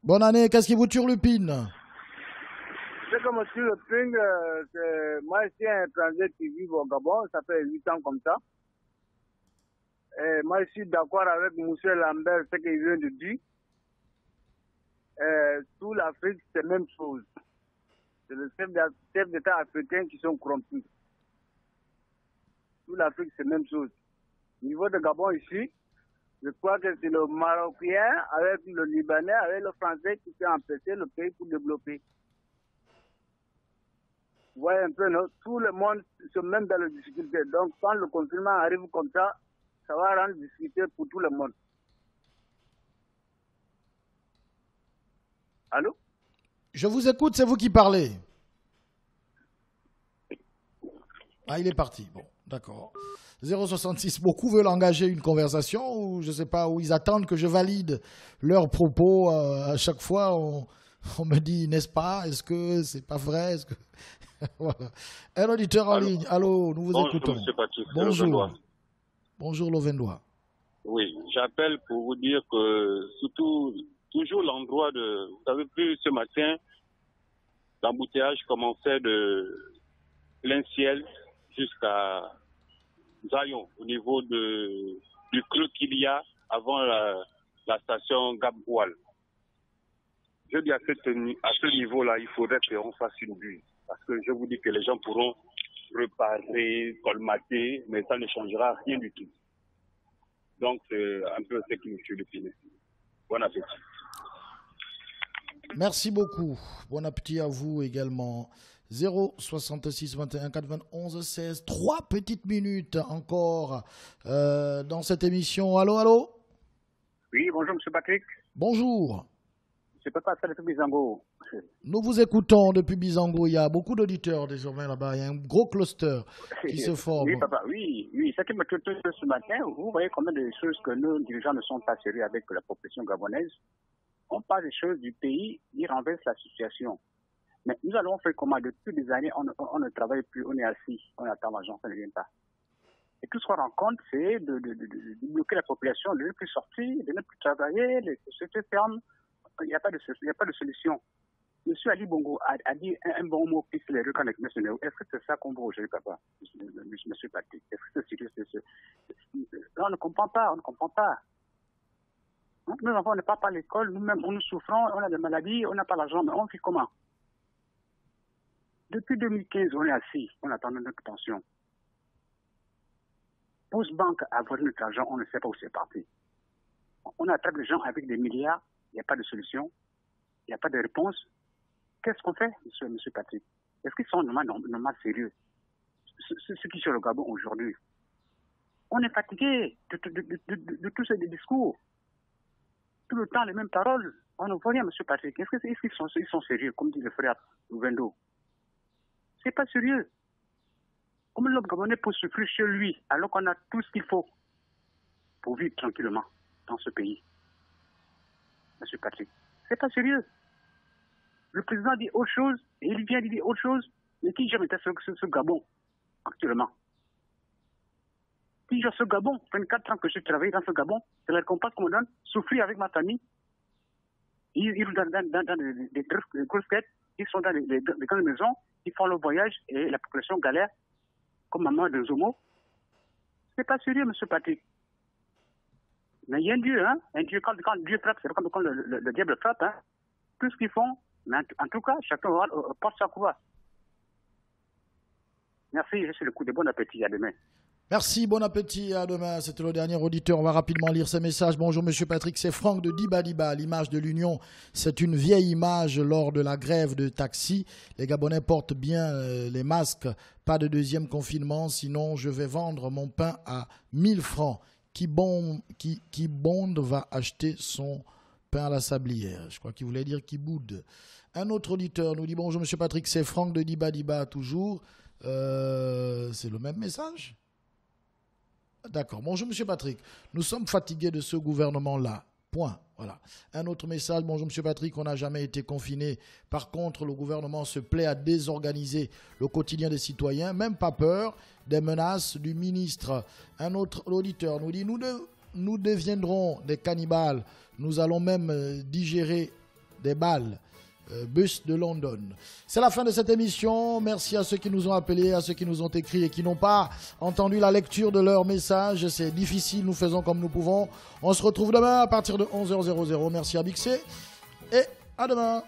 Bonne année, qu'est-ce qui vous turlupine? Ce que me turlupine, c'est moi, je suis un étranger qui vit au Gabon, ça fait 8 ans comme ça. Et moi, je suis d'accord avec M. Lambert, ce qu'il vient de dire. Tout l'Afrique, c'est la même chose. C'est le chef d'État africain qui sont corrompus. Tout l'Afrique, c'est la même chose. Au niveau de Gabon ici, je crois que c'est le Marocain avec le Libanais, avec le Français qui peut empêcher le pays pour développer. Vous voyez un peu, non? Tout le monde se met dans les difficultés. Donc, quand le confinement arrive comme ça va rendre difficulté pour tout le monde. Allô? Je vous écoute, c'est vous qui parlez. Ah, il est parti. Bon, d'accord. 066, beaucoup veulent engager une conversation ou je ne sais pas, où ils attendent que je valide leurs propos. À chaque fois, on me dit, n'est-ce pas? Est-ce que c'est pas vrai? Est-ce que... Voilà. Un auditeur en ligne. Allô, nous vous écoutons. Monsieur Patrick, bonjour. Bonjour, Lovendois. Oui, j'appelle pour vous dire que surtout, toujours l'endroit de... Vous avez vu ce matin, l'embouteillage commençait de plein ciel jusqu'à Zayon, au niveau du creux qu'il y a avant la station Gaboual. Je dis à ce niveau-là, il faudrait qu'on fasse une bulle. Parce que je vous dis que les gens pourront réparer, colmater, mais ça ne changera rien du tout. Donc, c'est un peu ce qui me tue le pied. Bon appétit. Merci beaucoup. Bon appétit à vous également. 066 21 91 16. 3 petites minutes encore dans cette émission. Allô, allô? Oui, bonjour, M. Patrick. Bonjour. Je peux pas faire depuis Bizango. Nous vous écoutons depuis Bizango. Il y a beaucoup d'auditeurs désormais là-bas. Il y a un gros cluster qui se forme. Oui, papa, oui. Ce qui me tue ce matin, vous voyez combien de choses que nos dirigeants ne sont pas sérieux avec la population gabonaise. On parle des choses du pays, ils renversent la situation. Mais nous allons faire comment? Depuis des années, on ne travaille plus, on est assis, on attend l'argent, ça ne vient pas. Et tout ce qu'on rencontre, c'est de bloquer la population, de ne plus sortir, de ne plus travailler, les sociétés ferment. Il n'y a pas de solution. Monsieur Ali Bongo a dit un bon mot puisque les reconnaître. Est-ce que c'est ça qu'on voit aujourd'hui, papa, monsieur Patrick? Est-ce que c'est sérieux? Là, on ne comprend pas, on ne comprend pas. Nos enfants ne partent pas à l'école, nous-mêmes, nous souffrons, on a des maladies, on n'a pas l'argent, mais on vit comment? Depuis 2015, on est assis, on attend notre pension. Postbank a volé notre argent, on ne sait pas où c'est parti. On attrape les gens avec des milliards, il n'y a pas de solution, il n'y a pas de réponse. Qu'est-ce qu'on fait, monsieur Patrick? Est-ce qu'ils sont normalement sérieux? Ceux qui sont au Gabon aujourd'hui. On est fatigué de tous ces discours. Tout le temps, les mêmes paroles. On ne voit rien, monsieur Patrick. Est-ce qu'ils sont sérieux, comme dit le frère Louvendo? C'est pas sérieux. Comment l'homme gabonais peut souffrir chez lui alors qu'on a tout ce qu'il faut pour vivre tranquillement dans ce pays? Monsieur Patrick, c'est pas sérieux. Le président dit autre chose et il vient dire autre chose. Mais qui gère ce Gabon actuellement? Qui gère ce Gabon? 24 ans que je travaille dans ce Gabon, c'est la récompense qu'on me donne, souffrir avec ma famille. Ils sont dans des grosses têtes, ils sont dans des grandes maisons, ils font le voyage et la population galère, comme maman de Zomo. C'est pas sérieux, monsieur Patrick. Mais il y a un Dieu, hein. Un Dieu, quand Dieu frappe, c'est comme quand le diable frappe, hein. Tout ce qu'ils font, mais en tout cas, chacun porte sa croix. Merci, je suis le coup de bon appétit, à demain. Merci, bon appétit, à demain. C'était le dernier auditeur. On va rapidement lire ces messages. Bonjour, monsieur Patrick, c'est Franck de Diba. L'image de l'Union, c'est une vieille image lors de la grève de taxi. Les Gabonais portent bien les masques. Pas de deuxième confinement, sinon je vais vendre mon pain à 1000 francs. Qui bonde va acheter son pain à la sablière. Je crois qu'il voulait dire qui boude. Un autre auditeur nous dit bonjour, monsieur Patrick, c'est Franck de Diba toujours. C'est le même message? D'accord. Bonjour, monsieur Patrick. Nous sommes fatigués de ce gouvernement-là. Point. Voilà. Un autre message. Bonjour, M. Patrick. On n'a jamais été confiné. Par contre, le gouvernement se plaît à désorganiser le quotidien des citoyens. Même pas peur des menaces du ministre. Un autre auditeur nous dit nous deviendrons des cannibales. Nous allons même digérer des balles. Bus de London. C'est la fin de cette émission. Merci à ceux qui nous ont appelés, à ceux qui nous ont écrit et qui n'ont pas entendu la lecture de leurs messages. C'est difficile, nous faisons comme nous pouvons. On se retrouve demain à partir de 11h00. Merci à Bixé et à demain.